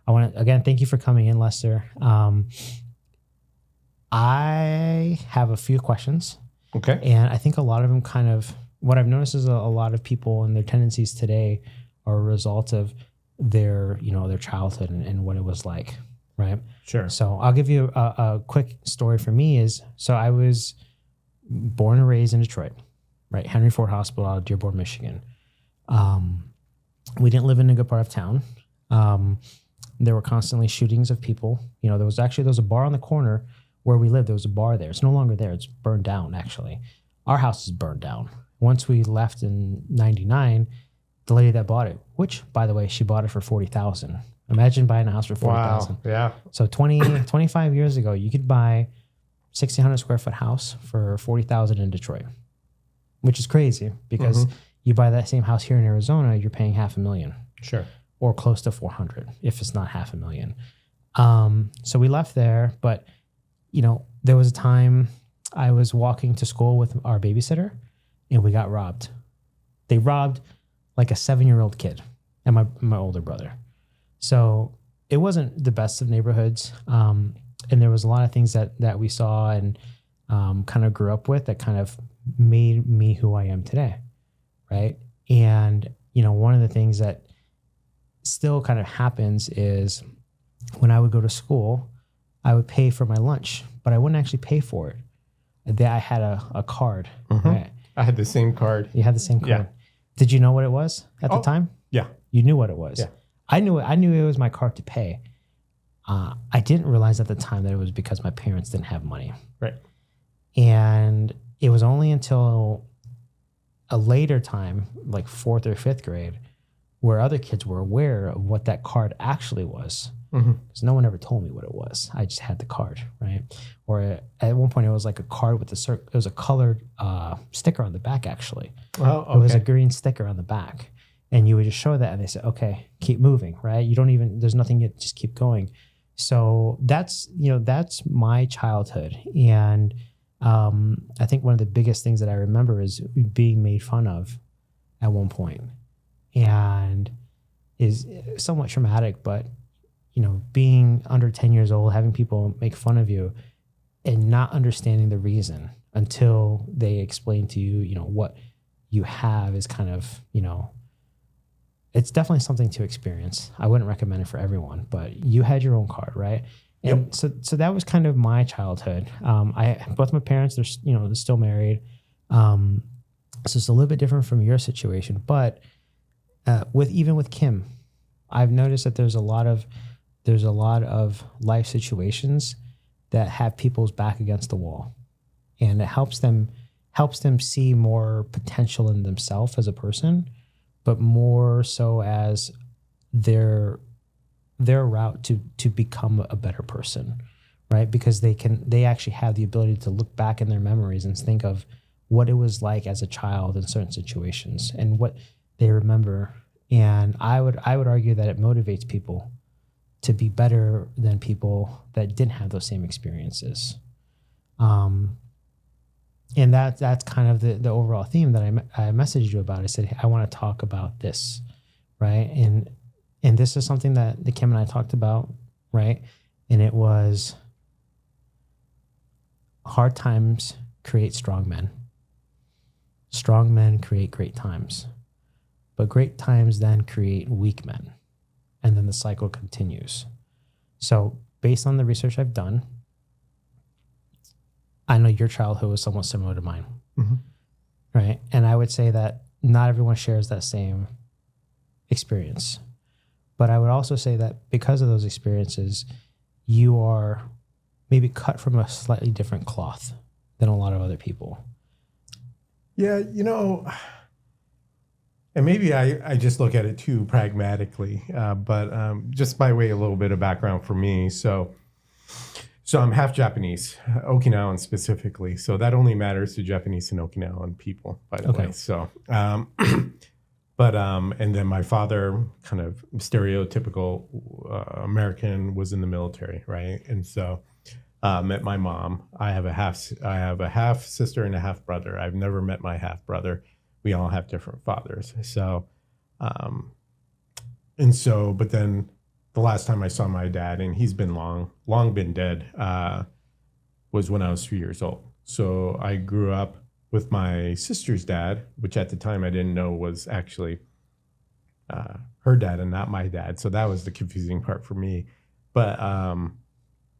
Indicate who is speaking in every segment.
Speaker 1: I want to, again, thank you for coming in, Lester. I have a few questions.
Speaker 2: Okay.
Speaker 1: And I think a lot of them kind of, what I've noticed is a lot of people and their tendencies today are a result of their, their childhood and what it was like, right?
Speaker 2: Sure.
Speaker 1: So I'll give you a quick story for me so I was born and raised in Detroit, right? Henry Ford Hospital out of Dearborn, Michigan. We didn't live in a good part of town. There were constantly shootings of people. There was a bar on the corner where we lived. There was a bar there. It's no longer there. It's burned down, actually. Our house is burned down. Once we left in 99, the lady that bought it, which, by the way, she bought it for $40,000. Imagine buying a house for $40,000.
Speaker 2: Wow. Yeah.
Speaker 1: So 25 years ago, you could buy 1,600 square foot house for $40,000 in Detroit, which is crazy because you buy that same house here in Arizona, you're paying $500,000.
Speaker 2: Sure.
Speaker 1: Or close to 400 if it's not $500,000. So we left there, but there was a time I was walking to school with our babysitter and we got robbed. They robbed like a 7-year-old kid and my older brother. So it wasn't the best of neighborhoods. And there was a lot of things that we saw and kind of grew up with that kind of made me who I am today. Right. And, one of the things that still kind of happens is when I would go to school, I would pay for my lunch, but I wouldn't actually pay for it. I had a card. Right?
Speaker 2: I had the same card.
Speaker 1: You had the same card.
Speaker 2: Yeah.
Speaker 1: Did you know what it was at the time?
Speaker 2: Yeah.
Speaker 1: You knew what it was.
Speaker 2: Yeah.
Speaker 1: I knew it was my card to pay. I didn't realize at the time that it was because my parents didn't have money.
Speaker 2: Right.
Speaker 1: And it was only until a later time, like 4th or 5th grade, where other kids were aware of what that card actually was. Because no one ever told me what it was. I just had the card, right? Or at one point, it was like a card with it was a colored sticker on the back, actually.
Speaker 2: Oh, okay.
Speaker 1: It was a green sticker on the back. And you would just show that and they said, okay, keep moving, right? There's nothing yet, just keep going. So that's my childhood. And I think one of the biggest things that I remember is being made fun of at one point, and is somewhat traumatic, but being under 10 years old, having people make fun of you and not understanding the reason until they explain to you, what you have is kind of, it's definitely something to experience. I wouldn't recommend it for everyone, but you had your own card, right? And so that was kind of my childhood. Both my parents, they're still married. So it's a little bit different from your situation, but even with Kim, I've noticed that there's a lot of life situations that have people's back against the wall, and it helps them see more potential in themselves as a person, but more so as their route to become a better person, right? Because they actually have the ability to look back in their memories and think of what it was like as a child in certain situations and what they remember. And I would argue that it motivates people to be better than people that didn't have those same experiences. And that's kind of the overall theme that I messaged you about. I said, hey, I want to talk about this, right? And this is something that Kim and I talked about, right? And it was hard times create strong men. Strong men create great times. But great times then create weak men. And then the cycle continues. So based on the research I've done, I know your childhood was somewhat similar to mine, right? And I would say that not everyone shares that same experience. But I would also say that because of those experiences, you are maybe cut from a slightly different cloth than a lot of other people.
Speaker 2: Yeah, and maybe I just look at it too pragmatically, but just by way of a little bit of background for me. So I'm half Japanese, Okinawan specifically. So that only matters to Japanese and Okinawan people, by the way. So, and then my father, kind of stereotypical American, was in the military, right? And so met my mom. I have a half sister and a half brother. I've never met my half brother. We all have different fathers. So, but then the last time I saw my dad, and he's been long been dead, was when I was 3 years old. So I grew up with my sister's dad, which at the time I didn't know was actually her dad and not my dad. So that was the confusing part for me. But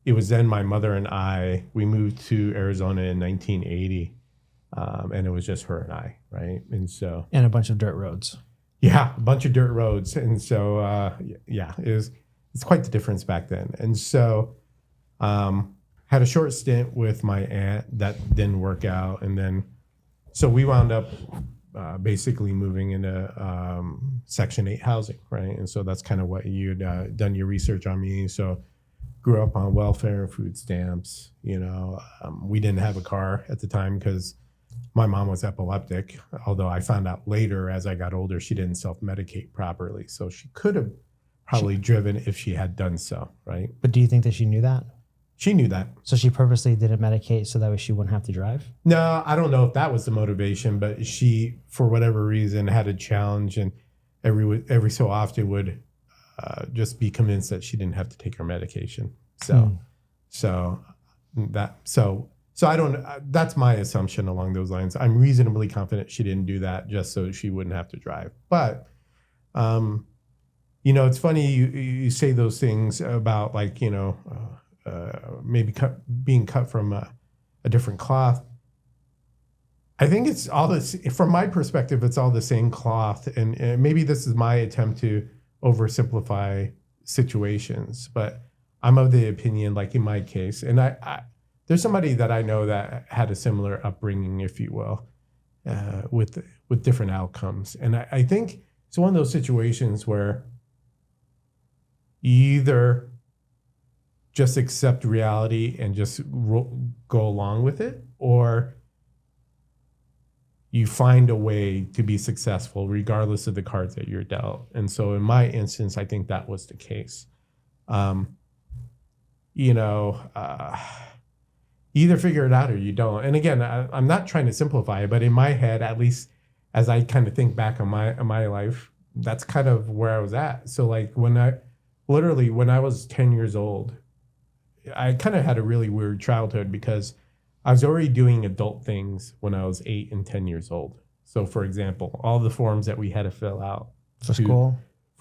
Speaker 2: it was then my mother and we moved to Arizona in 1980. And it was just her and I, right? And so...
Speaker 1: And a bunch of dirt roads.
Speaker 2: Yeah, a bunch of dirt roads. And so, it's quite the difference back then. And so had a short stint with my aunt that didn't work out. And then, so we wound up basically moving into Section 8 housing, right? And so that's kind of what you'd done your research on me. So grew up on welfare and food stamps. We didn't have a car at the time because my mom was epileptic, although I found out later as I got older, she didn't self-medicate properly. So she could have probably driven if she had done so, right?
Speaker 1: But do you think that she knew that?
Speaker 2: She knew that.
Speaker 1: So she purposely didn't medicate so that way she wouldn't have to drive?
Speaker 2: No, I don't know if that was the motivation, but she, for whatever reason, had a challenge and every so often would just be convinced that she didn't have to take her medication. So I don't, that's my assumption along those lines. I'm reasonably confident she didn't do that just so she wouldn't have to drive. But, it's funny you say those things about like, maybe being cut from a different cloth. I think it's all this, from my perspective, it's all the same cloth. And maybe this is my attempt to oversimplify situations, but I'm of the opinion, like in my case, and there's somebody that I know that had a similar upbringing, if you will, with different outcomes. And I think it's one of those situations where you either just accept reality and just go along with it, or you find a way to be successful regardless of the cards that you're dealt. And so in my instance, I think that was the case. Either figure it out or you don't. And again, I'm not trying to simplify it, but in my head, at least as I kind of think back on my life, that's kind of where I was at. So like when I was 10 years old, I kind of had a really weird childhood because I was already doing adult things when I was 8 and 10 years old. So for example, all the forms that we had to fill out
Speaker 1: for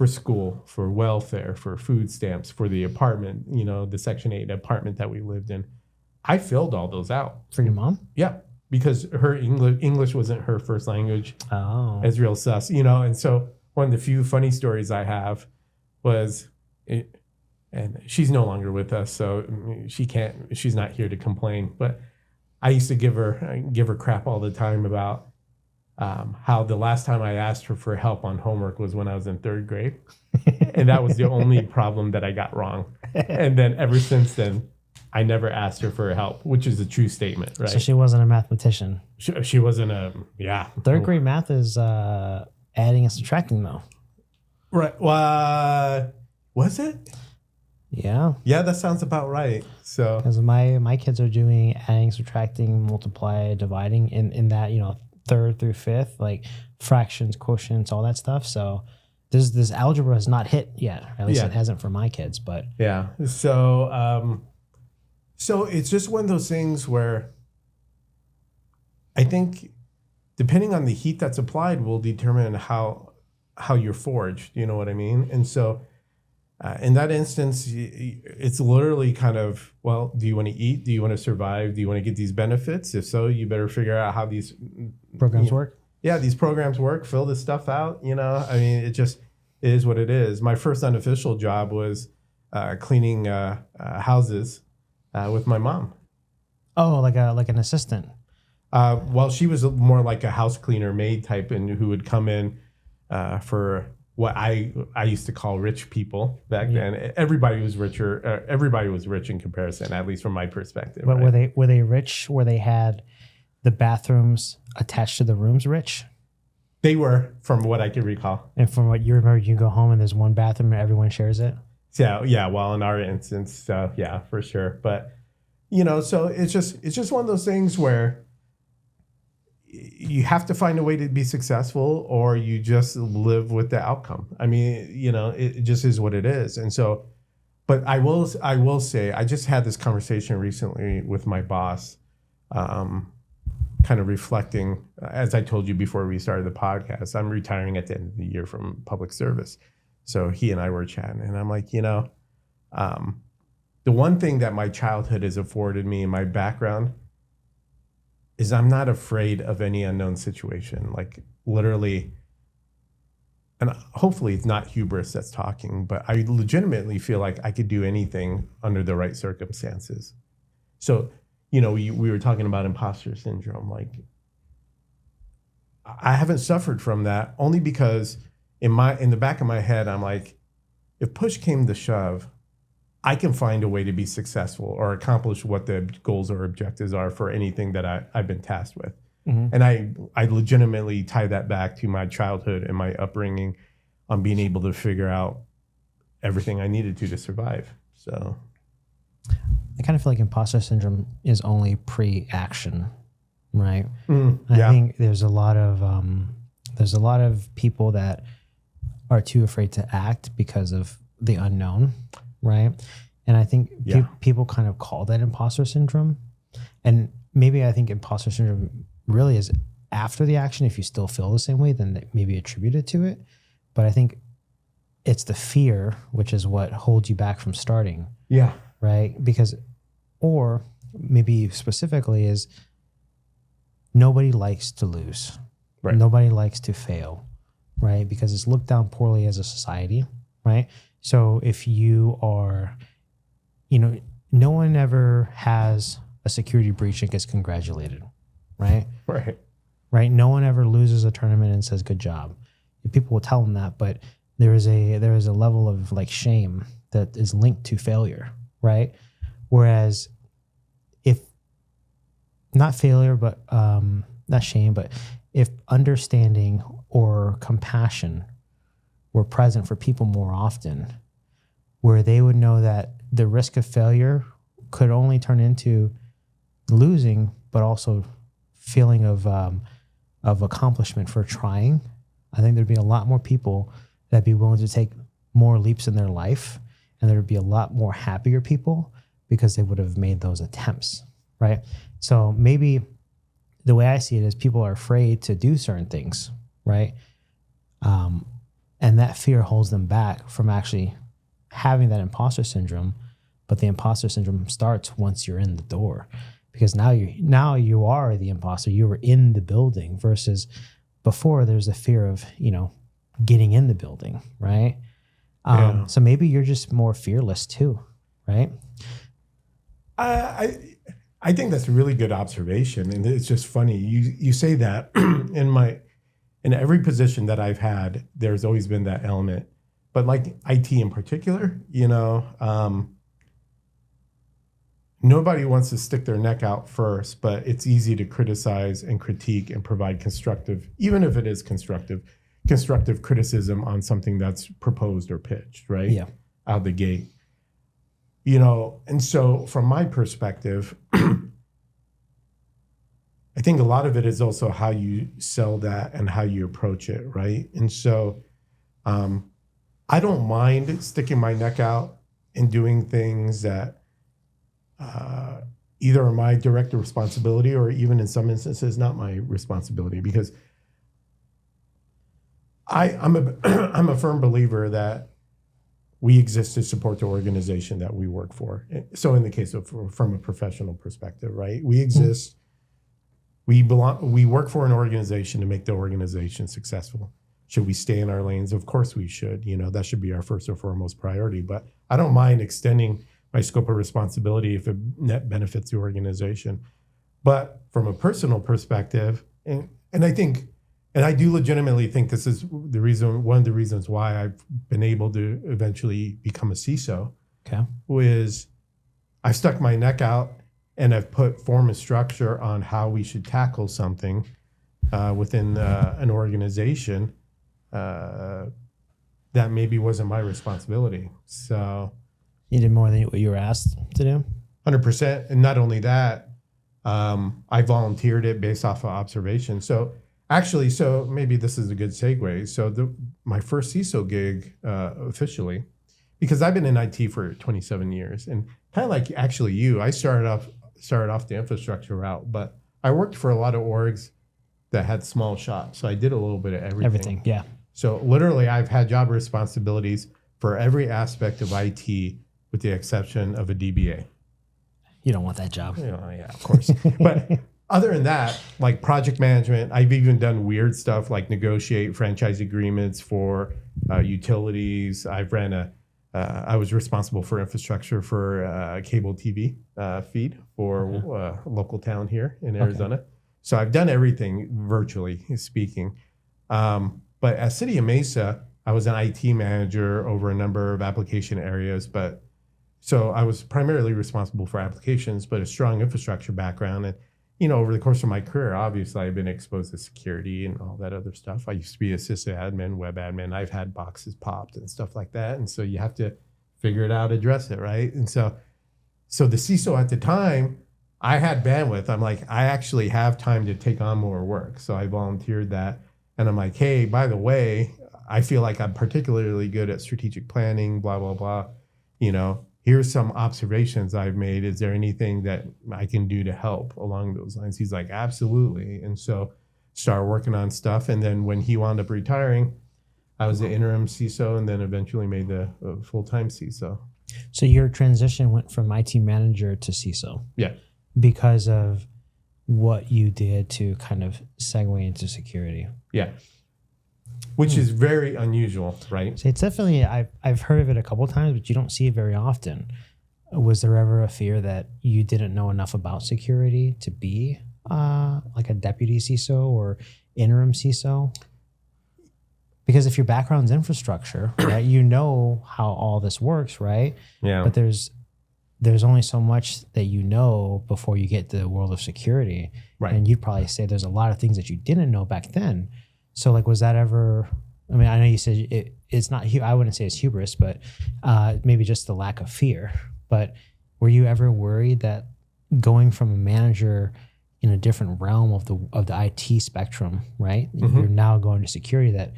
Speaker 1: school, for welfare, for food stamps, for the apartment, the Section 8 apartment that we lived in, I filled all those out. For your mom?
Speaker 2: Yeah, because her English wasn't her first language.
Speaker 1: Oh.
Speaker 2: It's real sus, and so one of the few funny stories I have was, and she's no longer with us, so she's not here to complain, but I used to give her crap all the time about how the last time I asked her for help on homework was when I was in 3rd grade. And that was the only problem that I got wrong. And then ever since then, I never asked her for help, which is a true statement, right?
Speaker 1: So she wasn't a mathematician.
Speaker 2: She wasn't yeah.
Speaker 1: 3rd grade math is adding and subtracting though.
Speaker 2: Right. Was it?
Speaker 1: Yeah.
Speaker 2: Yeah, that sounds about right. So
Speaker 1: because my kids are doing adding, subtracting, multiply, dividing in that, 3rd through 5th, like fractions, quotients, all that stuff. So this algebra has not hit yet. At least it hasn't for my kids, but
Speaker 2: yeah. So it's just one of those things where I think depending on the heat that's applied will determine how you're forged. You know what I mean? And so in that instance, it's literally kind of, well, do you want to eat? Do you want to survive? Do you want to get these benefits? If so, you better figure out how these
Speaker 1: programs work.
Speaker 2: Yeah, these programs work. Fill this stuff out. I mean, it is what it is. My first unofficial job was cleaning houses with my mom.
Speaker 1: Oh, like an assistant.
Speaker 2: Well, she was more like a house cleaner, maid type, and who would come in for what I used to call rich people back then. Everybody was richer. Everybody was rich in comparison, at least from my perspective.
Speaker 1: But
Speaker 2: right?
Speaker 1: were they rich? Where they had the bathrooms attached to the rooms rich?
Speaker 2: They were, from what I can recall.
Speaker 1: And from what you remember, you go home and there's one bathroom and everyone shares it?
Speaker 2: Yeah. Well, in our instance, yeah, for sure. But, so it's just one of those things where you have to find a way to be successful, or you just live with the outcome. I mean, it just is what it is. And so, but I will say, I just had this conversation recently with my boss, kind of reflecting, as I told you before we started the podcast, I'm retiring at the end of the year from public service. So he and I were chatting, and I'm like, the one thing that my childhood has afforded me in my background is I'm not afraid of any unknown situation. Like literally, and hopefully it's not hubris that's talking, but I legitimately feel like I could do anything under the right circumstances. So, we were talking about imposter syndrome. Like, I haven't suffered from that, only because in the back of my head, I'm like, if push came to shove, I can find a way to be successful or accomplish what the goals or objectives are for anything that I've been tasked with. Mm-hmm. And I legitimately tie that back to my childhood and my upbringing on being able to figure out everything I needed to survive. So
Speaker 1: I kind of feel like imposter syndrome is only pre-action, right?
Speaker 2: Yeah.
Speaker 1: I think there's a lot of people that are too afraid to act because of the unknown, right? And I think people kind of call that imposter syndrome. And maybe I think imposter syndrome really is after the action. If you still feel the same way, then maybe attribute it to it. But I think it's the fear, which is what holds you back from starting.
Speaker 2: Yeah.
Speaker 1: Right? Because, or maybe specifically is nobody likes to lose. Right. Nobody likes to fail, right? Because it's looked down poorly as a society, right? So if you are, no one ever has a security breach and gets congratulated, right? Right. No one ever loses a tournament and says, good job. People will tell them that, but there is a level of like shame that is linked to failure, right? Whereas if not failure, but not shame, but if understanding or compassion were present for people more often, where they would know that the risk of failure could only turn into losing, but also feeling of accomplishment for trying, I think there'd be a lot more people that'd be willing to take more leaps in their life, and there'd be a lot more happier people because they would have made those attempts, right? So maybe the way I see it is people are afraid to do certain things, right? And that fear holds them back from actually having that imposter syndrome. But the imposter syndrome starts once you're in the door, because now you are the imposter. You were in the building versus before there's a fear of, getting in the building, right? So maybe you're just more fearless too, right?
Speaker 2: I think that's a really good observation, and it's just funny you say that. In every position that I've had, there's always been that element, but like IT in particular, nobody wants to stick their neck out first, but it's easy to criticize and critique and provide constructive, even if it is constructive criticism on something that's proposed or pitched, right?
Speaker 1: Yeah.
Speaker 2: Out the gate. And so from my perspective, I think a lot of it is also how you sell that and how you approach it, right? And so I don't mind sticking my neck out and doing things that either are my direct responsibility or even in some instances not my responsibility, because I'm a firm believer that we exist to support the organization that we work for. So in the case of from a professional perspective, right? We exist, we work for an organization to make the organization successful. Should we stay in our lanes? Of course we should. That should be our first or foremost priority. But I don't mind extending my scope of responsibility if it net benefits the organization. But from a personal perspective, and I do legitimately think this is one of the reasons why I've been able to eventually become a CISO.
Speaker 1: Okay.
Speaker 2: Was I've stuck my neck out and I've put form and structure on how we should tackle something within an organization that maybe wasn't my responsibility. So
Speaker 1: you did more than what you were asked to do?
Speaker 2: 100%. And not only that, I volunteered it based off of observation. So actually, so maybe this is a good segue. So my first CISO gig officially, because I've been in IT for 27 years, and kind of like actually you, I started off the infrastructure route, but I worked for a lot of orgs that had small shops. So I did a little bit of everything.
Speaker 1: Everything, yeah.
Speaker 2: So literally, I've had job responsibilities for every aspect of IT, with the exception of a DBA.
Speaker 1: You don't want that job.
Speaker 2: Yeah, of course. But other than that, like project management, I've even done weird stuff like negotiate franchise agreements for utilities. I was responsible for infrastructure for cable TV feed for local town here in Arizona. Okay. So I've done everything virtually speaking. But at City of Mesa, I was an IT manager over a number of application areas. So I was primarily responsible for applications, but a strong infrastructure background. And, over the course of my career, obviously, I've been exposed to security and all that other stuff. I used to be a sysadmin, web admin. I've had boxes popped and stuff like that. And so you have to figure it out, address it, right? And so the CISO at the time, I had bandwidth. I'm like, I actually have time to take on more work. So I volunteered that. And I'm like, hey, by the way, I feel like I'm particularly good at strategic planning, blah, blah, blah. Here's some observations I've made. Is there anything that I can do to help along those lines? He's like, absolutely. And so started working on stuff. And then when he wound up retiring, I was the interim CISO and then eventually made the full-time CISO.
Speaker 1: So your transition went from IT manager to CISO.
Speaker 2: Yeah. Because
Speaker 1: of what you did to kind of segue into security.
Speaker 2: Yeah. Which is very unusual, right?
Speaker 1: So it's definitely, I've heard of it a couple of times, but you don't see it very often. Was there ever a fear that you didn't know enough about security to be like a deputy CISO or interim CISO? Because if your background's infrastructure, right, you know how all this works, right?
Speaker 2: Yeah.
Speaker 1: But there's only so much that you know before you get to the world of security.
Speaker 2: Right.
Speaker 1: And you'd probably say there's a lot of things that you didn't know back then. So like, was that ever, I mean, I know you said it's not, I wouldn't say it's hubris, but maybe just the lack of fear. But were you ever worried that going from a manager in a different realm of the IT spectrum, right? Mm-hmm. You're now going to security, that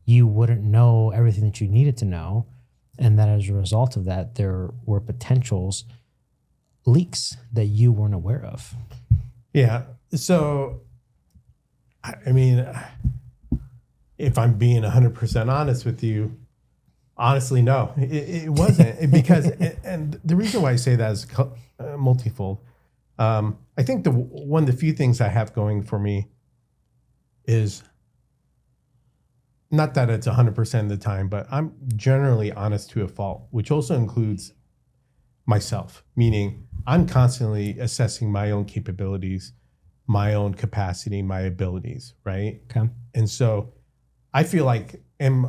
Speaker 1: you wouldn't know everything that you needed to know. And that as a result of that, there were potentials leaks that you weren't aware of.
Speaker 2: Yeah. So, I mean, if I'm being 100% honest with you, honestly, no, it wasn't. Because, and the reason why I say that is multifold. I think one of the few things I have going for me is not that it's 100% of the time, but I'm generally honest to a fault, which also includes myself, meaning I'm constantly assessing my own capabilities, my own capacity, my abilities, right?
Speaker 1: Okay.
Speaker 2: And so I feel like I'm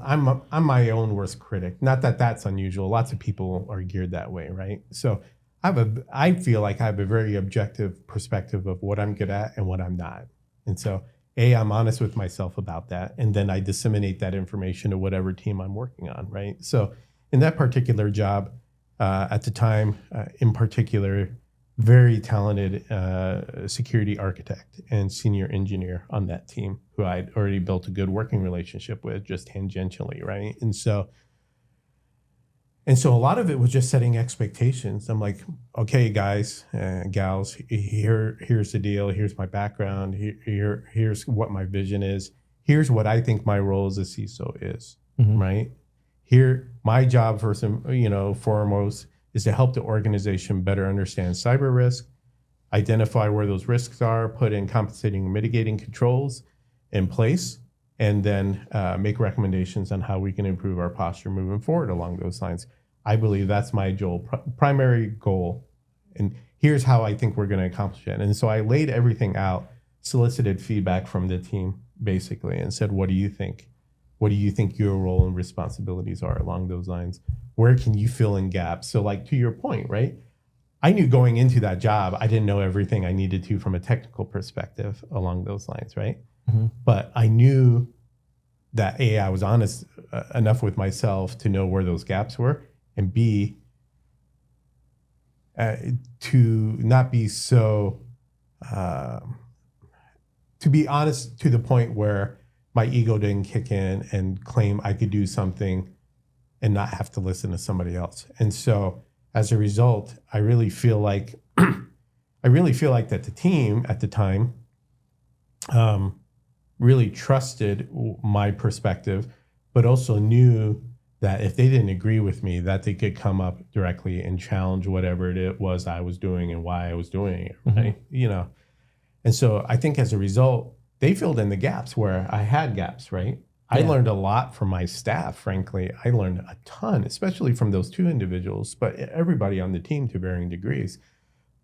Speaker 2: my own worst critic. Not that that's unusual. Lots of people are geared that way, right? So I feel like I have a very objective perspective of what I'm good at and what I'm not. And so I'm honest with myself about that. And then I disseminate that information to whatever team I'm working on, right? So in that particular job, at the time, in particular, very talented security architect and senior engineer on that team who I'd already built a good working relationship with, just tangentially, right? And so a lot of it was just setting expectations. I'm like, okay, guys, gals, here's the deal. Here's my background. Here's what my vision is. Here's what I think my role as a CISO is, right? Here, my job foremost is to help the organization better understand cyber risk, identify where those risks are, put in compensating and mitigating controls in place, and then make recommendations on how we can improve our posture moving forward along those lines. I believe that's my primary goal. And here's how I think we're going to accomplish it. And so I laid everything out, solicited feedback from the team, basically, and said, what do you think? What do you think your role and responsibilities are along those lines? Where can you fill in gaps? So like to your point, right? I knew going into that job, I didn't know everything I needed to from a technical perspective along those lines, right? Mm-hmm. But I knew that I was honest enough with myself to know where those gaps were, and B, to not be so to be honest, to the point where my ego didn't kick in and claim I could do something and not have to listen to somebody else. And so as a result, I really feel like that the team at the time really trusted my perspective, but also knew that if they didn't agree with me, that they could come up directly and challenge whatever it was I was doing and why I was doing it, right? And so I think as a result, they filled in the gaps where I had gaps, right? I learned a lot from my staff, frankly. I learned a ton, especially from those two individuals, but everybody on the team to varying degrees.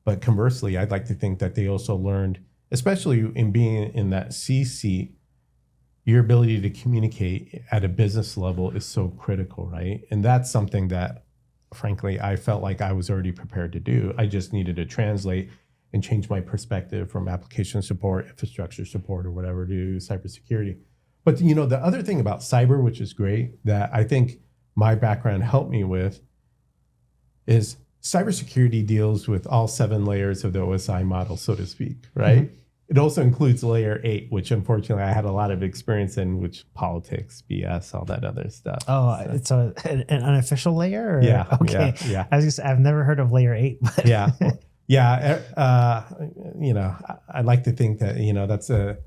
Speaker 2: But conversely, I'd like to think that they also learned, especially in being in that C seat, your ability to communicate at a business level is so critical, right? And that's something that, frankly, I felt like I was already prepared to do. I just needed to translate and change my perspective from application support, infrastructure support, or whatever to cybersecurity. But the other thing about cyber, which is great, that I think my background helped me with, is cybersecurity deals with all 7 layers of the OSI model, so to speak, right? Mm-hmm. It also includes layer 8, which unfortunately I had a lot of experience in, which politics, BS, all that other stuff.
Speaker 1: Oh, so. It's an unofficial layer? Or?
Speaker 2: Yeah.
Speaker 1: Okay.
Speaker 2: Yeah.
Speaker 1: I was just, I've never heard of layer 8. But
Speaker 2: yeah. Yeah. I like to think that, that's a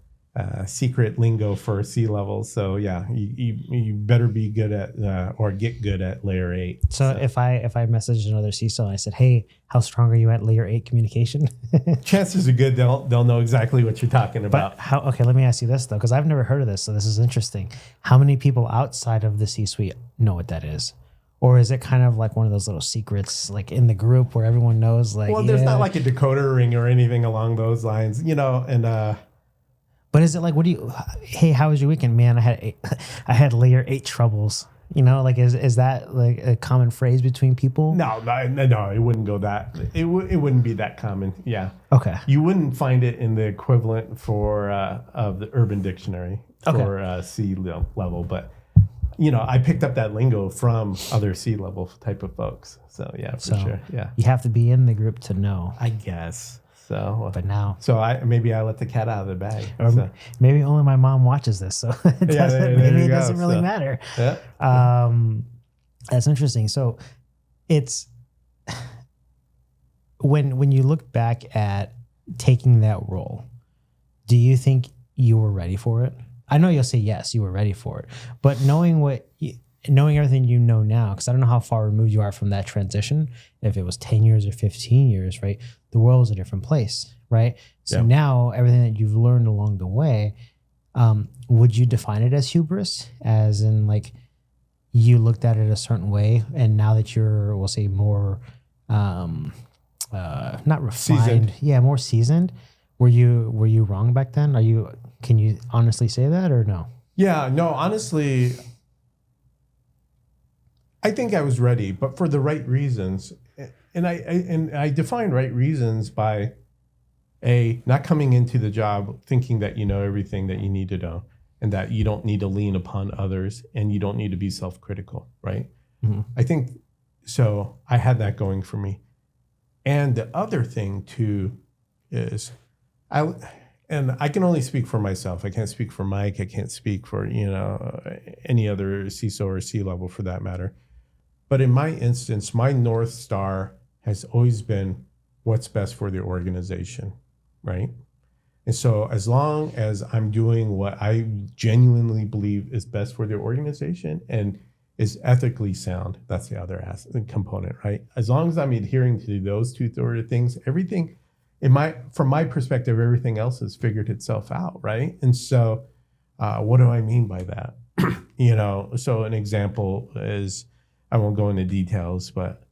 Speaker 2: secret lingo for C-levels. So yeah, you better be good at or get good at layer 8.
Speaker 1: So if I messaged another CISO and I said, "Hey, how strong are you at layer 8 communication?"
Speaker 2: Chances are good they'll know exactly what you're talking about.
Speaker 1: But okay, let me ask you this though, because I've never heard of this, so this is interesting. How many people outside of the C-suite know what that is? Or is it kind of like one of those little secrets, like in the group where everyone knows? Like,
Speaker 2: well, there's not like a decoder ring or anything along those lines, and.
Speaker 1: But is it like, hey, how was your weekend, man? I had layer 8 troubles. Like is that like a common phrase between people?
Speaker 2: No, it wouldn't go that. It wouldn't be that common. Yeah.
Speaker 1: Okay.
Speaker 2: You wouldn't find it in the equivalent for of the Urban Dictionary for C level, but I picked up that lingo from other C level type of folks. So yeah, for sure. Yeah.
Speaker 1: You have to be in the group to know,
Speaker 2: I guess. So,
Speaker 1: but now,
Speaker 2: maybe I let the cat out of the bag.
Speaker 1: Or maybe only my mom watches this, so it doesn't really matter. Yeah. That's interesting. So, it's when you look back at taking that role, do you think you were ready for it? I know you'll say yes, you were ready for it, but knowing everything you know now, because I don't know how far removed you are from that transition, if it was 10 years or 15 years, right? The world is a different place, right? So now everything that you've learned along the way, would you define it as hubris? As in like you looked at it a certain way and now that you're, we'll say more, not refined.
Speaker 2: Seasoned.
Speaker 1: Yeah, more seasoned. Were you wrong back then? Can you honestly say that or no?
Speaker 2: Yeah, no, honestly, I think I was ready, but for the right reasons. And I define right reasons by not coming into the job thinking that you know everything that you need to know and that you don't need to lean upon others and you don't need to be self-critical, right? Mm-hmm. I think so. I had that going for me. And the other thing too is I can only speak for myself. I can't speak for Mike. I can't speak for, any other CISO or C-level for that matter. But in my instance, my North Star has always been what's best for the organization, right? And so as long as I'm doing what I genuinely believe is best for the organization and is ethically sound, that's the other component, right? As long as I'm adhering to those two sort of things, everything from my perspective, everything else has figured itself out, right? And so what do I mean by that? So an example is, I won't go into details, but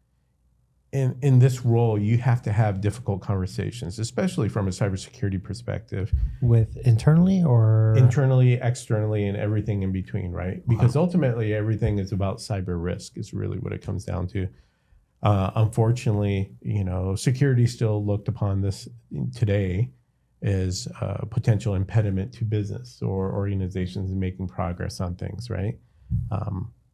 Speaker 2: in this role, you have to have difficult conversations, especially from a cybersecurity perspective.
Speaker 1: With internally or?
Speaker 2: Internally, externally, and everything in between, right? Because ultimately, everything is about cyber risk is really what it comes down to. Unfortunately, security still looked upon this today as a potential impediment to business or organizations in making progress on things, right?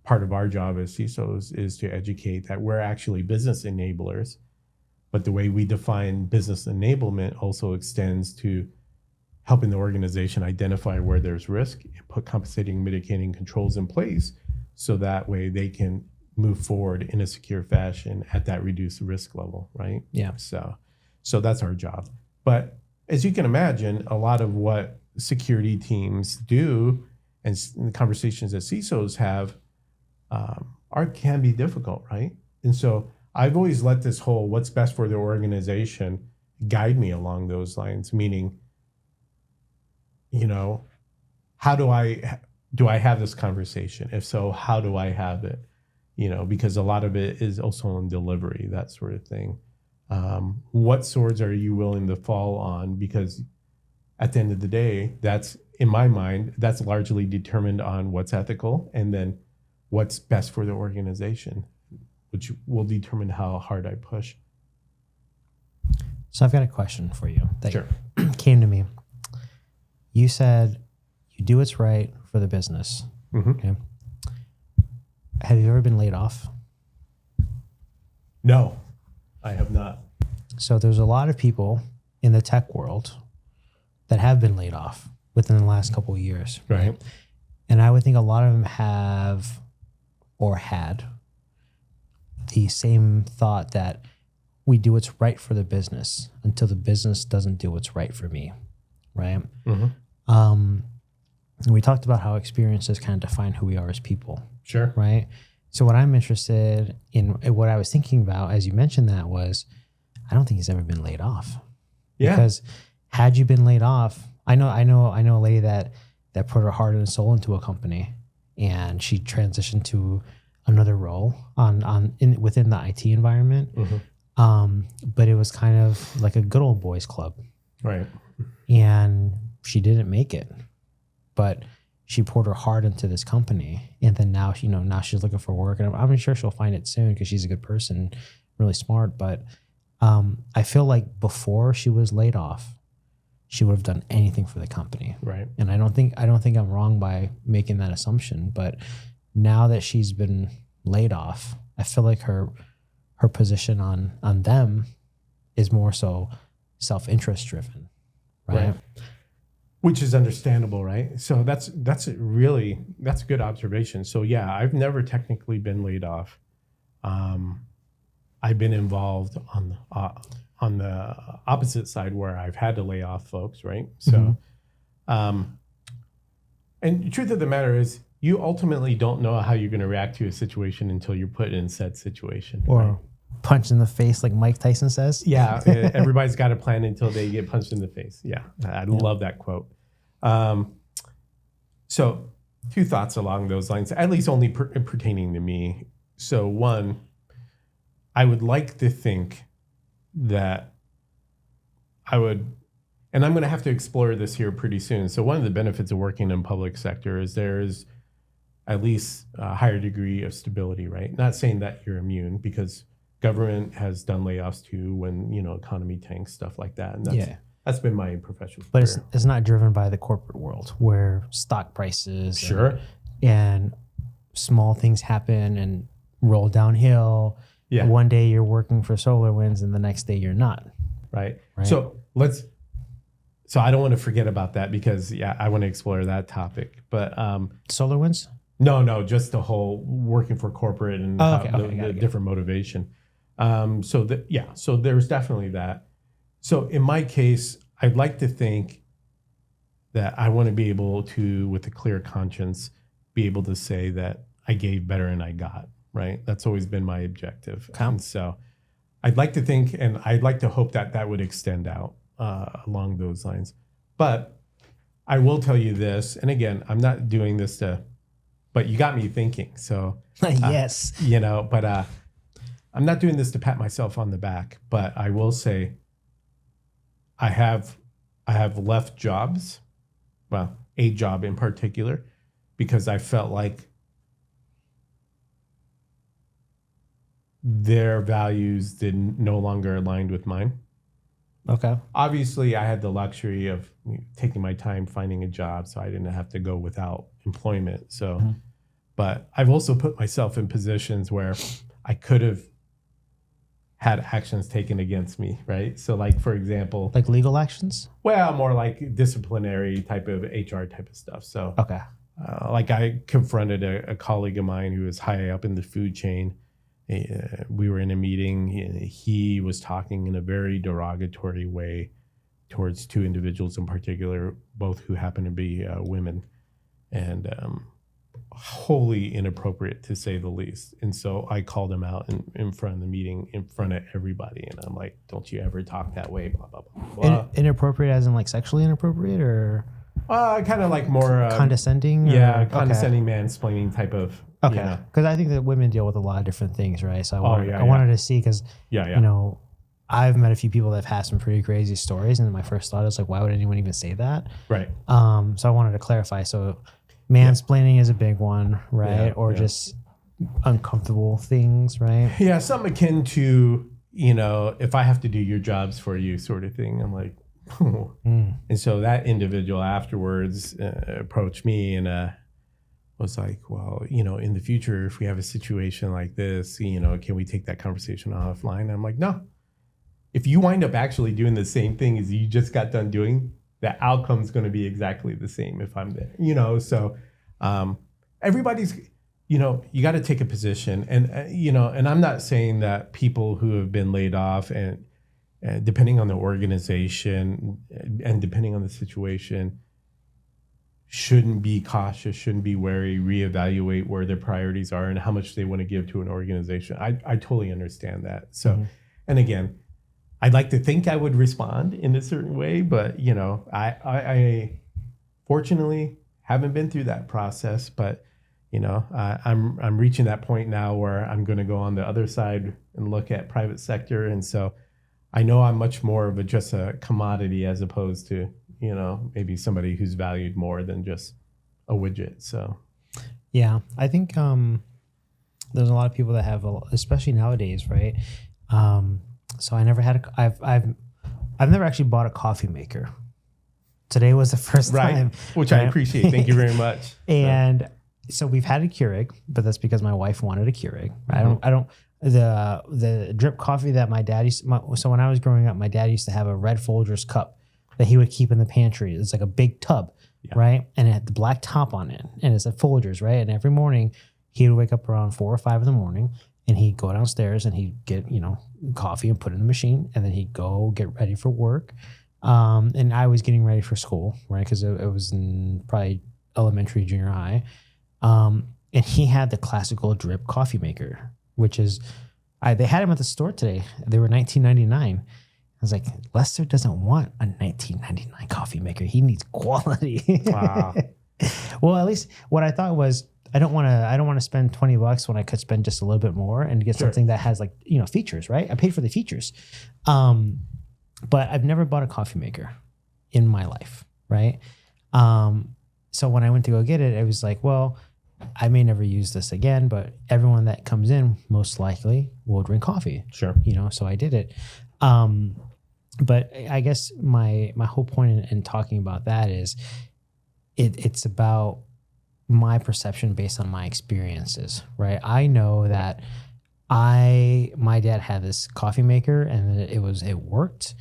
Speaker 2: Part of our job as CISOs is to educate that we're actually business enablers, But the way we define business enablement also extends to helping the organization identify where there's risk and put compensating, mitigating controls in place so that way they can move forward in a secure fashion at that reduced risk level, right?
Speaker 1: Yeah.
Speaker 2: So that's our job. But as you can imagine, a lot of what security teams do and the conversations that CISOs have can be difficult, right? And so I've always let this whole what's best for the organization guide me along those lines, meaning, how do I have this conversation? If so, how do I have it? Because a lot of it is also in delivery, that sort of thing. What swords are you willing to fall on? Because at the end of the day, that's, in my mind, that's largely determined on what's ethical and then what's best for the organization, which will determine how hard I push.
Speaker 1: So I've got a question for you that
Speaker 2: Sure.
Speaker 1: came to me. You said you do what's right for the business.
Speaker 2: Mm-hmm.
Speaker 1: Okay. Have you ever been laid off?
Speaker 2: No, I have not.
Speaker 1: So there's a lot of people in the tech world that have been laid off within the last couple of years.
Speaker 2: Right.
Speaker 1: And I would think a lot of them have or had the same thought that we do what's right for the business until the business doesn't do what's right for me. Right.
Speaker 2: Mm-hmm.
Speaker 1: And we talked about how experiences kind of define who we are as people.
Speaker 2: Sure.
Speaker 1: Right. So what I'm interested in, what I was thinking about as you mentioned that was, I don't think he's ever been laid off.
Speaker 2: Yeah.
Speaker 1: Because had you been laid off, I know a lady that put her heart and soul into a company, and she transitioned to another role within the IT environment.
Speaker 2: Mm-hmm.
Speaker 1: But it was kind of like a good old boys club.
Speaker 2: Right.
Speaker 1: And she didn't make it, but she poured her heart into this company, and then now she's looking for work, and I'm sure she'll find it soon because she's a good person, really smart. But I feel like before she was laid off, she would have done anything for the company.
Speaker 2: Right.
Speaker 1: And I don't think I'm wrong by making that assumption. But now that she's been laid off, I feel like her position on them is more so self-interest driven. Right.
Speaker 2: Which is understandable, right? So that's a good observation. So yeah, I've never technically been laid off. I've been involved on the opposite side where I've had to lay off folks, right? So, and the truth of the matter is, you ultimately don't know how you're going to react to a situation until you're put in said situation.
Speaker 1: Or
Speaker 2: right?
Speaker 1: punch in the face, like Mike Tyson says.
Speaker 2: Yeah, everybody's got a plan until they get punched in the face. Yeah, I love that quote. So two thoughts along those lines, at least only pertaining to me. So one, I would like to think that I would, and I'm going to have to explore this here pretty soon. So one of the benefits of working in public sector is there's at least a higher degree of stability, right? Not saying that you're immune, because government has done layoffs too when, economy tanks, stuff like that. And that's been my professional
Speaker 1: career.
Speaker 2: But
Speaker 1: it's not driven by the corporate world where stock prices
Speaker 2: sure
Speaker 1: and small things happen and roll downhill.
Speaker 2: Yeah.
Speaker 1: One day you're working for SolarWinds and the next day you're not.
Speaker 2: Right. So I don't want to forget about that, because I want to explore that topic. But
Speaker 1: SolarWinds?
Speaker 2: No, just the whole working for corporate and the different motivation. So there's definitely that. So in my case, I'd like to think that I want to be able to, with a clear conscience, be able to say that I gave better than I got, right? That's always been my objective. And so I'd like to think, and I'd like to hope that would extend out along those lines. But I will tell you this, and again, I'm not doing this but you got me thinking. So
Speaker 1: yes,
Speaker 2: but I'm not doing this to pat myself on the back, but I will say I have left jobs, well, a job in particular, because I felt like their values no longer aligned with mine.
Speaker 1: Okay.
Speaker 2: Obviously, I had the luxury of taking my time finding a job, so I didn't have to go without employment. So, but I've also put myself in positions where I could have had actions taken against me, right? So like, for example,
Speaker 1: Like legal actions?
Speaker 2: well, more like disciplinary type of HR type of stuff. So
Speaker 1: Okay.
Speaker 2: like I confronted a colleague of mine who was high up in the food chain. We were in a meeting. He was talking in a very derogatory way towards two individuals in particular, both who happen to be women, and wholly inappropriate to say the least. And so I called him out in front of the meeting, in front of everybody. And I'm like, don't you ever talk that way, blah, blah, blah, blah.
Speaker 1: Inappropriate as in like sexually inappropriate or
Speaker 2: kind of like more
Speaker 1: condescending?
Speaker 2: Yeah, condescending, mansplaining type of.
Speaker 1: Okay. Because I think that women deal with a lot of different things, right? So I
Speaker 2: yeah.
Speaker 1: wanted to see because,
Speaker 2: Yeah.
Speaker 1: you know, I've met a few people that have had some pretty crazy stories. And my first thought is like, why would anyone even say that?
Speaker 2: Right.
Speaker 1: So I wanted to clarify. So mansplaining is a big one, right? Or just uncomfortable things, right?
Speaker 2: Yeah, something akin to, you know, if I have to do your jobs for you sort of thing. I'm like, And so that individual afterwards approached me and was like, well, you know, in the future, if we have a situation like this, you know, can we take that conversation offline? I'm like, no. If you wind up actually doing the same thing as you just got done doing, the outcome's going to be exactly the same if I'm there, you know? So everybody's, you know, you got to take a position and, you know, and I'm not saying that people who have been laid off and depending on the organization and depending on the situation, shouldn't be cautious, shouldn't be wary, reevaluate where their priorities are and how much they want to give to an organization. I totally understand that. So, and again, I'd like to think I would respond in a certain way, but you know, I fortunately haven't been through that process, but you know, I'm reaching that point now where I'm going to go on the other side and look at private sector. And so I know I'm much more of just a commodity as opposed to, you know, maybe somebody who's valued more than just a widget. So,
Speaker 1: yeah, I think there's a lot of people that have, especially nowadays, right? So I never had I've never actually bought a coffee maker. Today was the first time,
Speaker 2: which I appreciate. Thank you very much.
Speaker 1: And so we've had a Keurig, but that's because my wife wanted a Keurig. I don't. The drip coffee that my dad used. So when I was growing up, my dad used to have a red Folgers cup that he would keep in the pantry. It's like a big tub, right? And it had the black top on it, and it's a Folgers, right? And every morning he would wake up around 4 or 5 in the morning, and he'd go downstairs and he'd get coffee and put it in the machine, and then he'd go get ready for work. And I was getting ready for school, right? Because it was in probably elementary, junior high. And he had the classical drip coffee maker, which is, they had them at the store today. They were $19.99. I was like, Lester doesn't want a $19.99 coffee maker. He needs quality.
Speaker 2: Wow.
Speaker 1: Well, at least what I thought was, I don't want to spend $20 when I could spend just a little bit more and get something that has features, right? I paid for the features. But I've never bought a coffee maker in my life, right? So when I went to go get it, it was like, well, I may never use this again, but everyone that comes in most likely will drink coffee.
Speaker 2: Sure.
Speaker 1: So I did it. But I guess my whole point in talking about that is it's about my perception based on my experiences, right? I know that my dad had this coffee maker and it worked,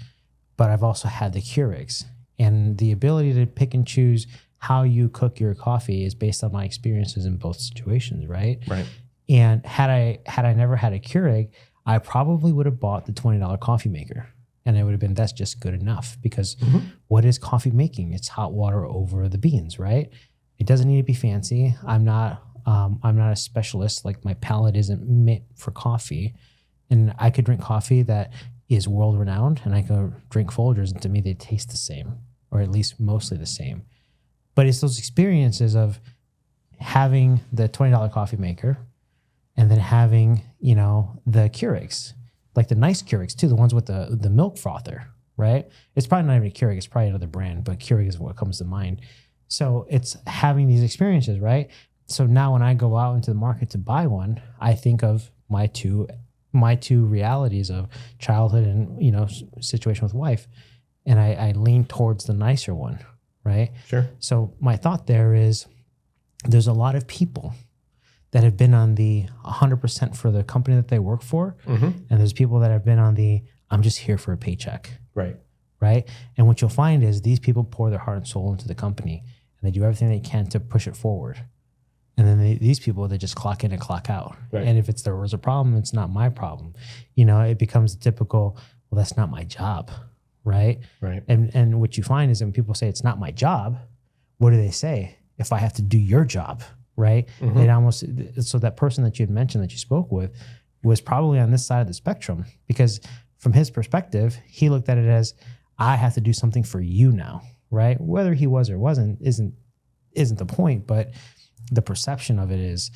Speaker 1: but I've also had the Keurigs, and the ability to pick and choose how you cook your coffee is based on my experiences in both situations, right?
Speaker 2: Right.
Speaker 1: And had I never had a Keurig, I probably would have bought the $20 coffee maker, and it would have been, that's just good enough, because what is coffee making? It's hot water over the beans, right? It doesn't need to be fancy. I'm not a specialist. Like, my palate isn't meant for coffee, and I could drink coffee that is world renowned, and I could drink Folgers, and to me they taste the same, or at least mostly the same. But it's those experiences of having the $20 coffee maker and then having, the Keurigs, like the nice Keurigs too, the ones with the milk frother, right? It's probably not even a Keurig, it's probably another brand, but Keurig is what comes to mind. So it's having these experiences, right? So now when I go out into the market to buy one, I think of my two realities of childhood and, situation with wife. And I lean towards the nicer one, right?
Speaker 2: Sure.
Speaker 1: So my thought there is, there's a lot of people that have been on the 100% for the company that they work for. And there's people that have been on the, I'm just here for a paycheck.
Speaker 2: Right.
Speaker 1: Right. And what you'll find is these people pour their heart and soul into the company, and they do everything they can to push it forward. And then these people, they just clock in and clock out.
Speaker 2: Right.
Speaker 1: And if there was a problem, it's not my problem. You know, it becomes the typical, well, that's not my job. Right.
Speaker 2: Right.
Speaker 1: And what you find is when people say it's not my job, what do they say? If I have to do your job, right? It almost, so that person that you had mentioned that you spoke with was probably on this side of the spectrum, because from his perspective, he looked at it as, I have to do something for you now, right? Whether he was or wasn't isn't the point, but the perception of it is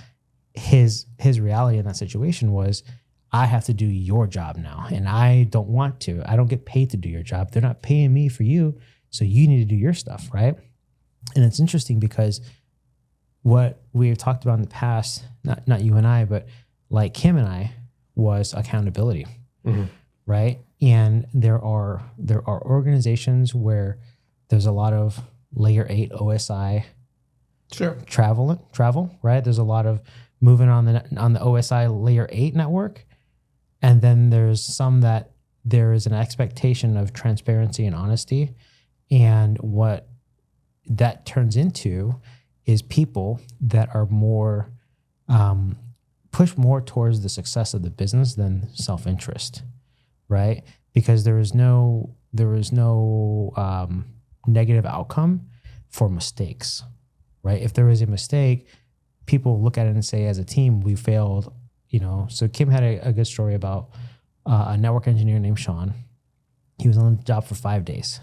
Speaker 1: his reality in that situation was, I have to do your job now, and I don't want to. I don't get paid to do your job. They're not paying me for you, so you need to do your stuff, right? And it's interesting because what we have talked about in the past, not you and I, but like Kim and I, was accountability, right? And there are organizations where there's a lot of layer 8 OSI travel, right? There's a lot of moving on the OSI layer 8 network. And then there's some that there is an expectation of transparency and honesty. And what that turns into is people that are more push more towards the success of the business than self-interest, right? Because there is no negative outcome for mistakes, right? If there is a mistake, people look at it and say, as a team, we failed. You know, so Kim had a good story about a network engineer named Sean. He was on the job for 5 days,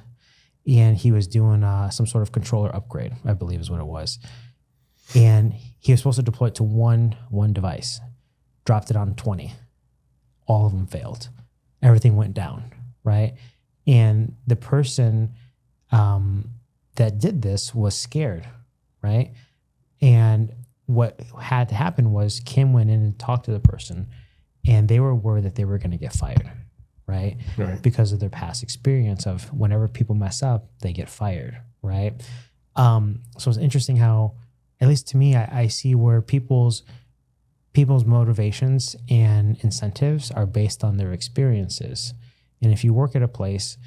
Speaker 1: and he was doing some sort of controller upgrade, I believe is what it was. And he was supposed to deploy it to one device, dropped it on 20. All of them failed. Everything went down, right? And the person that did this was scared, right? And what had to happen was Kim went in and talked to the person, and they were worried that they were going to get fired, right? Because of their past experience of whenever people mess up, they get fired, right? So it's interesting how, at least to me, I see where people's motivations and incentives are based on their experiences. And if you work at a place,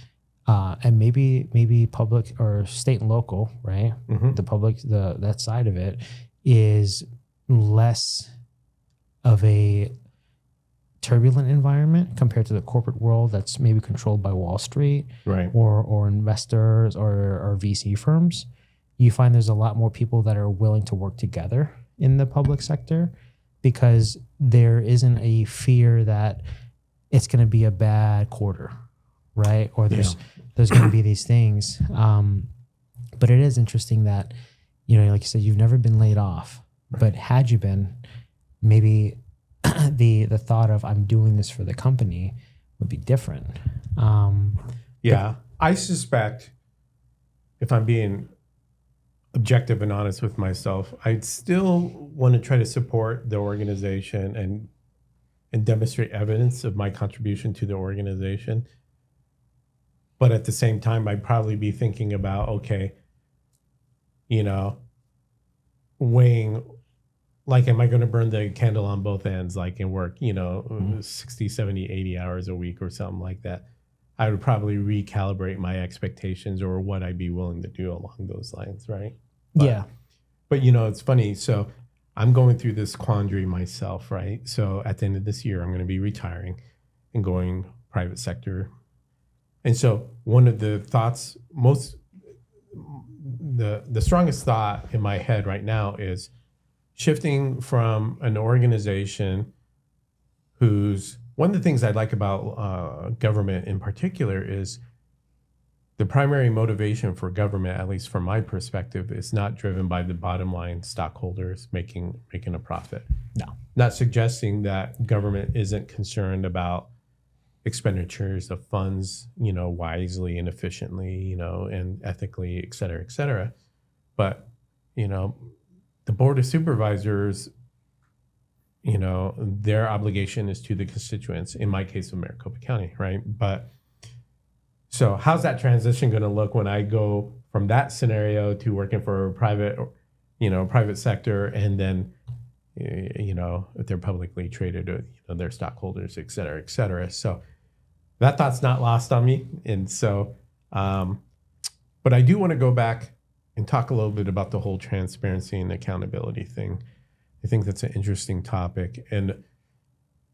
Speaker 1: and maybe public or state and local, right? The public, that side of it is less of a turbulent environment compared to the corporate world that's maybe controlled by Wall Street,
Speaker 2: right?
Speaker 1: Or investors or VC firms. You find there's a lot more people that are willing to work together in the public sector because there isn't a fear that it's going to be a bad quarter, right? Or there's going to be these things. But it is interesting that, you know, like you said, you've never been laid off, but had you been, maybe the thought of I'm doing this for the company would be different.
Speaker 2: I suspect, if I'm being objective and honest with myself, I'd still want to try to support the organization and demonstrate evidence of my contribution to the organization. But at the same time, I'd probably be thinking about, okay, you know, weighing, like, am I going to burn the candle on both ends, like, and work, 60, 70, 80 hours a week or something like that? I would probably recalibrate my expectations or what I'd be willing to do along those lines, right? But it's funny. So I'm going through this quandary myself, right? So at the end of this year, I'm going to be retiring and going private sector. And so one of the thoughts, the strongest thought in my head right now is shifting from an organization whose, one of the things I like about government in particular is the primary motivation for government, at least from my perspective, is not driven by the bottom line stockholders making a profit.
Speaker 1: No.
Speaker 2: Not suggesting that government isn't concerned about expenditures of funds, wisely and efficiently, and ethically, et cetera, et cetera. But, the board of supervisors, their obligation is to the constituents, in my case of Maricopa County, right? But so how's that transition going to look when I go from that scenario to working for a private sector, and then, if they're publicly traded, their stockholders, et cetera, et cetera. So that thought's not lost on me. And so, but I do want to go back and talk a little bit about the whole transparency and accountability thing. I think that's an interesting topic. And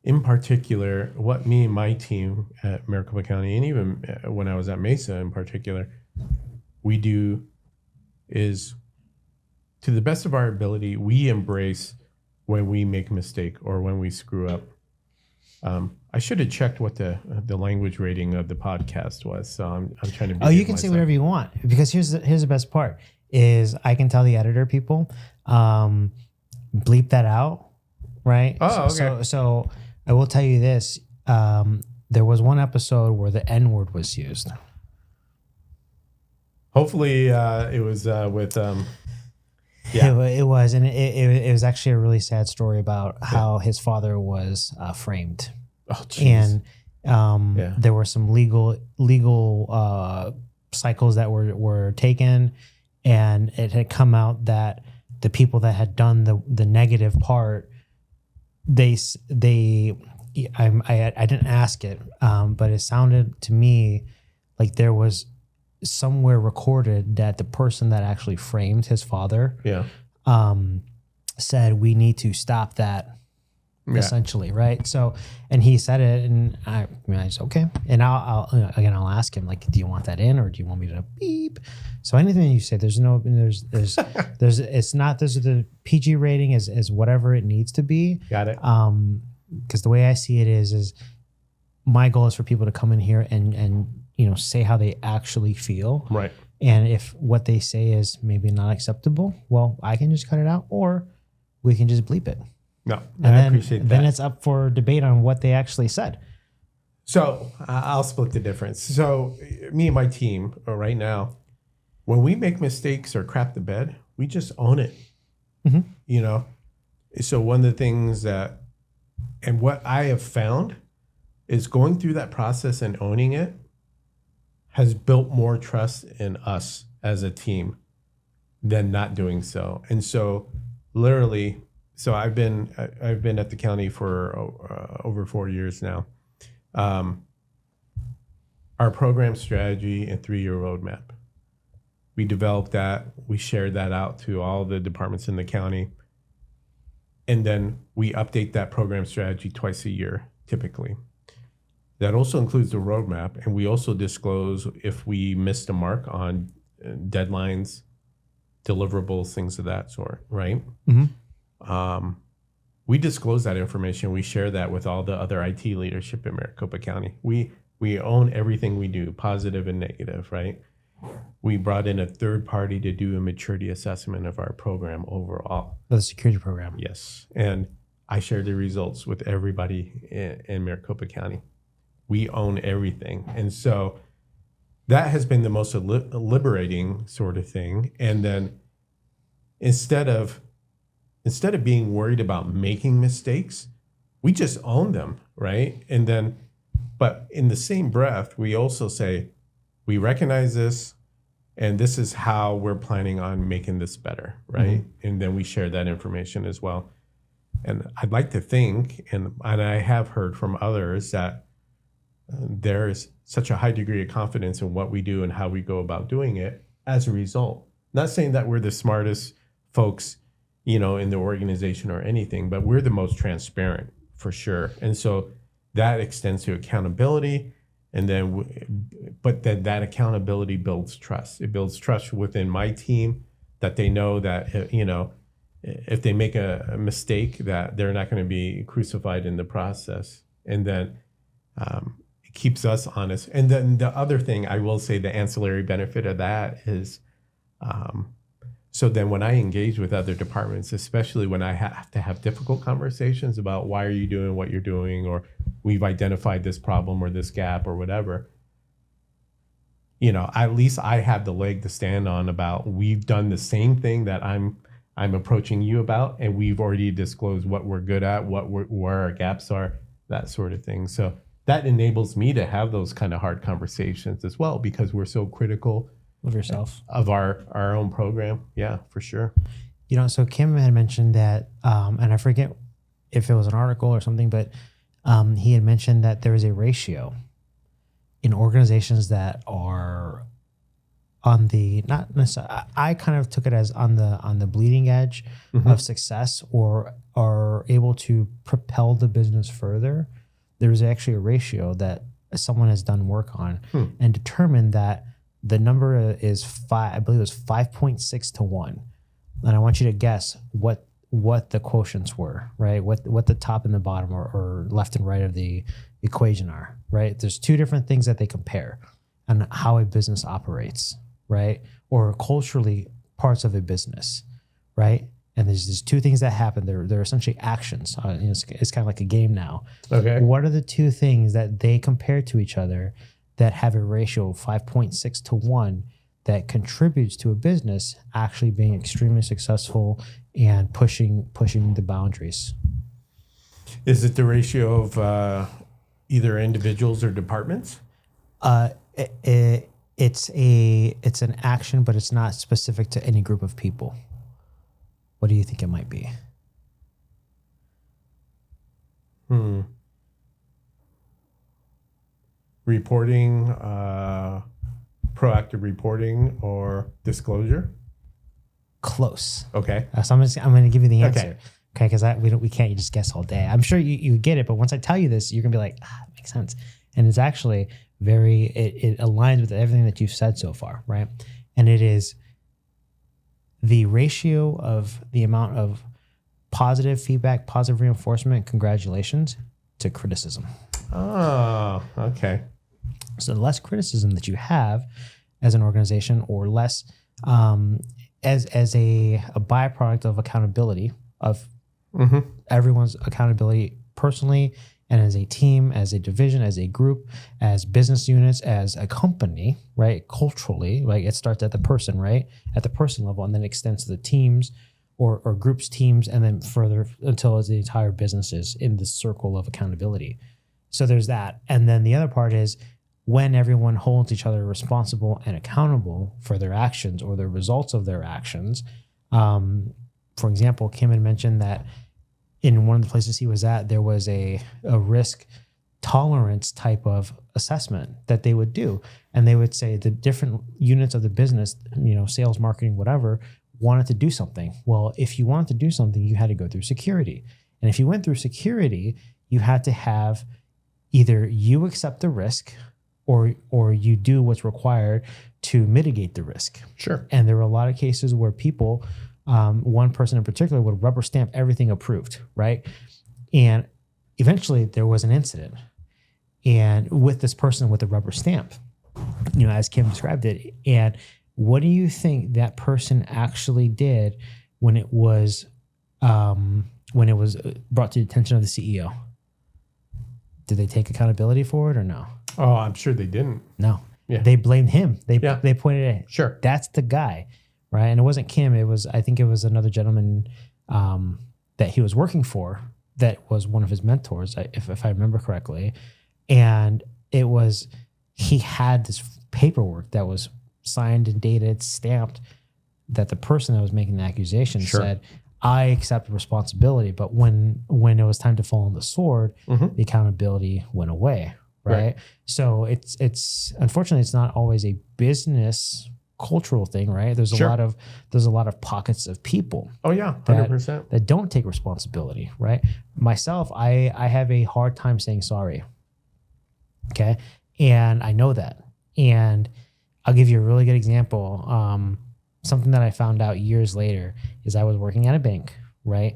Speaker 2: in particular, what me and my team at Maricopa County, and even when I was at Mesa in particular, we do is, to the best of our ability, we embrace when we make a mistake or when we screw up. I should have checked what the language rating of the podcast was. So I'm trying to.
Speaker 1: Oh, you can say whatever you want, because here's the best part is I can tell the editor people, bleep that out, right?
Speaker 2: Oh, okay.
Speaker 1: So I will tell you this: there was one episode where the N word was used.
Speaker 2: Hopefully, it was with.
Speaker 1: Yeah, it was, and it was actually a really sad story about how his father was framed.
Speaker 2: Oh, geez.
Speaker 1: And there were some legal cycles that were taken, and it had come out that the people that had done the negative part, I didn't ask it, but it sounded to me like there was somewhere recorded that the person that actually framed his father said, we need to stop that, essentially, right? So, and he said it, and I said, okay. And I'll ask him, like, do you want that in, or do you want me to beep? So anything you say, there's the PG rating is whatever it needs to be.
Speaker 2: Got it.
Speaker 1: Because the way I see it is my goal is for people to come in here and say how they actually feel.
Speaker 2: Right.
Speaker 1: And if what they say is maybe not acceptable, well, I can just cut it out, or we can just bleep it.
Speaker 2: No,
Speaker 1: and
Speaker 2: I appreciate that.
Speaker 1: Then it's up for debate on what they actually said.
Speaker 2: So I'll split the difference. So me and my team right now, when we make mistakes or crap the bed, we just own it. Mm-hmm. So one of the things and what I have found is going through that process and owning it has built more trust in us as a team than not doing so. And so literally, so I've been at the county for over 4 years now. Our program strategy and 3-year roadmap, we developed that, we shared that out to all the departments in the county. And then we update that program strategy twice a year, typically. That also includes the roadmap, and we also disclose if we missed a mark on deadlines, deliverables, things of that sort, right? Mm-hmm. We disclose that information. We share that with all the other IT leadership in Maricopa County. We own everything we do, positive and negative, right? We brought in a third party to do a maturity assessment of our program overall.
Speaker 1: The security program.
Speaker 2: Yes, and I share the results with everybody in Maricopa County. We own everything. And so that has been the most liberating sort of thing. And then instead of being worried about making mistakes, we just own them, right? And then, but in the same breath, we also say, we recognize this, and this is how we're planning on making this better, right? Mm-hmm. And then we share that information as well. And I'd like to think, and I have heard from others, that there's such a high degree of confidence in what we do and how we go about doing it as a result. Not saying that we're the smartest folks, in the organization or anything, but we're the most transparent for sure. And so that extends to accountability. And then, but then that accountability builds trust. It builds trust within my team that they know that, if they make a mistake, that they're not going to be crucified in the process. And then it keeps us honest. And then the other thing I will say, the ancillary benefit of that is, so then when I engage with other departments, especially when I have to have difficult conversations about why are you doing what you're doing, or we've identified this problem or this gap or whatever, at least I have the leg to stand on about we've done the same thing that I'm approaching you about, and we've already disclosed what we're good at, where our gaps are, that sort of thing. So that enables me to have those kind of hard conversations as well, because we're so critical
Speaker 1: of yourself,
Speaker 2: of our own program. Yeah, for sure.
Speaker 1: So Kim had mentioned that, and I forget if it was an article or something, but he had mentioned that there is a ratio in organizations that are on the, not necessarily, I kind of took it as on the bleeding edge of success, or are able to propel the business further. There's actually a ratio that someone has done work on and determined that the number is 5, I believe it was 5.6 to 1. And I want you to guess what the quotients were, right? What the top and the bottom or left and right of the equation are, right? There's two different things that they compare on how a business operates, right? Or culturally parts of a business, right? And there's two things that happen. They're essentially actions. It's kind of like a game now.
Speaker 2: Okay.
Speaker 1: What are the two things that they compare to each other that have a ratio of 5.6 to 1 that contributes to a business actually being extremely successful and pushing the boundaries?
Speaker 2: Is it the ratio of either individuals or departments?
Speaker 1: It's an action, but it's not specific to any group of people. What do you think it might be?
Speaker 2: Reporting, proactive reporting, or disclosure?
Speaker 1: Close.
Speaker 2: Okay.
Speaker 1: So I'm going to give you the answer.
Speaker 2: Okay.
Speaker 1: Because we can't just guess all day. I'm sure you get it, but once I tell you this, you're going to be like, it makes sense. And it's actually it aligns with everything that you've said so far, right? And it is the ratio of the amount of positive feedback, positive reinforcement, congratulations, to criticism.
Speaker 2: Oh, okay.
Speaker 1: So the less criticism that you have as an organization, or less as a byproduct of accountability, of everyone's accountability personally and as a team, as a division, as a group, as business units, as a company, right? Culturally, like it starts at the person, right? At the person level, and then extends to the teams or groups, teams, and then further until the entire business is in the circle of accountability. So there's that. And then the other part is when everyone holds each other responsible and accountable for their actions or the results of their actions. For example, Kim had mentioned that in one of the places he was at, there was a risk tolerance type of assessment that they would do. And they would say the different units of the business, sales, marketing, whatever, wanted to do something. Well, if you wanted to do something, you had to go through security. And if you went through security, you had to have either you accept the risk or you do what's required to mitigate the risk.
Speaker 2: Sure.
Speaker 1: And there were a lot of cases where people, one person in particular, would rubber stamp everything approved, right? And eventually there was an incident. And with this person with the rubber stamp, as Kim described it. And what do you think that person actually did when it was brought to the attention of the CEO? Did they take accountability for it or no?
Speaker 2: Oh, I'm sure they didn't.
Speaker 1: No.
Speaker 2: Yeah.
Speaker 1: They blamed him. They pointed at,
Speaker 2: sure,
Speaker 1: that's the guy, right? And it wasn't Kim. I think it was another gentleman that he was working for that was one of his mentors, if I remember correctly. And he had this paperwork that was signed and dated, stamped, that the person that was making the accusation said, I accept responsibility. But when it was time to fall on the sword, the accountability went away. Right. So it's unfortunately it's not always a business cultural thing, right? There's a lot of pockets of people.
Speaker 2: Oh yeah, 100%.
Speaker 1: That don't take responsibility, right? Myself, I have a hard time saying sorry. Okay. And I know that. And I'll give you a really good example. Something that I found out years later is I was working at a bank, right?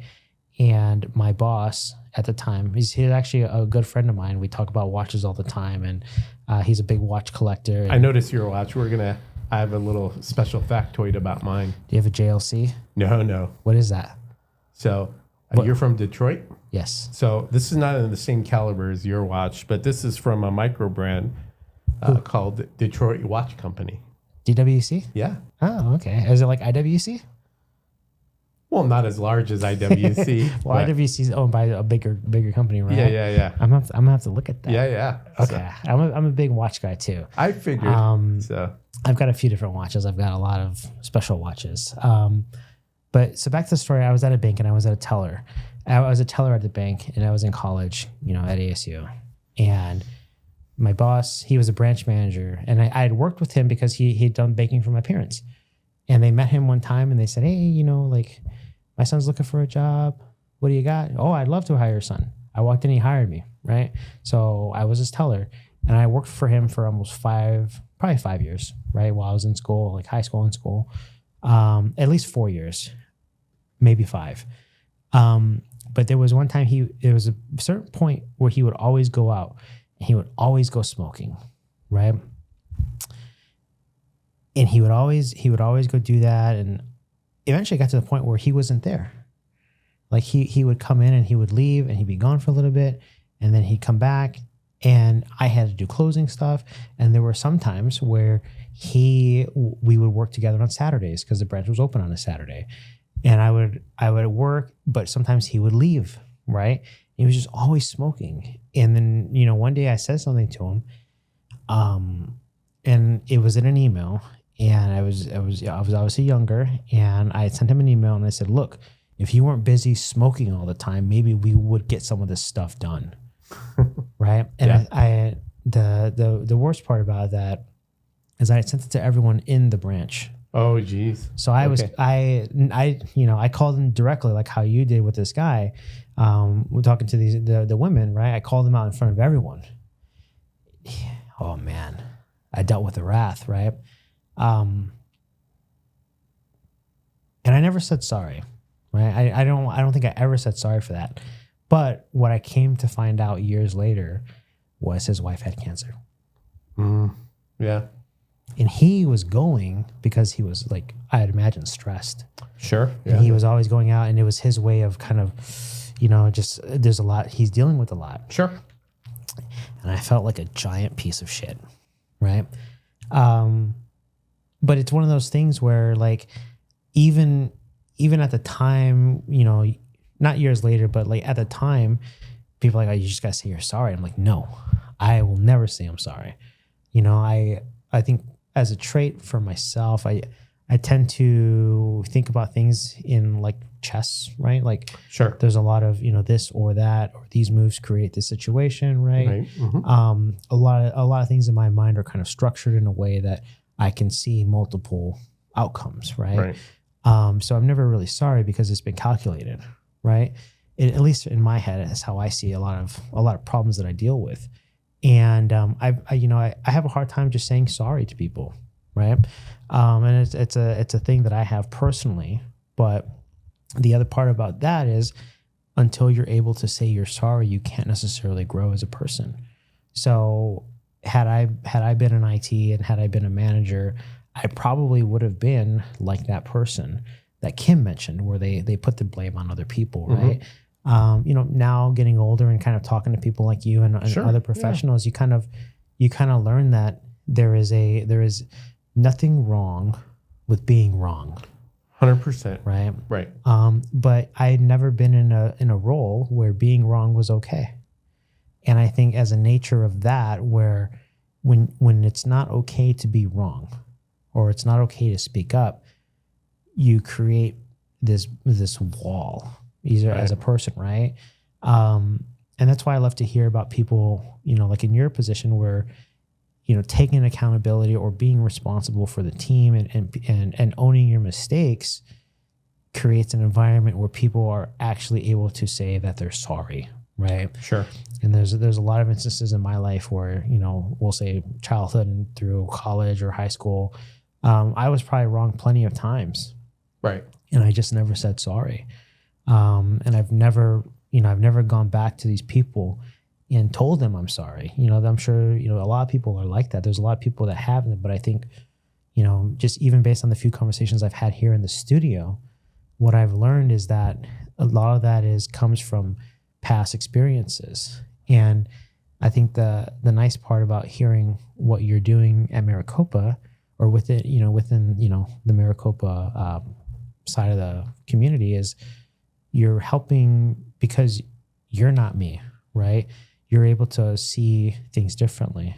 Speaker 1: And my boss at the time, he's actually a good friend of mine. We talk about watches all the time, and he's a big watch collector.
Speaker 2: I noticed your watch. I have a little special factoid about mine.
Speaker 1: Do you have a JLC?
Speaker 2: No.
Speaker 1: What is that?
Speaker 2: So you're from Detroit?
Speaker 1: Yes.
Speaker 2: So this is not in the same caliber as your watch, but this is from a micro brand called Detroit Watch Company.
Speaker 1: DWC?
Speaker 2: Yeah.
Speaker 1: Oh, okay. Is it like IWC?
Speaker 2: Well, not as large as IWC.
Speaker 1: Well, IWC is owned by a bigger company, right?
Speaker 2: Yeah.
Speaker 1: I'm gonna have to look at that.
Speaker 2: Yeah.
Speaker 1: Okay. So, I'm a big watch guy too.
Speaker 2: I figured.
Speaker 1: I've got a few different watches. I've got a lot of special watches. But so back to the story, I was at a bank and I was at a teller. I was a teller at the bank and I was in college, at ASU. And my boss, he was a branch manager, and I had worked with him because he'd done banking for my parents. And they met him one time and they said, hey, like my son's looking for a job. What do you got? Oh, I'd love to hire your son. I walked in, he hired me, right? So I was his teller and I worked for him for almost probably 5 years, right? While I was in school, like high school and school, at least 4 years, maybe 5. But there was one time there was a certain point where he would always go out and he would always go smoking, right? And he would always go do that. And eventually it got to the point where he wasn't there. Like he would come in and he would leave and he'd be gone for a little bit and then he'd come back and I had to do closing stuff. And there were some times where we would work together on Saturdays because the branch was open on a Saturday. And I would work, but sometimes he would leave, right? He was just always smoking. And then, one day I said something to him, and it was in an email, and I was obviously younger, and I sent him an email and I said, look, if you weren't busy smoking all the time, maybe we would get some of this stuff done. Right. And yeah. The worst part about that is I sent it to everyone in the branch.
Speaker 2: Oh, geez.
Speaker 1: So I called them directly, like how you did with this guy. We're talking to the women, right? I called them out in front of everyone. Oh man, I dealt with the wrath, right? And I never said sorry, right? I don't think I ever said sorry for that. But what I came to find out years later was his wife had cancer.
Speaker 2: Yeah.
Speaker 1: And he was going because he was, like, I'd imagine, stressed.
Speaker 2: Sure.
Speaker 1: Yeah. And he was always going out, and it was his way of kind of, just there's a lot. He's dealing with a lot.
Speaker 2: Sure.
Speaker 1: And I felt like a giant piece of shit, right? But it's one of those things where, like, even at the time, not years later, but, like, at the time, people are like, oh, you just got to say you're sorry. I'm like, no, I will never say I'm sorry. I think as a trait for myself, I tend to think about things in like chess, right? Like,
Speaker 2: sure,
Speaker 1: there's a lot of this or that, or these moves create this situation, right? Mm-hmm. A lot of things in my mind are kind of structured in a way that I can see multiple outcomes, right? So I'm never really sorry because it's been calculated, right? At least in my head, is how I see a lot of problems that I deal with. And I have a hard time just saying sorry to people, right? And it's a thing that I have personally. But the other part about that is, until you're able to say you're sorry, you can't necessarily grow as a person. So had I been in IT and had I been a manager, I probably would have been like that person that Kim mentioned, where they put the blame on other people, right? Now getting older and kind of talking to people like you and sure, other professionals, you kind of learn that there is nothing wrong with being wrong.
Speaker 2: 100%.
Speaker 1: Right.
Speaker 2: Right.
Speaker 1: But I had never been in a role where being wrong was okay. And I think as a nature of that, where when it's not okay to be wrong, or it's not okay to speak up, you create this wall. Right. As a person, right? And that's why I love to hear about people, like in your position, where, taking accountability or being responsible for the team and owning your mistakes creates an environment where people are actually able to say that they're sorry, right?
Speaker 2: Sure.
Speaker 1: And there's a lot of instances in my life where, we'll say childhood and through college or high school, I was probably wrong plenty of times.
Speaker 2: Right.
Speaker 1: And I just never said sorry. And I've never gone back to these people and told them I'm sorry. I'm sure, a lot of people are like that. There's a lot of people that haven't, but I think, just even based on the few conversations I've had here in the studio, what I've learned is that a lot of that comes from past experiences. And I think the nice part about hearing what you're doing at Maricopa, or within the Maricopa side of the community, is you're helping because you're not me, right? You're able to see things differently.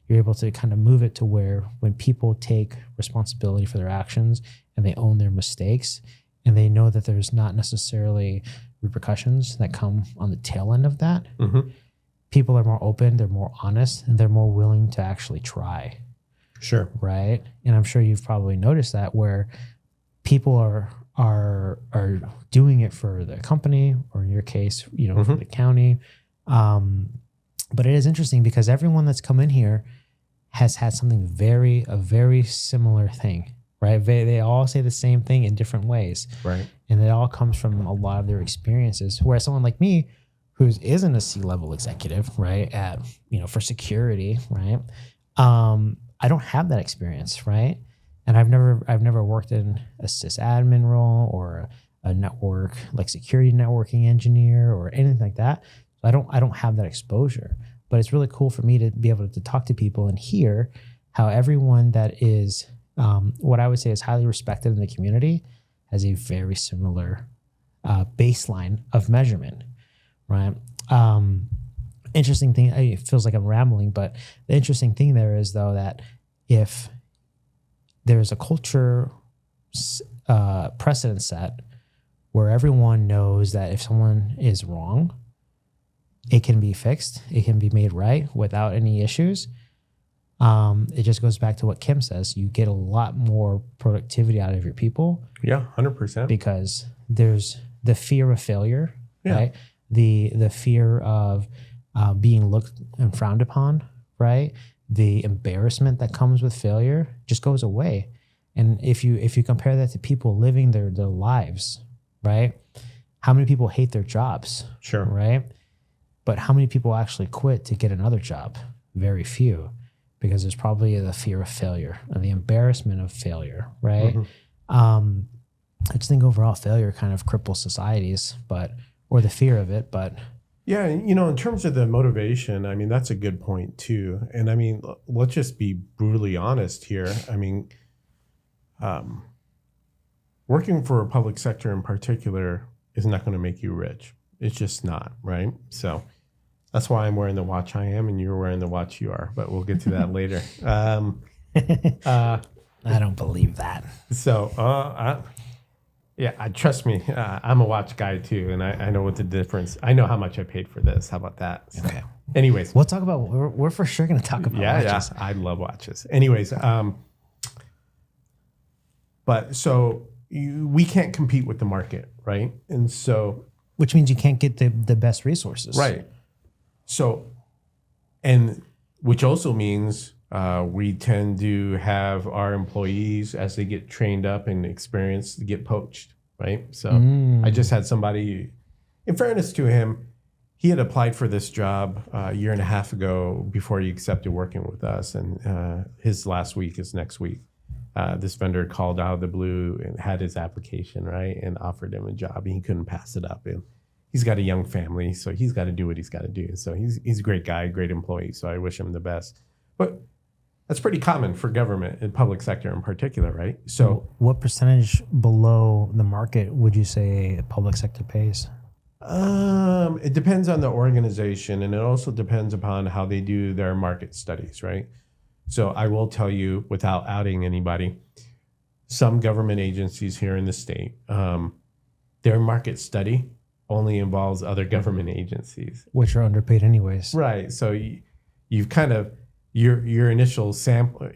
Speaker 1: You're able to kind of move it to where when people take responsibility for their actions and they own their mistakes, and they know that there's not necessarily repercussions that come on the tail end of that, people are more open, they're more honest, and they're more willing to actually try.
Speaker 2: Sure.
Speaker 1: Right. And I'm sure you've probably noticed that, where people are doing it for the company, or in your case, for the county. But it is interesting because everyone that's come in here has had something a very similar thing, right? They all say the same thing in different ways.
Speaker 2: Right.
Speaker 1: And it all comes from a lot of their experiences. Whereas someone like me, who isn't a C-level executive, right, at, for security, right? I don't have that experience, right? And I've never worked in a sysadmin role or a network, like security networking engineer or anything like that. So I don't have that exposure. But it's really cool for me to be able to talk to people and hear how everyone that is what I would say is highly respected in the community has a very similar baseline of measurement, right? Interesting thing, it feels like I'm rambling, but the interesting thing there is, though, that if there's a culture precedent set where everyone knows that if someone is wrong, it can be fixed, it can be made right without any issues. It just goes back to what Kim says. You get a lot more productivity out of your people.
Speaker 2: Yeah, 100%.
Speaker 1: Because there's the fear of failure, right? The fear of being looked and frowned upon, right? The embarrassment that comes with failure just goes away. And if you compare that to people living their lives, right? How many people hate their jobs?
Speaker 2: Sure.
Speaker 1: Right? But how many people actually quit to get another job? Very few, because there's probably the fear of failure and the embarrassment of failure, right? I just think overall failure kind of cripples societies, or the fear of it, but...
Speaker 2: Yeah, in terms of the motivation, I mean, that's a good point too. And I mean, let's just be brutally honest here. I mean, working for a public sector in particular is not going to make you rich. It's just not, right? So that's why I'm wearing the watch I am and you're wearing the watch you are, but we'll get to that later.
Speaker 1: I don't believe that.
Speaker 2: So, trust me, I'm a watch guy too, and I know what the difference. I know how much I paid for this. How about that? So,
Speaker 1: okay.
Speaker 2: Anyways,
Speaker 1: we'll talk about. We're for sure going to talk about watches.
Speaker 2: Yeah, I love watches. Anyways, but so we can't compete with the market, right? And so,
Speaker 1: which means you can't get the best resources,
Speaker 2: right? So, and which also means we tend to have our employees, as they get trained up and experienced, get poached, right? So I just had somebody, in fairness to him, he had applied for this job a year and a half ago before he accepted working with us. And his last week is next week. This vendor called out of the blue and had his application, right? And offered him a job, and he couldn't pass it up. And he's got a young family, so he's got to do what he's got to do. So he's a great guy, great employee. So I wish him the best. But that's pretty common for government and public sector in particular, right? So
Speaker 1: what percentage below the market would you say public sector pays?
Speaker 2: It depends on the organization, and it also depends upon how they do their market studies, right? So I will tell you, without outing anybody, some government agencies here in the state, their market study only involves other government agencies,
Speaker 1: which are underpaid anyways.
Speaker 2: Right. So you've kind of your initial sample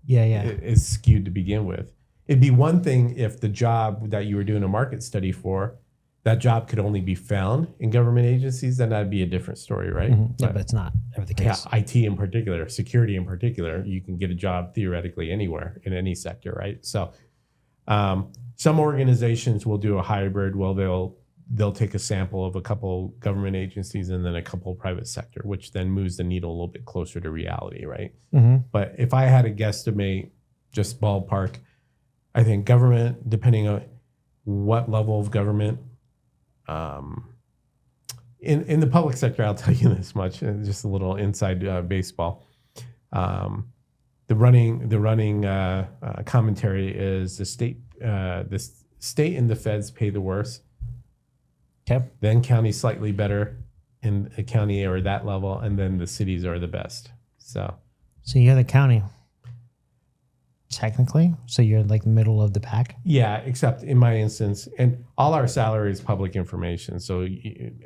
Speaker 2: is skewed to begin with. It'd be one thing if the job that you were doing a market study for, that job could only be found in government agencies, then that'd be a different story, right?
Speaker 1: Yeah, but it's not ever the case.
Speaker 2: Yeah, IT in particular, security in particular, you can get a job theoretically anywhere in any sector, right? So some organizations will do a hybrid. Well, they'll take a sample of a couple government agencies and then a couple private sector, which then moves the needle a little bit closer to reality, right? But if I had to guesstimate, just ballpark, I think government, depending on what level of government, in the public sector, I'll tell you this much, just a little inside baseball. The running commentary is the state and the feds pay the worst.
Speaker 1: Okay.
Speaker 2: Then county slightly better in a county or that level, and then the cities are the best. So
Speaker 1: you're the county. technically. So you're like middle of the pack.
Speaker 2: Yeah, except in my instance, and all our salary is public information. So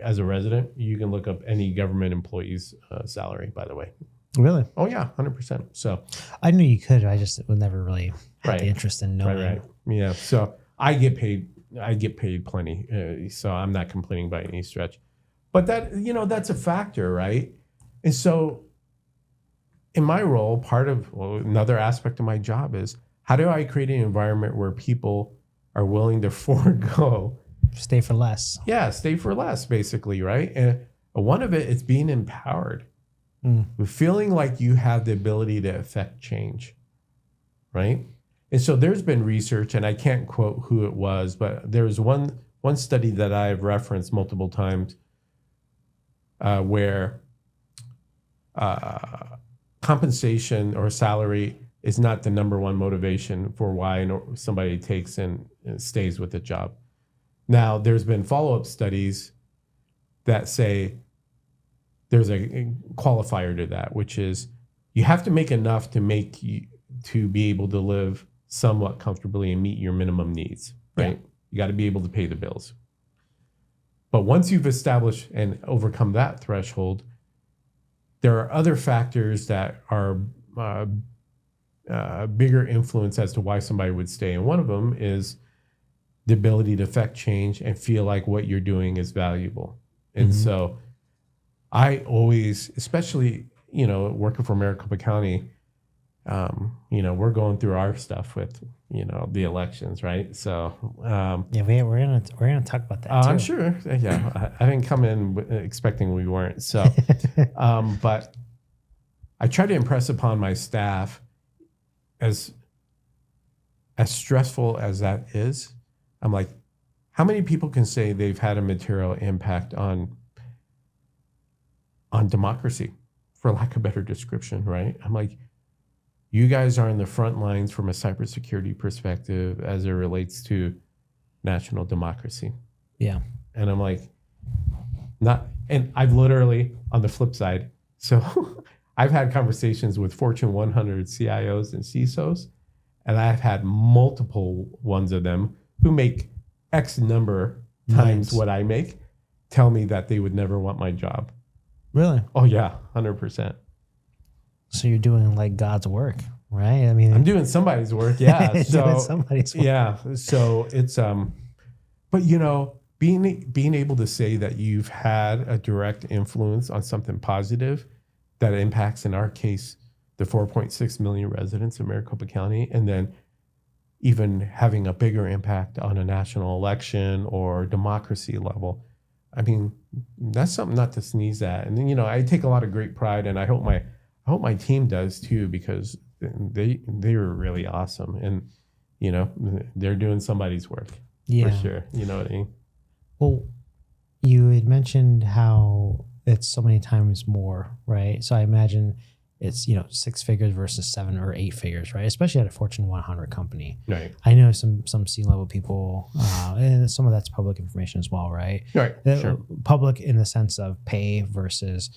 Speaker 2: as a resident, you can look up any government employee's salary, by the way.
Speaker 1: Really?
Speaker 2: Oh, yeah, 100%. So
Speaker 1: I knew you could. I just would never really have
Speaker 2: Right.
Speaker 1: the interest in knowing.
Speaker 2: Right. Yeah. So I get paid plenty. So I'm not complaining by any stretch. But that, that's a factor, right? And so in my role, another aspect of my job is how do I create an environment where people are willing to forego?
Speaker 1: Stay for less.
Speaker 2: Yeah, stay for less, basically, right? And one of it is being empowered. Feeling like you have the ability to affect change, right? And so there's been research, and I can't quote who it was, but there's one study that I've referenced multiple times where compensation or salary is not the number one motivation for why somebody takes and stays with a job. Now, there's been follow-up studies that say there's a qualifier to that, which is you have to make enough to be able to live somewhat comfortably and meet your minimum needs, right? Yeah. You got to be able to pay the bills. But once you've established and overcome that threshold, there are other factors that are bigger influence as to why somebody would stay. And one of them is the ability to affect change and feel like what you're doing is valuable. And so I always, especially, working for Maricopa County, we're going through our stuff with, the elections, right? So
Speaker 1: yeah, we're gonna talk about that too.
Speaker 2: I'm sure. Yeah, I didn't come in expecting we weren't. So, but I try to impress upon my staff, as stressful as that is, I'm like, how many people can say they've had a material impact on democracy, for lack of a better description, right? I'm like, you guys are on the front lines from a cybersecurity perspective as it relates to national democracy.
Speaker 1: Yeah.
Speaker 2: And I'm like, and I've literally, on the flip side, so I've had conversations with Fortune 100 CIOs and CISOs, and I've had multiple ones of them who make X number times what I make, tell me that they would never want my job.
Speaker 1: Really?
Speaker 2: Oh yeah, 100%.
Speaker 1: So you're doing like God's work, right? I mean,
Speaker 2: I'm doing somebody's work. Yeah. So
Speaker 1: doing somebody's work.
Speaker 2: Yeah. So it's but being able to say that you've had a direct influence on something positive that impacts, in our case, the 4.6 million residents of Maricopa County, and then even having a bigger impact on a national election or democracy level. I mean, that's something not to sneeze at. And then, I take a lot of great pride, and I hope my team does too, because they were really awesome, and they're doing somebody's work for sure. You know what I mean?
Speaker 1: Well, you had mentioned how it's so many times more, right? So I imagine it's 6 figures versus 7 or 8 figures, right? Especially at a Fortune 100 company.
Speaker 2: Right.
Speaker 1: I know some C-level people, and some of that's public information as well, right?
Speaker 2: Right. Sure.
Speaker 1: Public in the sense of pay versus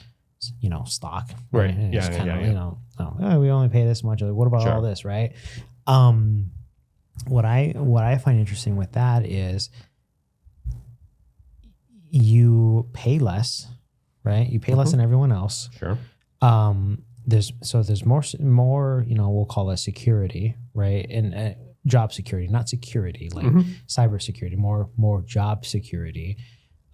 Speaker 1: stock.
Speaker 2: Right.
Speaker 1: And
Speaker 2: Yeah.
Speaker 1: it's kind of, we only pay this much. Like, what about all this, right? What I find interesting with that is you pay less, right? You pay less than everyone else.
Speaker 2: Sure.
Speaker 1: There's more, we'll call it security, right? And job security, not security, like cyber security, more job security,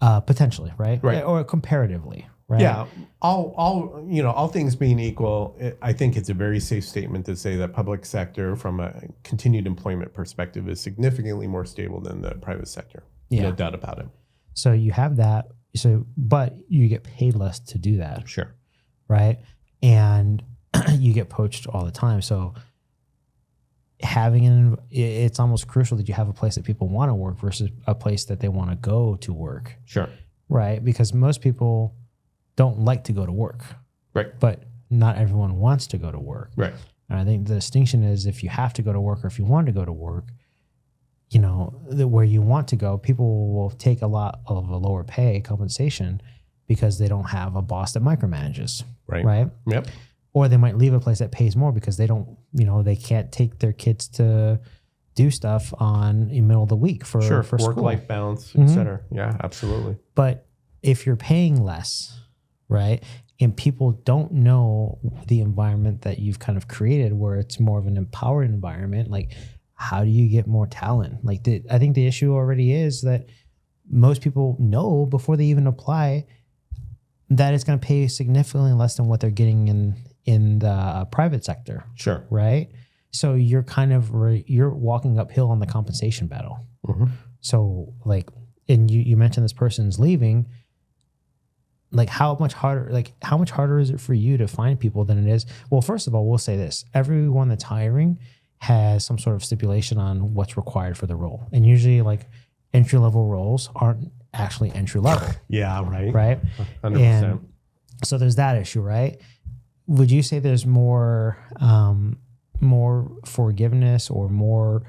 Speaker 1: potentially, right?
Speaker 2: Right.
Speaker 1: Or comparatively, right?
Speaker 2: Yeah. All things being equal, I think it's a very safe statement to say that public sector, from a continued employment perspective, is significantly more stable than the private sector.
Speaker 1: Yeah.
Speaker 2: No doubt about it.
Speaker 1: So you have that. But you get paid less to do that.
Speaker 2: Sure.
Speaker 1: Right. And you get poached all the time. So it's almost crucial that you have a place that people want to work versus a place that they want to go to work.
Speaker 2: Sure.
Speaker 1: Right. Because most people don't like to go to work.
Speaker 2: Right.
Speaker 1: But not everyone wants to go to work.
Speaker 2: Right.
Speaker 1: And I think the distinction is, if you have to go to work or if you want to go to work, where you want to go, people will take a lot of a lower pay compensation because they don't have a boss that micromanages.
Speaker 2: Right.
Speaker 1: Right.
Speaker 2: Yep.
Speaker 1: or they might leave a place that pays more because they don't, they can't take their kids to do stuff in the middle of the week for school.
Speaker 2: Work-life balance, et cetera. Yeah, absolutely.
Speaker 1: But if you're paying less, right, and people don't know the environment that you've kind of created where it's more of an empowered environment, like how do you get more talent? Like I think the issue already is that most people know before they even apply that it's going to pay significantly less than what they're getting in the private sector.
Speaker 2: Sure.
Speaker 1: Right? So you're kind of you're walking uphill on the compensation battle.
Speaker 2: Mm-hmm.
Speaker 1: So and you mentioned this person's leaving. Like how much harder is it for you to find people than it is? Well, first of all, we'll say this: everyone that's hiring has some sort of stipulation on what's required for the role, and usually entry level roles aren't actually entry level.
Speaker 2: Yeah. Right.
Speaker 1: Right.
Speaker 2: 100%.
Speaker 1: And so there's that issue, right? Would you say there's more forgiveness or more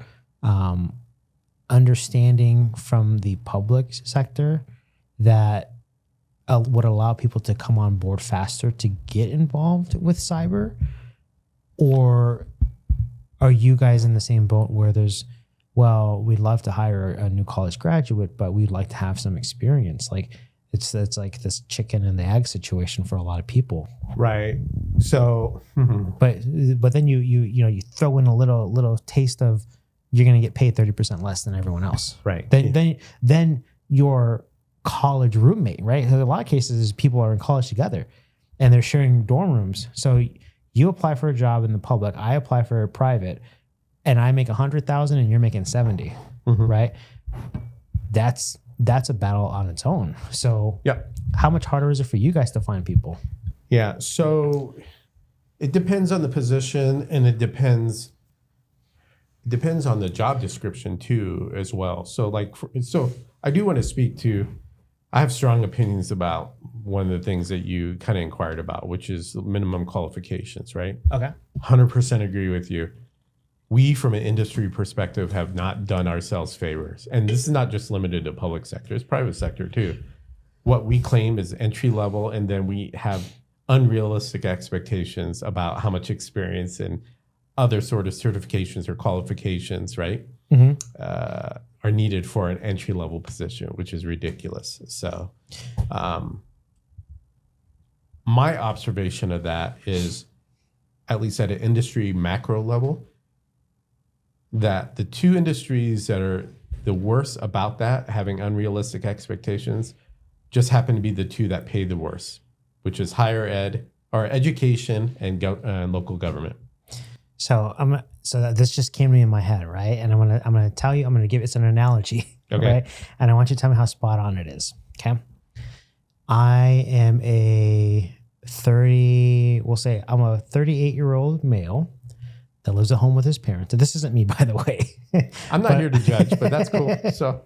Speaker 1: understanding from the public sector that would allow people to come on board faster to get involved with cyber? Or are you guys in the same boat where we'd love to hire a new college graduate, but we'd like to have some experience? Like it's like this chicken and the egg situation for a lot of people.
Speaker 2: Right. So,
Speaker 1: but then you throw in a little taste of you're going to get paid 30% less than everyone else.
Speaker 2: Right.
Speaker 1: Then your college roommate, right? In a lot of cases, people are in college together and they're sharing dorm rooms. So you apply for a job in the public, I apply for a private, and I make 100,000 and you're making 70, right? That's a battle on its own. So how much harder is it for you guys to find people?
Speaker 2: Yeah. So it depends on the position, and it depends on the job description too, as well. So so I do want to speak to, I have strong opinions about one of the things that you kind of inquired about, which is minimum qualifications, right?
Speaker 1: Okay.
Speaker 2: 100% agree with you. We, from an industry perspective, have not done ourselves favors. And this is not just limited to public sector, it's private sector too. What we claim is entry level, and then we have unrealistic expectations about how much experience and other sort of certifications or qualifications, right, are needed for an entry level position, which is ridiculous. So my observation of that is, at least at an industry macro level, that the two industries that are the worst about that, having unrealistic expectations, just happen to be the two that pay the worst, which is higher ed or education and local government.
Speaker 1: So this just came to me in my head, right? And I'm gonna tell you, I'm gonna give it's an analogy,
Speaker 2: okay?
Speaker 1: Right? And I want you to tell me how spot on it is. Okay. I am a 38-year-old male that lives at home with his parents. This isn't me, by the way.
Speaker 2: I'm not here to judge, but that's cool. So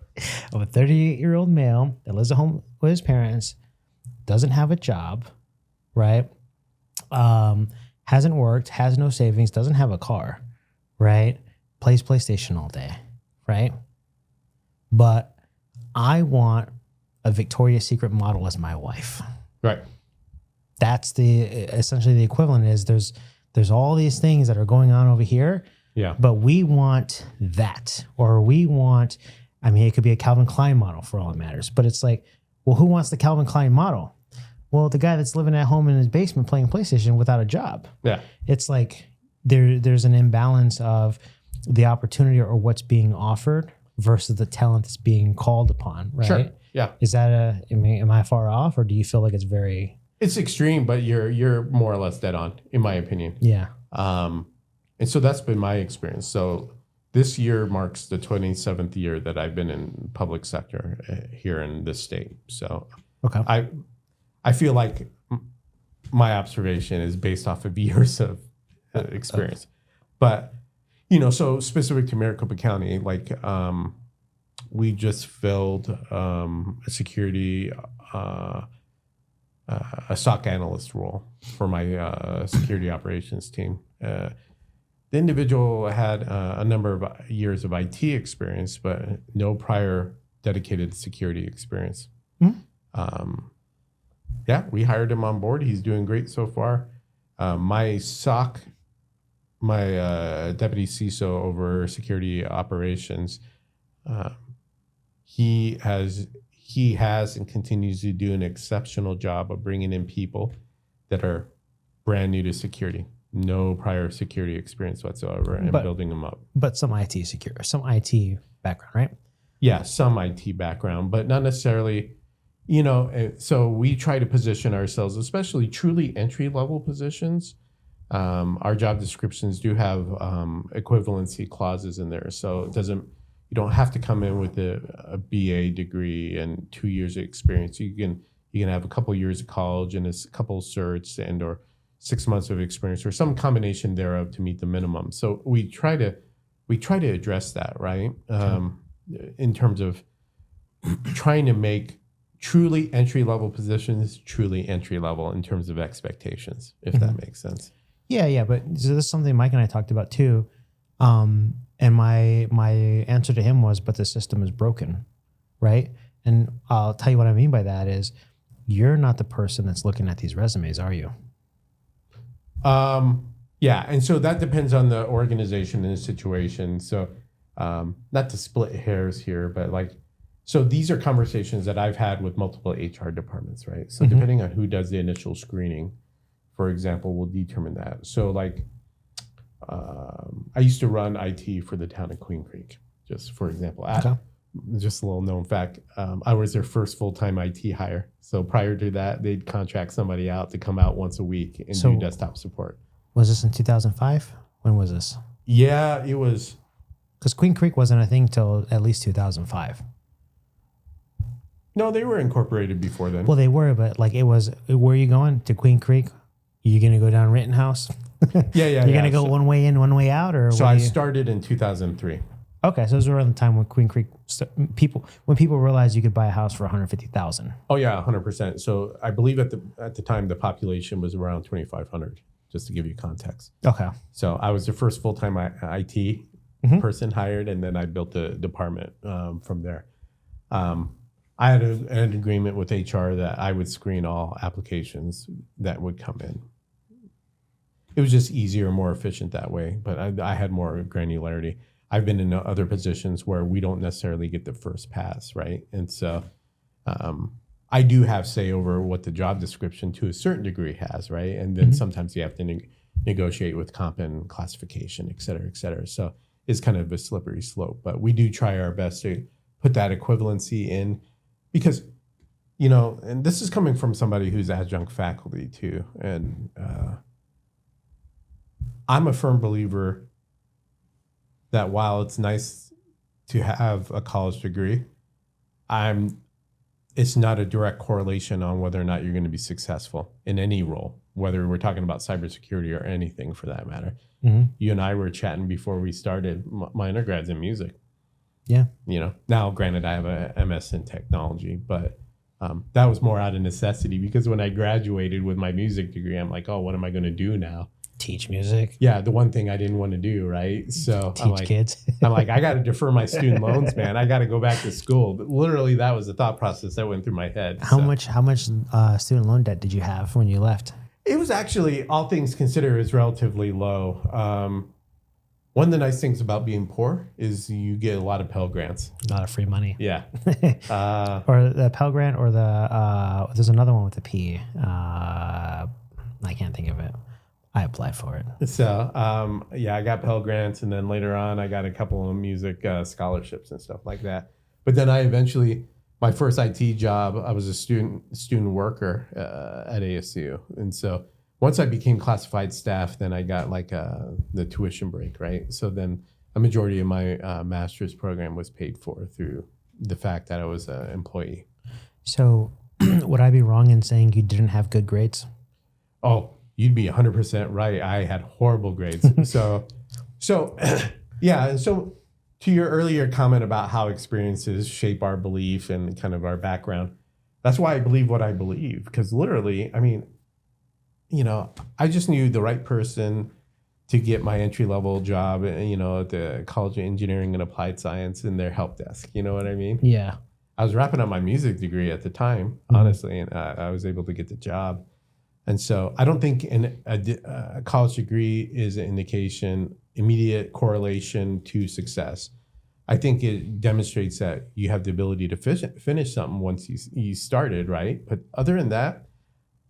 Speaker 1: I'm a 38-year-old male that lives at home with his parents, doesn't have a job, right? Hasn't worked, has no savings, doesn't have a car, right? Plays PlayStation all day, right? But I want a Victoria's Secret model as my wife.
Speaker 2: Right.
Speaker 1: That's essentially the equivalent is there's all these things that are going on over here.
Speaker 2: Yeah.
Speaker 1: But we want that, or we want, it could be a Calvin Klein model for all it matters, but it's like, well, who wants the Calvin Klein model? Well, the guy that's living at home in his basement playing PlayStation without a job.
Speaker 2: Yeah.
Speaker 1: It's like there's an imbalance of the opportunity or what's being offered versus the talent that's being called upon, right?
Speaker 2: Sure. Yeah.
Speaker 1: Is that am I far off, or do you feel like it's very...
Speaker 2: It's extreme, but you're more or less dead on, in my opinion.
Speaker 1: Yeah.
Speaker 2: And so that's been my experience. So this year marks the 27th year that I've been in public sector here in this state. So
Speaker 1: okay.
Speaker 2: I feel like my observation is based off of years of experience. But, so specific to Maricopa County, we just filled a security, a SOC analyst role for my security operations team. The individual had a number of years of IT experience, but no prior dedicated security experience.
Speaker 1: Mm-hmm.
Speaker 2: Yeah, we hired him on board. He's doing great so far. My SOC, my deputy CISO over security operations, he has and continues to do an exceptional job of bringing in people that are brand new to security, no prior security experience whatsoever, and building them up.
Speaker 1: But some IT background, right?
Speaker 2: Yeah, some IT background, but not necessarily, you know. So we try to position ourselves, especially truly entry-level positions. Our job descriptions do have equivalency clauses in there, so you don't have to come in with a BA degree and 2 years of experience. You can have a couple years of college and a couple certs or 6 months of experience or some combination thereof to meet the minimum. So we try to address that, right? In terms of trying to make truly entry-level positions truly entry-level in terms of expectations, if that makes sense.
Speaker 1: Yeah. But so this is something Mike and I talked about too. And my answer to him was, but the system is broken, right? And I'll tell you what I mean by that is you're not the person that's looking at these resumes, are you?
Speaker 2: Yeah. And so that depends on the organization and the situation. So not to split hairs here, but so these are conversations that I've had with multiple HR departments, right? So depending on who does the initial screening, for example, will determine that. So I used to run IT for the town of Queen Creek, just for example. Just a little known fact, I was their first full-time IT hire. So prior to that, they'd contract somebody out to come out once a week and do desktop support.
Speaker 1: Was this in 2005? When was this?
Speaker 2: Yeah, it was.
Speaker 1: Because Queen Creek wasn't a thing till at least 2005.
Speaker 2: No, they were incorporated before then.
Speaker 1: Well, they were, but where are you going? To Queen Creek? You going to go down Rittenhouse?
Speaker 2: Yeah.
Speaker 1: You're going to go one way in, one way out? Or
Speaker 2: so I started in 2003.
Speaker 1: Okay, so it was around the time when Queen Creek, people realized you could buy a house for $150,000.
Speaker 2: Oh yeah, 100%. So I believe at the time the population was around 2,500, just to give you context.
Speaker 1: Okay.
Speaker 2: So I was the first full-time IT person hired, and then I built the department from there. I had an agreement with HR that I would screen all applications that would come in. It was just easier, more efficient that way, but I had more granularity. I've been in other positions where we don't necessarily get the first pass, right? And so I do have say over what the job description to a certain degree has, right? And then sometimes you have to negotiate with comp and classification, et cetera, et cetera. So it's kind of a slippery slope, but we do try our best to put that equivalency in because, and this is coming from somebody who's adjunct faculty too. And I'm a firm believer that while it's nice to have a college degree, it's not a direct correlation on whether or not you're going to be successful in any role, whether we're talking about cybersecurity or anything for that matter. You and I were chatting before we started. My undergrad's in music.
Speaker 1: Yeah.
Speaker 2: Now granted I have a MS in technology, but that was more out of necessity because when I graduated with my music degree, I'm like, oh, what am I going to do now?
Speaker 1: Teach music.
Speaker 2: Yeah, the one thing I didn't want to do, right? So
Speaker 1: teach kids.
Speaker 2: I'm like, I got to defer my student loans, man. I got to go back to school. But literally, that was the thought process that went through my head.
Speaker 1: How much student loan debt did you have when you left?
Speaker 2: It was actually, all things considered, is relatively low. One of the nice things about being poor is you get a lot of Pell Grants.
Speaker 1: A lot of free money.
Speaker 2: Yeah.
Speaker 1: Or the Pell Grant or there's another one with a P. I can't think of it. I applied for it. So,
Speaker 2: I got Pell Grants, and then later on, I got a couple of music scholarships and stuff like that. But then I eventually, my first IT job, I was a student worker at ASU. And so once I became classified staff, then I got the tuition break, right? So then a majority of my master's program was paid for through the fact that I was an employee.
Speaker 1: So would I be wrong in saying you didn't have good grades?
Speaker 2: Oh, you'd be 100% right. I had horrible grades. So yeah. And so to your earlier comment about how experiences shape our belief and kind of our background, that's why I believe what I believe. Because literally, I just knew the right person to get my entry-level job, at the College of Engineering and Applied Science in their help desk. You know what I mean?
Speaker 1: Yeah.
Speaker 2: I was wrapping up my music degree at the time, honestly, and I was able to get the job. And so I don't think a college degree is an indication, immediate correlation to success. I think it demonstrates that you have the ability to finish something once you started, right? But other than that,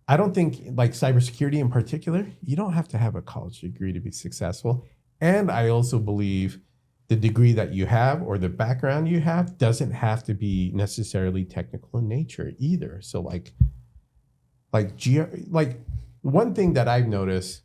Speaker 2: I don't think, like cybersecurity in particular, you don't have to have a college degree to be successful. And I also believe the degree that you have or the background you have doesn't have to be necessarily technical in nature either. So like one thing that I've noticed,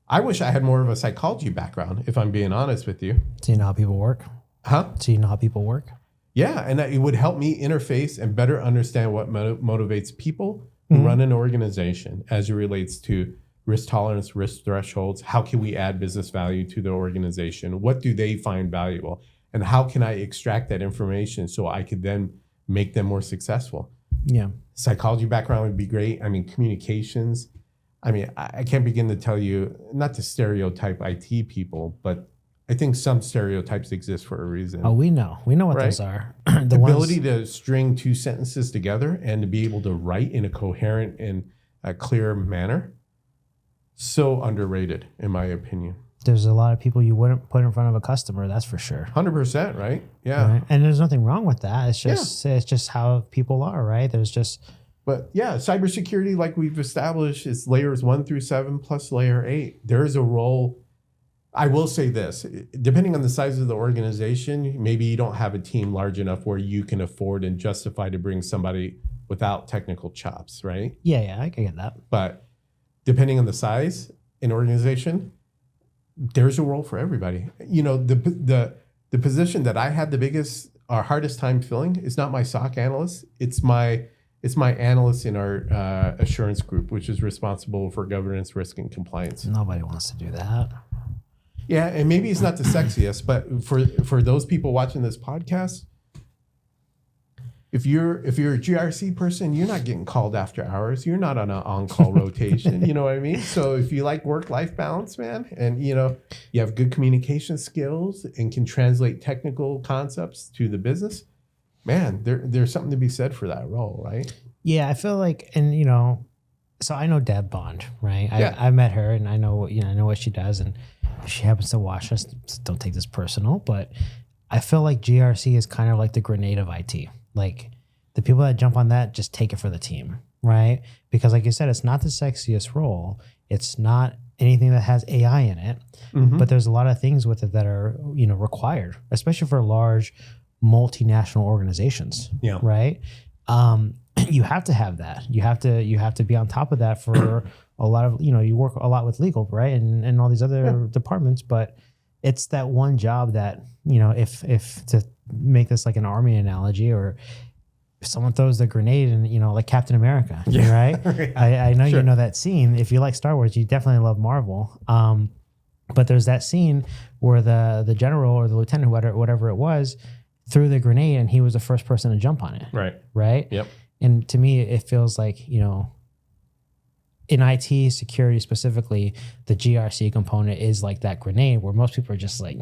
Speaker 2: I wish I had more of a psychology background, if I'm being honest with you.
Speaker 1: So you know how people work?
Speaker 2: Huh?
Speaker 1: So you know how people work?
Speaker 2: Yeah, and it would help me interface and better understand what motivates people who run an organization as it relates to risk tolerance, risk thresholds. How can we add business value to the organization? What do they find valuable? And how can I extract that information so I could then make them more successful?
Speaker 1: Yeah.
Speaker 2: Psychology background would be great. I mean, communications. I mean, I can't begin to tell you, not to stereotype IT people, but I think some stereotypes exist for a reason.
Speaker 1: Oh, we know what
Speaker 2: right?
Speaker 1: those are.
Speaker 2: The ability to string two sentences together and to be able to write in a coherent and a clear manner. So underrated, in my opinion.
Speaker 1: There's a lot of people you wouldn't put in front of a customer, that's for sure.
Speaker 2: 100%, right? Yeah.
Speaker 1: Right? And there's nothing wrong with that. It's just how people are, right?
Speaker 2: But yeah, cybersecurity, like we've established, is layers 1 through 7 plus layer 8. There is a role. I will say this, depending on the size of the organization, maybe you don't have a team large enough where you can afford and justify to bring somebody without technical chops, right?
Speaker 1: Yeah, I get that.
Speaker 2: But depending on the size in organization, there's a role for everybody. You know, the position that I had the biggest or hardest time filling is not my SOC analyst. It's my analyst in our assurance group, which is responsible for governance, risk, and compliance.
Speaker 1: Nobody wants to do that.
Speaker 2: Yeah, and maybe it's not the sexiest, but for those people watching this podcast, if you're a GRC person, you're not getting called after hours. You're not on an on-call rotation. You know what I mean? So if you like work-life balance, man, and you have good communication skills and can translate technical concepts to the business, man, there's something to be said for that role, right?
Speaker 1: Yeah, I feel like, and so I know Deb Bond, right?
Speaker 2: Yeah.
Speaker 1: I met her, and I know what she does, and if she happens to watch us, don't take this personal, but I feel like GRC is kind of like the grenade of IT. Like the people that jump on that just take it for the team, right? Because like you said, it's not the sexiest role. It's not anything that has AI in it, but there's a lot of things with it that are, required, especially for large multinational organizations.
Speaker 2: Yeah.
Speaker 1: Right. You have to have that. You have to be on top of that for a lot of, you work a lot with legal, right? And all these other departments, but it's that one job that, if to make this like an army analogy, or if someone throws the grenade and, like Captain America, right? I know you know that scene. If you like Star Wars, you definitely love Marvel. But there's that scene where the general or the lieutenant, whatever it was, threw the grenade and he was the first person to jump on it. Right.
Speaker 2: Yep.
Speaker 1: And to me, it feels like, in IT security specifically, the GRC component is like that grenade where most people are just like,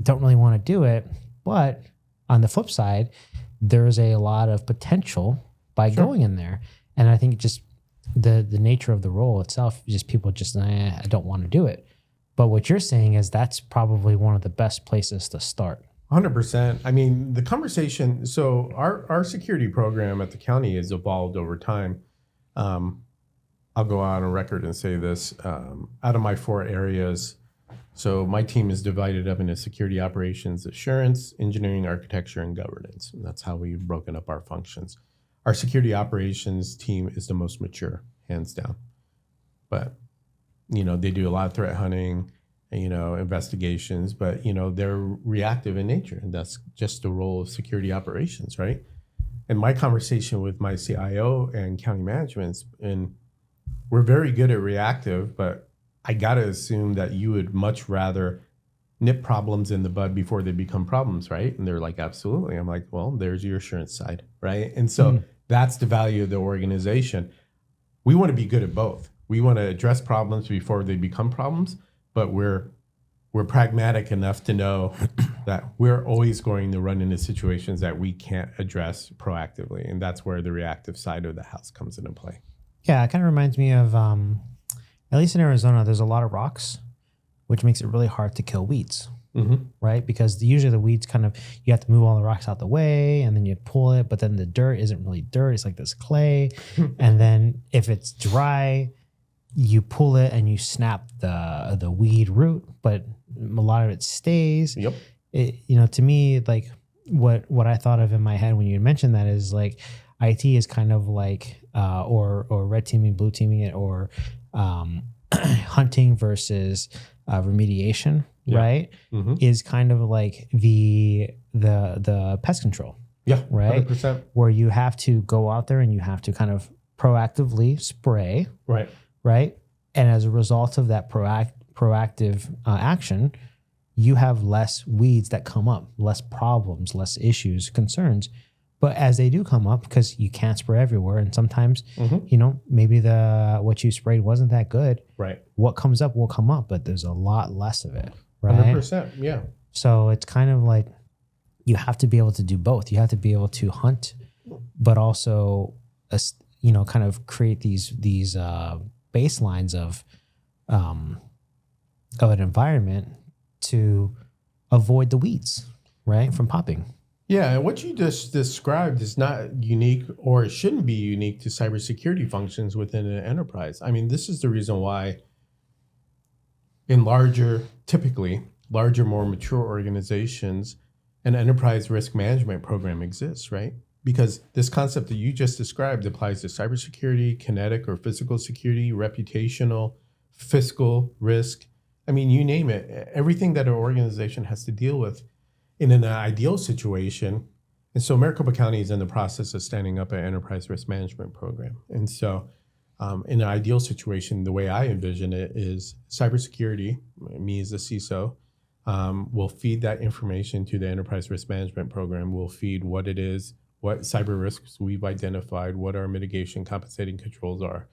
Speaker 1: don't really want to do it. But on the flip side, there's a lot of potential by going in there. And I think just the nature of the role itself, just people just, I don't want to do it. But what you're saying is that's probably one of the best places to start.
Speaker 2: 100%. I mean, the conversation, so our security program at the county has evolved over time. I'll go out on record and say this, out of my 4 areas, so my team is divided up into security operations, assurance, engineering, architecture, and governance. And that's how we've broken up our functions. Our security operations team is the most mature, hands down. But, they do a lot of threat hunting, investigations, but, they're reactive in nature. And that's just the role of security operations, right? And my conversation with my CIO and county management's, and we're very good at reactive, but I got to assume that you would much rather nip problems in the bud before they become problems, right? And they're like, absolutely. I'm like, well, there's your assurance side, right? And so that's the value of the organization. We want to be good at both. We want to address problems before they become problems, but we're pragmatic enough to know that we're always going to run into situations that we can't address proactively. And that's where the reactive side of the house comes into play.
Speaker 1: Yeah, it kind of reminds me of, at least in Arizona, there's a lot of rocks, which makes it really hard to kill weeds, right? Because usually the weeds kind of, you have to move all the rocks out the way and then you pull it, but then the dirt isn't really dirt. It's like this clay. And then if it's dry, you pull it and you snap the weed root, but a lot of it stays.
Speaker 2: Yep.
Speaker 1: To me, like what I thought of in my head when you mentioned that is like IT is kind of like, or red teaming, blue teaming it, or hunting versus remediation, right? Is kind of like the pest control.
Speaker 2: Yeah,
Speaker 1: right.
Speaker 2: 100%.
Speaker 1: Where you have to go out there and you have to kind of proactively spray.
Speaker 2: Right.
Speaker 1: Right. And as a result of that proactive action, you have less weeds that come up, less problems, less issues, concerns. But as they do come up, because you can't spray everywhere, and sometimes, maybe what you sprayed wasn't that good.
Speaker 2: Right.
Speaker 1: What comes up will come up, but there's a lot less of it. Right.
Speaker 2: 100%. Yeah.
Speaker 1: So it's kind of like you have to be able to do both. You have to be able to hunt, but also, kind of create these baselines of an environment to avoid the weeds, right, from popping.
Speaker 2: Yeah, and what you just described is not unique, or it shouldn't be unique to cybersecurity functions within an enterprise. I mean, this is the reason why in typically larger, more mature organizations, an enterprise risk management program exists, right? Because this concept that you just described applies to cybersecurity, kinetic or physical security, reputational, fiscal risk. I mean, you name it, everything that an organization has to deal with in an ideal situation. And so Maricopa County is in the process of standing up an enterprise risk management program. And so in an ideal situation, the way I envision it is cybersecurity, me as the CISO, will feed that information to the enterprise risk management program. We'll feed what it is, what cyber risks we've identified, what our mitigation compensating controls are,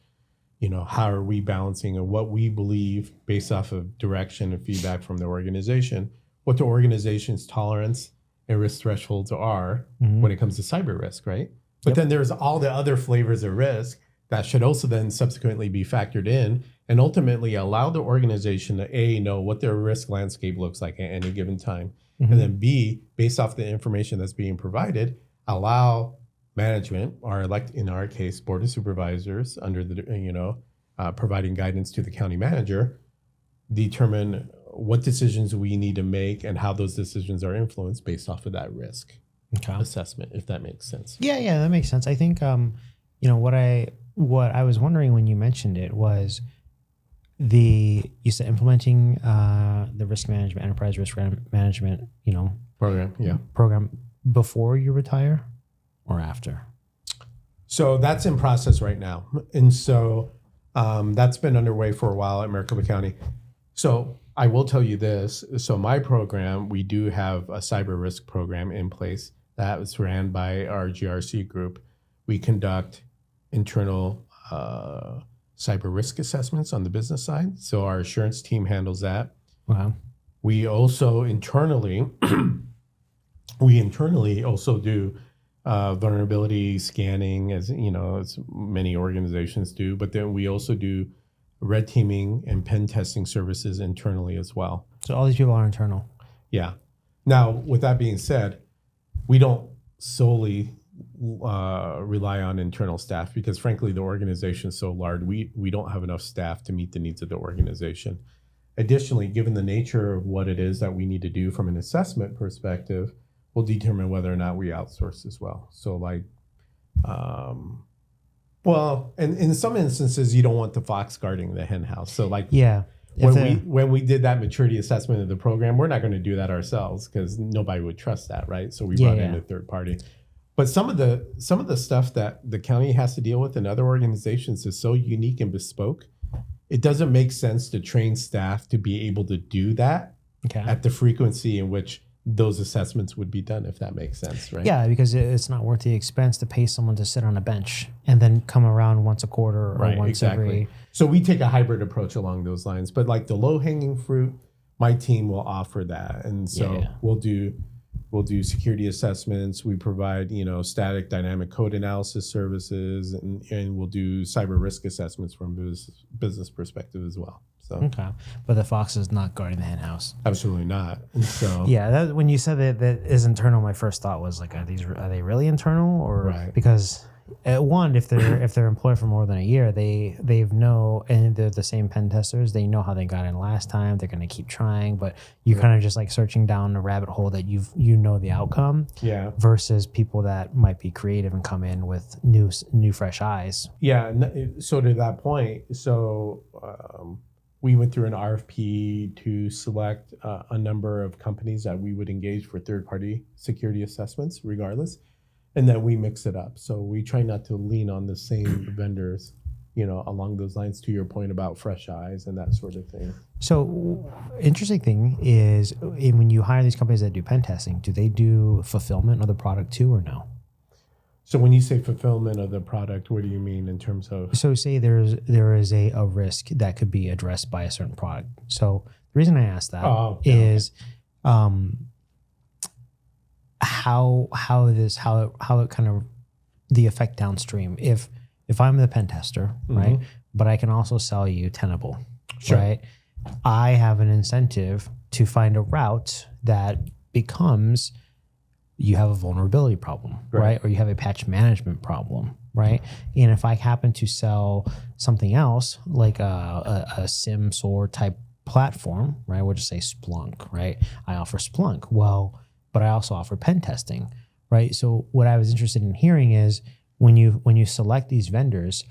Speaker 2: how are we balancing, and what we believe based off of direction and feedback from the organization, what the organization's tolerance and risk thresholds are when it comes to cyber risk, right? But then there's all the other flavors of risk that should also then subsequently be factored in and ultimately allow the organization to A, know what their risk landscape looks like at any given time, and then B, based off the information that's being provided, allow management, or in our case, board of supervisors under the, providing guidance to the county manager, determine what decisions we need to make and how those decisions are influenced based off of that risk assessment, if that makes sense.
Speaker 1: Yeah, that makes sense. I think, what I was wondering when you mentioned it was you said implementing the risk management, enterprise risk management, program before you retire or after?
Speaker 2: So that's in process right now. And so that's been underway for a while at Maricopa County. So I will tell you this. So my program, we do have a cyber risk program in place that was ran by our GRC group. We conduct internal cyber risk assessments on the business side. So our assurance team handles that.
Speaker 1: Wow.
Speaker 2: We also internally also do vulnerability scanning, as many organizations do. But then we also do red teaming and pen testing services internally as well.
Speaker 1: So all these people are internal.
Speaker 2: Yeah. Now, with that being said, we don't solely rely on internal staff because, frankly, the organization is so large, we don't have enough staff to meet the needs of the organization. Additionally, given the nature of what it is that we need to do from an assessment perspective, we'll determine whether or not we outsource as well. So and in some instances, you don't want the fox guarding the hen house. So when we did that maturity assessment of the program, we're not going to do that ourselves because nobody would trust that, right? So we brought in a third party. But some of the stuff that the county has to deal with in other organizations is so unique and bespoke. It doesn't make sense to train staff to be able to do that at the frequency in which those assessments would be done, if that makes sense, right?
Speaker 1: Yeah, because it's not worth the expense to pay someone to sit on a bench and then come around once a quarter or once every.
Speaker 2: So we take a hybrid approach along those lines. But like the low-hanging fruit, my team will offer that. And so we'll do security assessments. We provide, static dynamic code analysis services, and we'll do cyber risk assessments from business perspective as well. So
Speaker 1: okay, but the fox is not guarding the hen house.
Speaker 2: Absolutely not. And so
Speaker 1: when you said that is internal, my first thought was like, are they really internal, or
Speaker 2: right.
Speaker 1: Because one, if they're employed for more than a year, they've know, and they're the same pen testers. They know how they got in last time. They're going to keep trying, but you kind of just like searching down a rabbit hole that you know the outcome.
Speaker 2: Yeah.
Speaker 1: Versus people that might be creative and come in with new fresh eyes.
Speaker 2: Yeah. So to that point, we went through an RFP to select a number of companies that we would engage for third-party security assessments, regardless. And then we mix it up. So we try not to lean on the same vendors, along those lines, to your point about fresh eyes and that sort of thing.
Speaker 1: So interesting thing is, when you hire these companies that do pen testing, do they do fulfillment of the product too, or no?
Speaker 2: So when you say fulfillment of the product, what do you mean in terms of?
Speaker 1: So say there is a risk that could be addressed by a certain product. So the reason I ask that is how it kind of the effect downstream. If I'm the pen tester, right, but I can also sell you Tenable, right? I have an incentive to find a route that becomes, you have a vulnerability problem, right? Or you have a patch management problem, right? And if I happen to sell something else, like a SIM SOAR type platform, right? We'll just say Splunk, right? I offer Splunk. Well, but I also offer pen testing, right? So what I was interested in hearing is, when you select these vendors,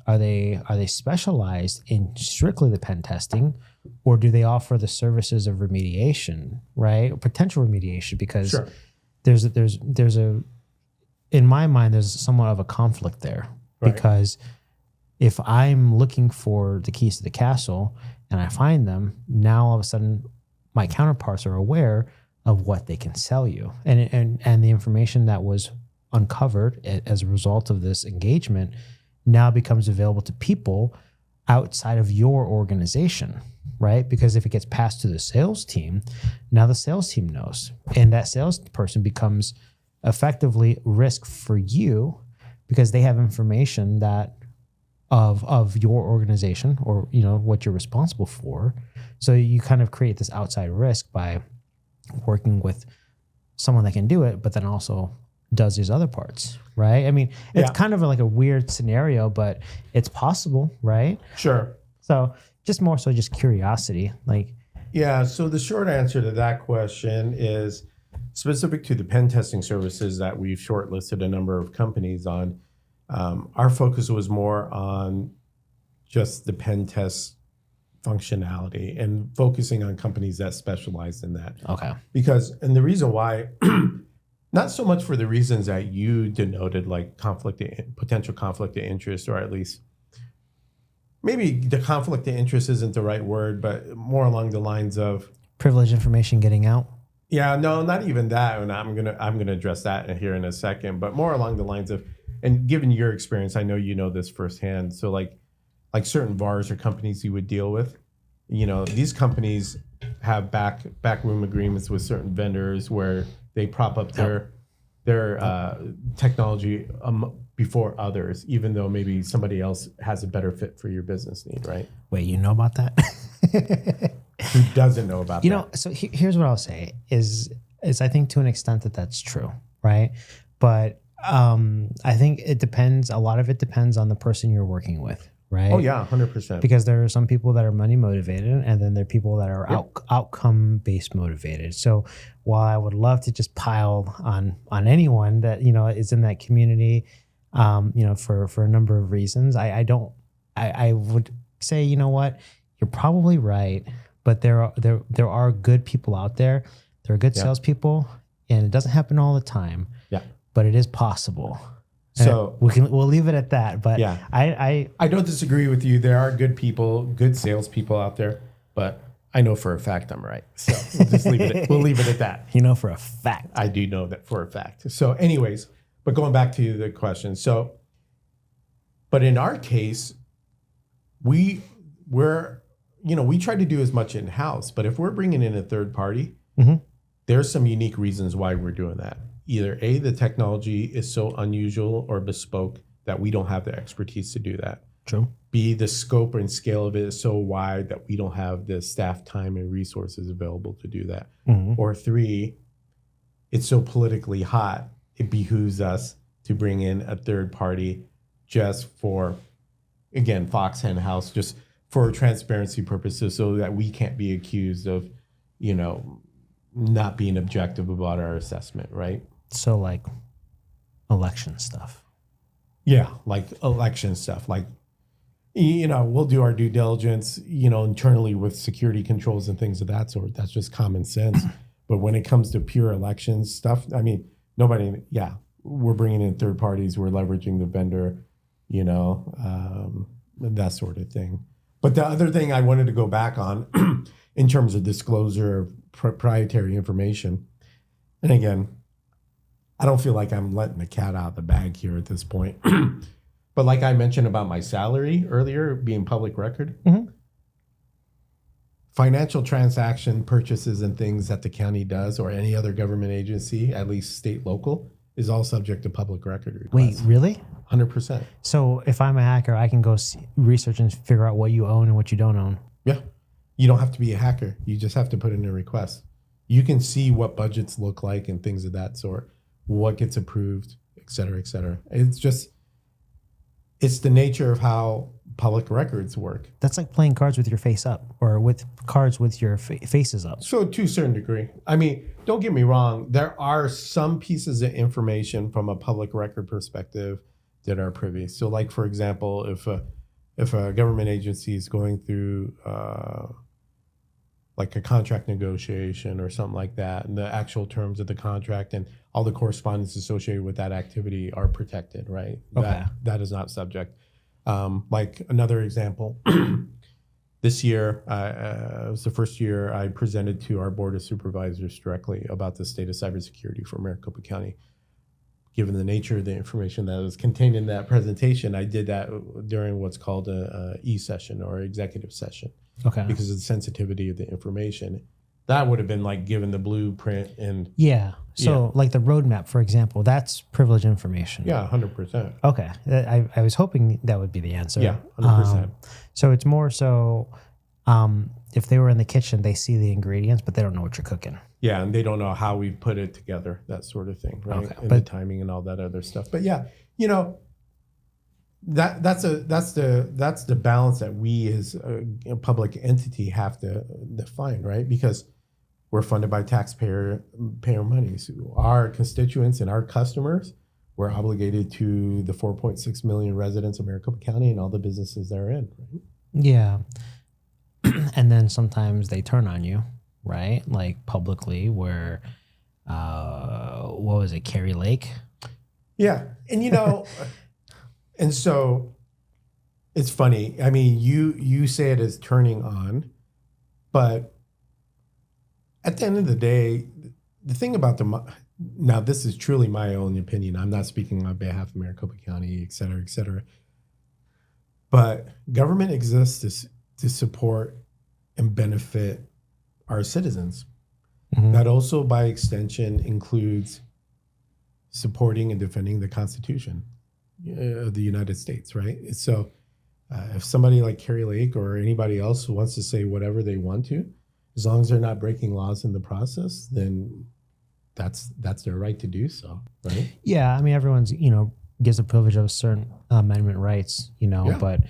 Speaker 1: are they specialized in strictly the pen testing, or do they offer the services of remediation, right? Or potential remediation, because there's a in my mind there's somewhat of a conflict there, because if I'm looking for the keys to the castle and I find them, now all of a sudden my counterparts are aware of what they can sell you, and the information that was uncovered as a result of this engagement now becomes available to people outside of your organization, right? Because if it gets passed to the sales team, now the sales team knows, and that salesperson becomes effectively risk for you, because they have information that of your organization, or what you're responsible for. So you kind of create this outside risk by working with someone that can do it, but then also does these other parts, right? I mean, it's kind of like a weird scenario, but it's possible, right?
Speaker 2: Sure.
Speaker 1: So just curiosity, like.
Speaker 2: Yeah. So the short answer to that question is, specific to the pen testing services that we've shortlisted a number of companies on, our focus was more on just the pen test functionality and focusing on companies that specialize in that.
Speaker 1: Okay.
Speaker 2: And the reason why, not so much for the reasons that you denoted, like potential conflict of interest, or at least maybe the conflict of interest isn't the right word, but more along the lines of
Speaker 1: privileged information getting out.
Speaker 2: Yeah, no, not even that. And I'm gonna address that here in a second, but more along the lines of, and given your experience, I know you know this firsthand. So like certain VARs or companies you would deal with, these companies have backroom agreements with certain vendors where they prop up their technology before others, even though maybe somebody else has a better fit for your business need, right?
Speaker 1: Wait, you know about that?
Speaker 2: Who doesn't know about that?
Speaker 1: So here's what I'll say is I think to an extent that's true, right? But I think it depends. A lot of it depends on the person you're working with, right?
Speaker 2: Oh yeah, 100%.
Speaker 1: Because there are some people that are money motivated, and then there are people that are outcome based motivated. So while I would love to just pile on anyone that is in that community, for a number of reasons, I would say, you're probably right, but there are good people out there. There are good salespeople, and it doesn't happen all the time. Yeah, but it is possible. So we'll leave it at that. But yeah, I
Speaker 2: don't disagree with you. There are good people, good salespeople out there, but I know for a fact I'm right. So we'll leave it at that.
Speaker 1: You know for a fact.
Speaker 2: I do know that for a fact. So anyways, but going back to the question. But in our case, we're we try to do as much in-house, but if we're bringing in a third party,
Speaker 1: Mhm.
Speaker 2: there's some unique reasons why we're doing that. Either A, the technology is so unusual or bespoke that we don't have the expertise to do that.
Speaker 1: True.
Speaker 2: B, the scope and scale of it is so wide that we don't have the staff time and resources available to do that.
Speaker 1: Mhm.
Speaker 2: Or 3, it's so politically hot, it behooves us to bring in a third party just for, again, Fox Hen House, just for transparency purposes, so that we can't be accused of, not being objective about our assessment, right?
Speaker 1: So like election stuff.
Speaker 2: Yeah, like election stuff. Like, we'll do our due diligence, internally with security controls and things of that sort. That's just common sense. But when it comes to pure elections stuff, I mean, we're bringing in third parties, we're leveraging the vendor, that sort of thing. But the other thing I wanted to go back on in terms of disclosure of proprietary information, and again, I don't feel like I'm letting the cat out of the bag here at this point. But like I mentioned about my salary earlier being public record,
Speaker 1: Mhm.
Speaker 2: financial transaction purchases and things that the county does or any other government agency, at least state, local, is all subject to public record requests.
Speaker 1: Wait, really?
Speaker 2: 100%.
Speaker 1: So if I'm a hacker, I can go research and figure out what you own and what you don't own.
Speaker 2: Yeah. You don't have to be a hacker. You just have to put in a request. You can see what budgets look like and things of that sort, what gets approved, et cetera, et cetera. It's the nature of how public records work.
Speaker 1: That's like playing cards with your face up, or with cards with your faces up.
Speaker 2: So to a certain degree. I mean, don't get me wrong. There are some pieces of information from a public record perspective that are privy. So like, for example, if a government agency is going through like a contract negotiation or something like that, and the actual terms of the contract and all the correspondence associated with that activity are protected, right?
Speaker 1: Okay.
Speaker 2: That is not subject. Like another example, this year, it was the first year I presented to our Board of Supervisors directly about the state of cybersecurity for Maricopa County. Given the nature of the information that was contained in that presentation, I did that during what's called a e-session or executive session.
Speaker 1: Okay.
Speaker 2: Because of the sensitivity of the information. That would have been like given the blueprint and
Speaker 1: Yeah. So like the roadmap, for example, that's privileged information.
Speaker 2: yeah, 100%.
Speaker 1: Okay. I was hoping that would be the answer.
Speaker 2: Yeah, 100%.
Speaker 1: So it's more so if they were in the kitchen, they see the ingredients, but they don't know what you're cooking.
Speaker 2: Yeah, and they don't know how we put it together, that sort of thing, right?
Speaker 1: Okay,
Speaker 2: And the timing and all that other stuff. But yeah, that's the balance that we as a public entity have to define, right? Because we're funded by taxpayer money. So our constituents and our customers, we're obligated to the 4.6 million residents of Maricopa County and all the businesses they're in, right?
Speaker 1: Yeah. And then sometimes they turn on you, right? Like publicly, where what was it, Carrie Lake?
Speaker 2: Yeah. And and so it's funny. I mean, you say it as turning on, but at the end of the day, the thing about now this is truly my own opinion. I'm not speaking on behalf of Maricopa County, et cetera, but government exists to support and benefit our citizens.
Speaker 1: Mm-hmm.
Speaker 2: That also, by extension, includes supporting and defending the Constitution of the United States, right? So if somebody like Carrie Lake or anybody else wants to say whatever they want to, as long as they're not breaking laws in the process, then that's their right to do so, right?
Speaker 1: Yeah, I mean, everyone's, gives the privilege of certain amendment rights,
Speaker 2: Yeah.
Speaker 1: but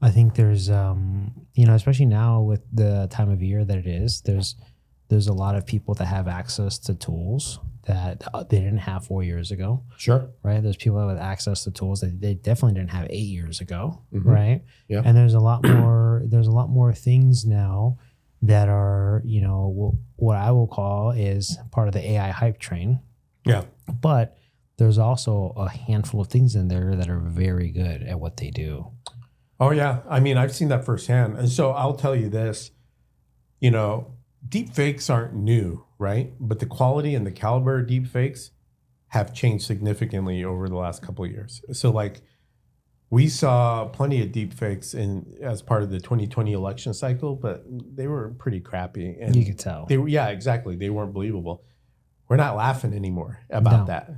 Speaker 1: I think there's, especially now with the time of year that it is, there's a lot of people that have access to tools that they didn't have 4 years ago.
Speaker 2: Sure.
Speaker 1: Right. There's people with access to tools that they definitely didn't have 8 years ago.
Speaker 2: Mm-hmm.
Speaker 1: Right.
Speaker 2: Yeah.
Speaker 1: And there's a lot more things now that are, what I will call is part of the AI hype train.
Speaker 2: Yeah.
Speaker 1: But there's also a handful of things in there that are very good at what they do.
Speaker 2: Oh, yeah. I mean, I've seen that firsthand. And so I'll tell you this, deep fakes aren't new, right? But the quality and the caliber of deep fakes have changed significantly over the last couple of years. So like We saw plenty of deep fakes as part of the 2020 election cycle, but they were pretty crappy. And
Speaker 1: You could tell.
Speaker 2: Yeah, exactly. They weren't believable. We're not laughing anymore about that,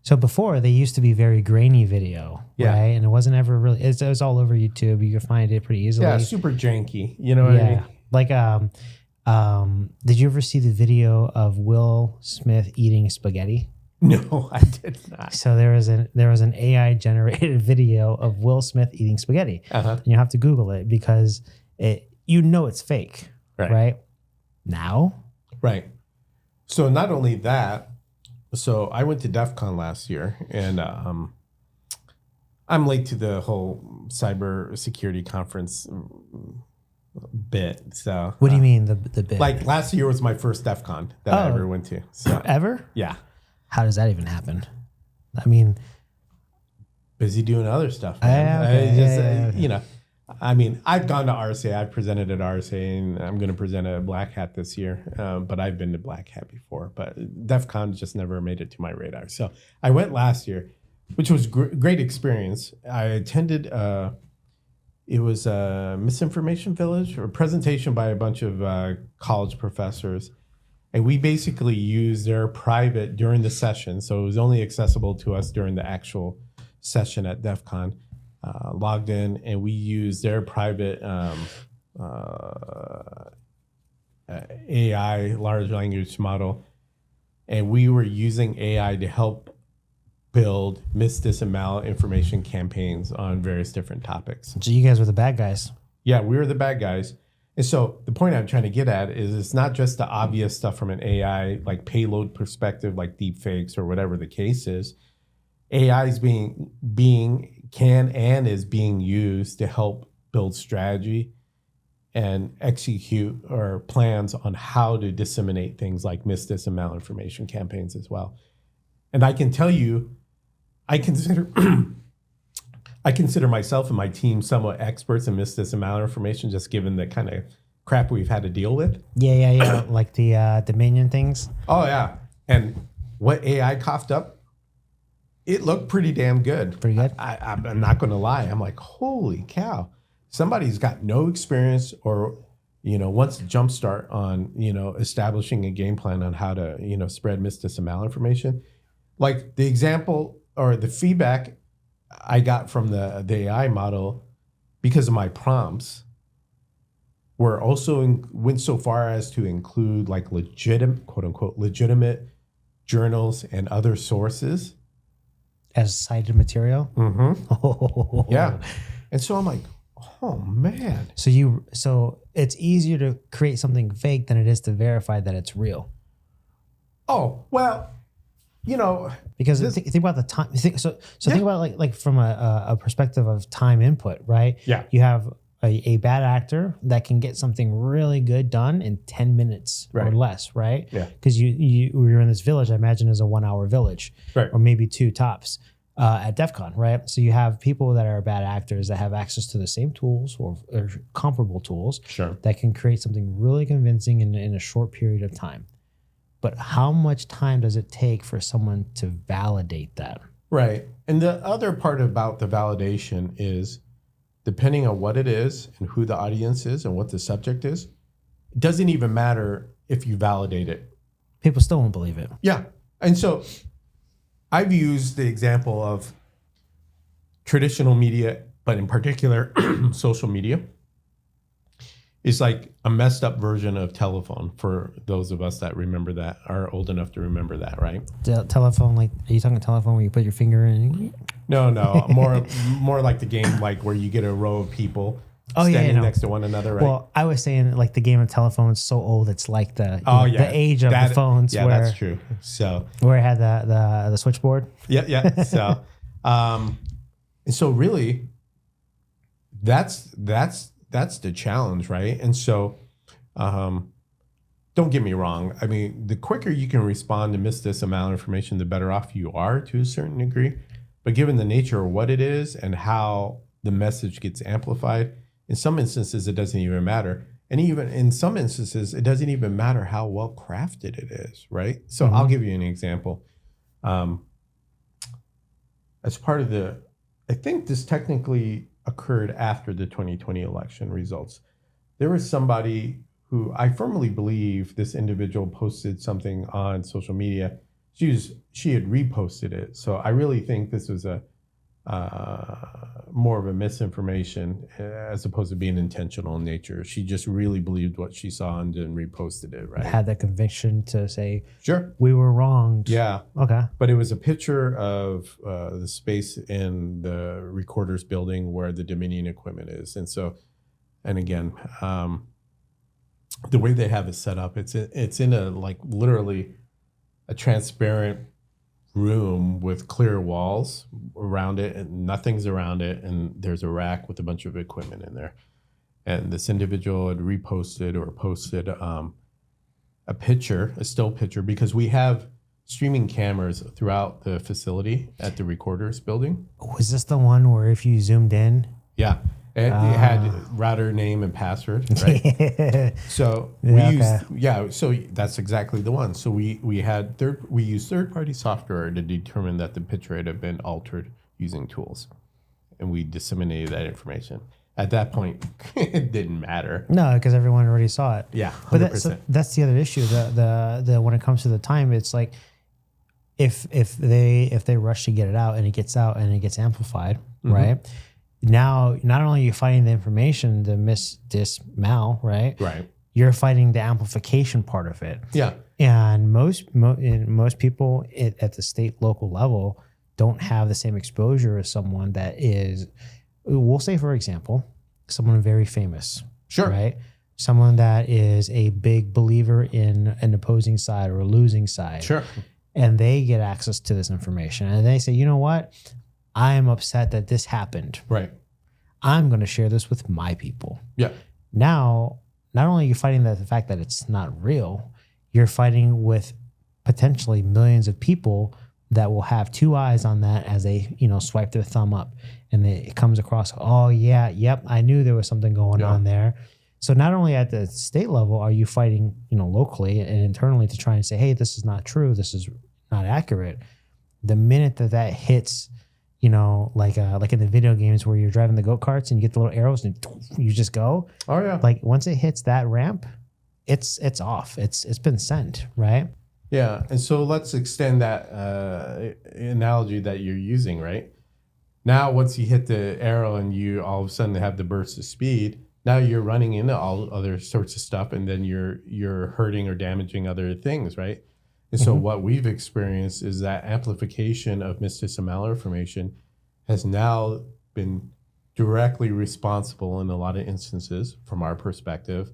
Speaker 1: So before, they used to be very grainy video, right? And it wasn't ever really, it was all over YouTube. You could find it pretty easily.
Speaker 2: Yeah, super janky. You know what I mean?
Speaker 1: Like, did you ever see the video of Will Smith eating spaghetti?
Speaker 2: No, I did not.
Speaker 1: So there was an AI generated video of Will Smith eating spaghetti. And you have to Google it because it's fake, right? Now?
Speaker 2: Right. So not only that, so I went to DEF CON last year, and I'm late to the whole cyber security conference bit. So
Speaker 1: what do you mean the bit?
Speaker 2: Like last year was my first DEF CON that I ever went to. So
Speaker 1: ever?
Speaker 2: Yeah.
Speaker 1: How does that even happen? I mean,
Speaker 2: busy doing other stuff, man. I mean, I've gone to RSA. I've presented at RSA, and I'm going to present at Black Hat this year. But I've been to Black Hat before. But DEF CON just never made it to my radar. So I went last year, which was great experience. I attended. It was a Misinformation Village, or a presentation by a bunch of college professors. And we basically used their private during the session. So it was only accessible to us during the actual session at DEF CON. Logged in, and we used their private AI, large language model. And we were using AI to help build dis, and malinformation campaigns on various different topics.
Speaker 1: So you guys were the bad guys.
Speaker 2: Yeah, we were the bad guys. And so the point I'm trying to get at is it's not just the obvious stuff from an AI like payload perspective, like deep fakes or whatever the case is. AI is being used to help build strategy and execute or plans on how to disseminate things like dis, and malinformation campaigns as well. And I can tell you, I consider myself and my team somewhat experts in dis, and malinformation, just given the kind of crap we've had to deal with.
Speaker 1: Yeah. Like the Dominion things.
Speaker 2: Oh, yeah. And what AI coughed up, it looked pretty damn good.
Speaker 1: Pretty good?
Speaker 2: I'm not going to lie. I'm like, holy cow. Somebody's got no experience or, wants to jumpstart on, establishing a game plan on how to, spread dis, and malinformation. Like the example or the feedback I got from the AI model because of my prompts went so far as to include like legitimate, quote unquote, legitimate journals and other sources
Speaker 1: as cited material.
Speaker 2: Mm-hmm. Yeah. And so I'm like, oh man.
Speaker 1: So it's easier to create something fake than it is to verify that it's real.
Speaker 2: Oh, well,
Speaker 1: because think about the time. Think about it like from a perspective of time input, right?
Speaker 2: Yeah.
Speaker 1: You have a bad actor that can get something really good done in 10 minutes or less, right?
Speaker 2: Yeah.
Speaker 1: Because we were in this village, I imagine is a 1 hour village,
Speaker 2: right?
Speaker 1: Or maybe 2 tops at DEF CON, right? So you have people that are bad actors that have access to the same tools or comparable tools,
Speaker 2: sure,
Speaker 1: that can create something really convincing in a short period of time. But how much time does it take for someone to validate that?
Speaker 2: Right. And the other part about the validation is, depending on what it is and who the audience is and what the subject is, it doesn't even matter if you validate it.
Speaker 1: People still won't believe it.
Speaker 2: Yeah. And so I've used the example of traditional media, but in particular, social media. It's like a messed up version of telephone for those of us that remember that, are old enough to remember that, right?
Speaker 1: Telephone, like, are you talking telephone where you put your finger in?
Speaker 2: No, more like the game, like where you get a row of people standing next to one another, right?
Speaker 1: Well, I was saying like the game of telephone is so old, it's like the age of the phones.
Speaker 2: Yeah, that's true. So
Speaker 1: where it had the switchboard.
Speaker 2: Yeah. So, and so really, that's the challenge, right? And so, don't get me wrong. I mean, the quicker you can respond to dis, and malinformation, the better off you are to a certain degree. But given the nature of what it is and how the message gets amplified, in some instances, it doesn't even matter. And even in some instances, it doesn't even matter how well crafted it is, right? So I'll give you an example. As part of the I think this technically occurred after the 2020 election results. There was somebody who I firmly believe this individual posted something on social media. She had reposted it. So I really think this was a more of a misinformation as opposed to being intentional in nature. She just really believed what she saw and then reposted it, right?
Speaker 1: Had the conviction to say,
Speaker 2: sure,
Speaker 1: we were wronged.
Speaker 2: Yeah.
Speaker 1: Okay.
Speaker 2: But it was a picture of the space in the recorder's building where the Dominion equipment is. And so, and again, the way they have it set up, it's in a like literally a transparent room with clear walls around it and nothing's around it, and there's a rack with a bunch of equipment in there. And this individual had reposted or posted a picture, a still picture, because we have streaming cameras throughout the facility at the recorder's building.
Speaker 1: Was this the one where if you zoomed in?
Speaker 2: Yeah. It had router name and password, right? So so that's exactly the one. So we used third-party software to determine that the picture had been altered using tools, and we disseminated that information. At that point, it didn't matter.
Speaker 1: No, because everyone already saw it.
Speaker 2: Yeah, 100%.
Speaker 1: But that's the other issue. The when it comes to the time, it's like if they rush to get it out and it gets out and it gets amplified, right? Now, not only are you fighting the information, the mal, right?
Speaker 2: Right.
Speaker 1: You're fighting the amplification part of it.
Speaker 2: Yeah.
Speaker 1: And most people at the state, local level don't have the same exposure as someone that is, we'll say, for example, someone very famous.
Speaker 2: Sure.
Speaker 1: Right? Someone that is a big believer in an opposing side or a losing side.
Speaker 2: Sure.
Speaker 1: And they get access to this information. And they say, you know what? I'm upset that this happened.
Speaker 2: Right.
Speaker 1: I'm going to share this with my people.
Speaker 2: Yeah.
Speaker 1: Now, not only are you fighting the fact that it's not real, you're fighting with potentially millions of people that will have two eyes on that as they, swipe their thumb up, and it comes across, oh yeah, yep, I knew there was something going on there. So not only at the state level are you fighting, locally and internally to try and say, hey, this is not true, this is not accurate. The minute that hits, like in the video games where you're driving the go-karts and you get the little arrows and you just go.
Speaker 2: Oh yeah.
Speaker 1: Like once it hits that ramp, it's off. It's been sent, right?
Speaker 2: Yeah. And so let's extend that analogy that you're using, right? Now, once you hit the arrow and you all of a sudden have the burst of speed, now you're running into all other sorts of stuff, and then you're hurting or damaging other things, right? And so what we've experienced is that amplification of misdis malinformation has now been directly responsible in a lot of instances, from our perspective,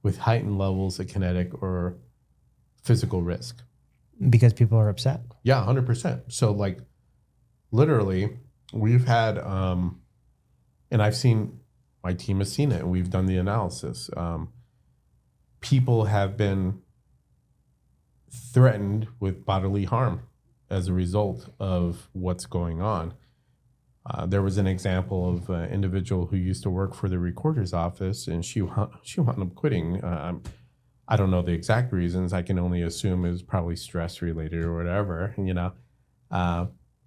Speaker 2: with heightened levels of kinetic or physical risk.
Speaker 1: Because people are upset.
Speaker 2: Yeah, 100%. So like literally we've had, and I've seen, my team has seen it and we've done the analysis. People have been threatened with bodily harm as a result of what's going on. There was an example of an individual who used to work for the recorder's office, and she wound up quitting. I don't know the exact reasons. I can only assume it was probably stress related or whatever,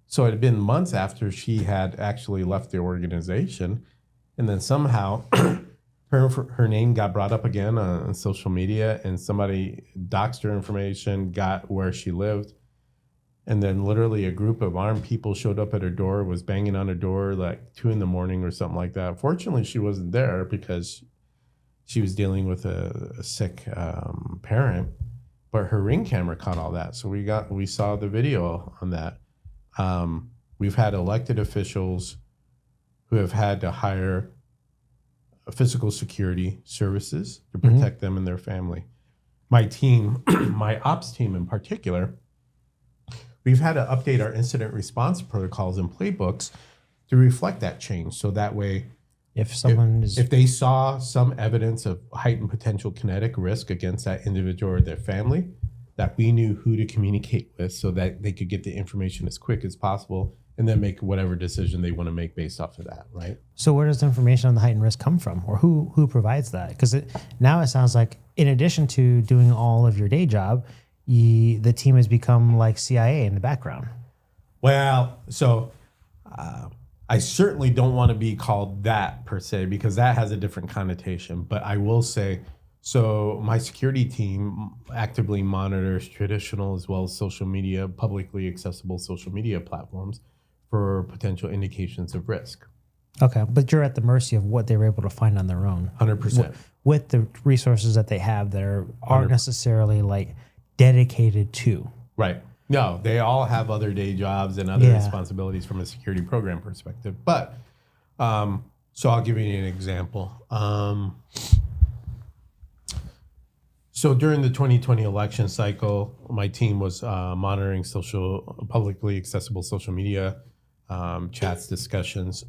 Speaker 2: so it had been months after she had actually left the organization, and then somehow her name got brought up again on social media, and somebody doxed her information, got where she lived, and then literally a group of armed people showed up at her door, was banging on her door like 2 a.m. or something like that. Fortunately, she wasn't there because she was dealing with a sick parent, but her Ring camera caught all that. So we saw the video on that. We've had elected officials who have had to hire physical security services to protect them and their family. My team, my ops team in particular, we've had to update our incident response protocols and playbooks to reflect that change. So that way, if they saw some evidence of heightened potential kinetic risk against that individual or their family, that we knew who to communicate with so that they could get the information as quick as possible and then make whatever decision they want to make based off of that, right?
Speaker 1: So where does the information on the heightened risk come from, or who provides that? Because now it sounds like in addition to doing all of your day job, the team has become like CIA in the background.
Speaker 2: Well, so I certainly don't want to be called that per se, because that has a different connotation. But I will say, so my security team actively monitors traditional as well as social media, publicly accessible social media platforms for potential indications of risk.
Speaker 1: Okay, but you're at the mercy of what they were able to find on their own.
Speaker 2: 100%.
Speaker 1: With the resources that they have that aren't necessarily like dedicated to.
Speaker 2: Right. No, they all have other day jobs and other responsibilities from a security program perspective. But so I'll give you an example. So during the 2020 election cycle, my team was monitoring publicly accessible social media chats, discussions.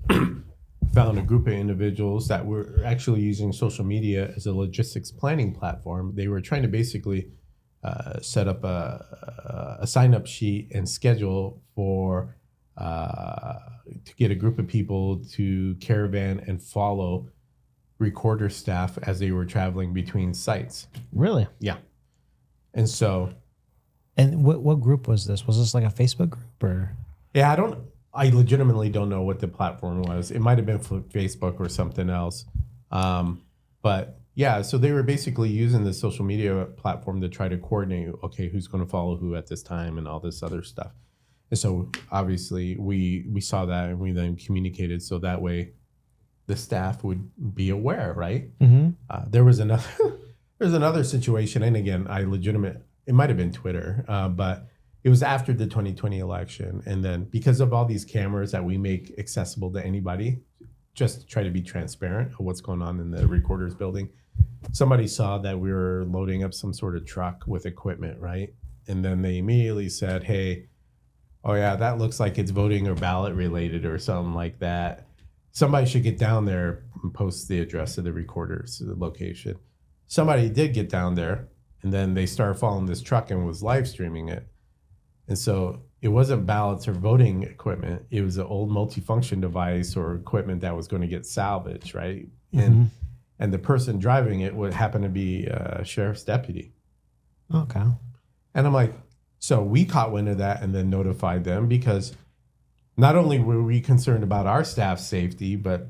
Speaker 2: Found a group of individuals that were actually using social media as a logistics planning platform. They were trying to basically set up a sign-up sheet and schedule for to get a group of people to caravan and follow recorder staff as they were traveling between sites.
Speaker 1: Really?
Speaker 2: Yeah. And so...
Speaker 1: And what group was this? Was this like a Facebook group or?
Speaker 2: Yeah, I legitimately don't know what the platform was. It might have been Facebook or something else. But yeah, so they were basically using the social media platform to try to coordinate, okay, who's going to follow who at this time and all this other stuff. And so obviously we saw that and we then communicated so that way the staff would be aware, right?
Speaker 1: Mm-hmm.
Speaker 2: There was another situation, and again, it might have been Twitter, but it was after the 2020 election. And then because of all these cameras that we make accessible to anybody, just to try to be transparent of what's going on in the recorder's building, somebody saw that we were loading up some sort of truck with equipment, right? And then they immediately said, hey, oh yeah, that looks like it's voting or ballot related or something like that. Somebody should get down there and post the address of the recorder's location. Somebody did get down there, and then they started following this truck and was live streaming it. And so it wasn't ballots or voting equipment. It was an old multifunction device or equipment that was going to get salvaged, right?
Speaker 1: Mm-hmm.
Speaker 2: And the person driving it would happen to be a sheriff's deputy.
Speaker 1: Okay.
Speaker 2: And I'm like, so we caught wind of that and then notified them, because not only were we concerned about our staff's safety, but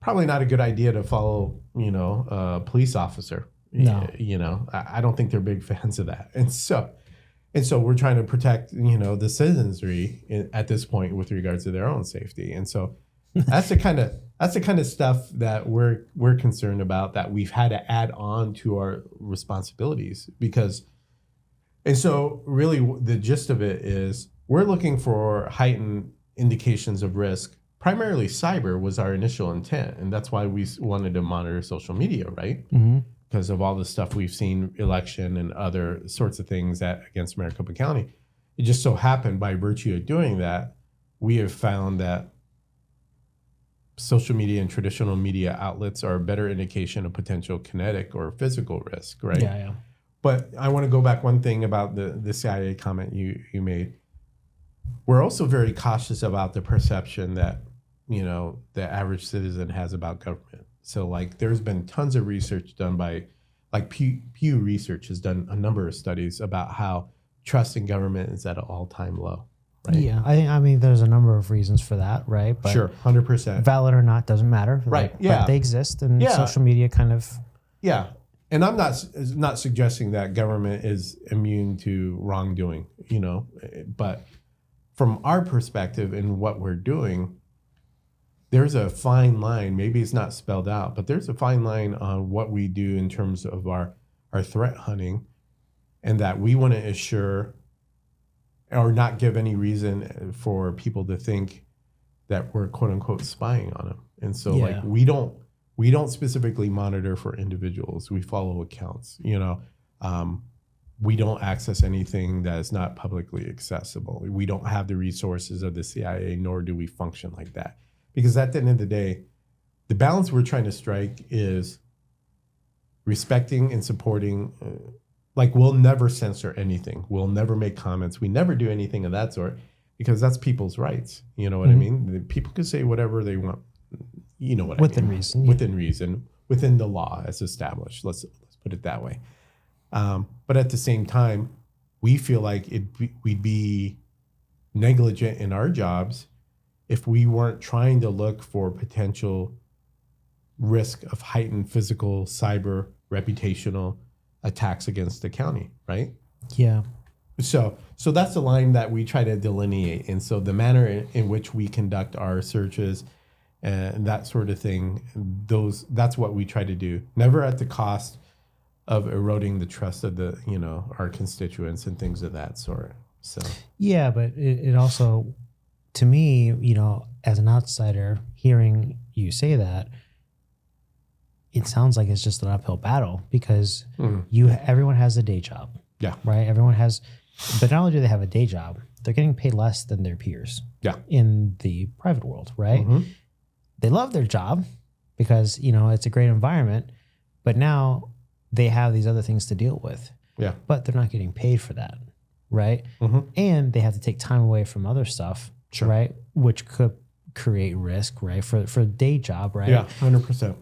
Speaker 2: probably not a good idea to follow, a police officer.
Speaker 1: No.
Speaker 2: I don't think they're big fans of that. And so we're trying to protect, the citizenry at this point with regards to their own safety. And so that's the kind of stuff that we're concerned about, that we've had to add on to our responsibilities. And so really the gist of it is we're looking for heightened indications of risk. Primarily cyber was our initial intent. And that's why we wanted to monitor social media, right?
Speaker 1: Mm-hmm.
Speaker 2: Because of all the stuff we've seen, election and other sorts of things against Maricopa County. It just so happened by virtue of doing that, we have found that social media and traditional media outlets are a better indication of potential kinetic or physical risk, right?
Speaker 1: Yeah.
Speaker 2: But I want to go back one thing about the CIA comment you made. We're also very cautious about the perception that, the average citizen has about government. So there's been tons of research done by, Pew Research has done a number of studies about how trust in government is at an all-time low. Right?
Speaker 1: Yeah, I mean, there's a number of reasons for that, right? But
Speaker 2: sure, 100%.
Speaker 1: Valid or not doesn't matter.
Speaker 2: Right,
Speaker 1: But they exist, and social media kind of...
Speaker 2: Yeah, and I'm not suggesting that government is immune to wrongdoing, but from our perspective and what we're doing, there's a fine line. Maybe it's not spelled out, but there's a fine line on what we do in terms of our threat hunting, and that we want to assure or not give any reason for people to think that we're quote unquote spying on them. And so we don't specifically monitor for individuals. We follow accounts, we don't access anything that is not publicly accessible. We don't have the resources of the CIA, nor do we function like that. Because at the end of the day, the balance we're trying to strike is respecting and supporting. We'll never censor anything. We'll never make comments. We never do anything of that sort, because that's people's rights. You know what I mean? People can say whatever they want. You know what
Speaker 1: within
Speaker 2: I mean?
Speaker 1: Reason.
Speaker 2: Within reason, within the law as established. Let's put it that way. But at the same time, we feel like we'd be negligent in our jobs if we weren't trying to look for potential risk of heightened physical, cyber, reputational attacks against the county, right?
Speaker 1: Yeah.
Speaker 2: So that's the line that we try to delineate. And so the manner in which we conduct our searches and that sort of thing, that's what we try to do. Never at the cost of eroding the trust of our constituents and things of that sort. So
Speaker 1: yeah, but it also, to me, as an outsider, hearing you say that, it sounds like it's just an uphill battle because everyone has a day job.
Speaker 2: Yeah.
Speaker 1: Right. Everyone has, but not only do they have a day job, they're getting paid less than their peers.
Speaker 2: Yeah.
Speaker 1: In the private world, right? Mm-hmm. They love their job because it's a great environment, but now they have these other things to deal with.
Speaker 2: Yeah.
Speaker 1: But they're not getting paid for that, right?
Speaker 2: Mm-hmm.
Speaker 1: And they have to take time away from other stuff,
Speaker 2: sure.
Speaker 1: right? Which could create risk, right? For a day job, right?
Speaker 2: Yeah, 100%.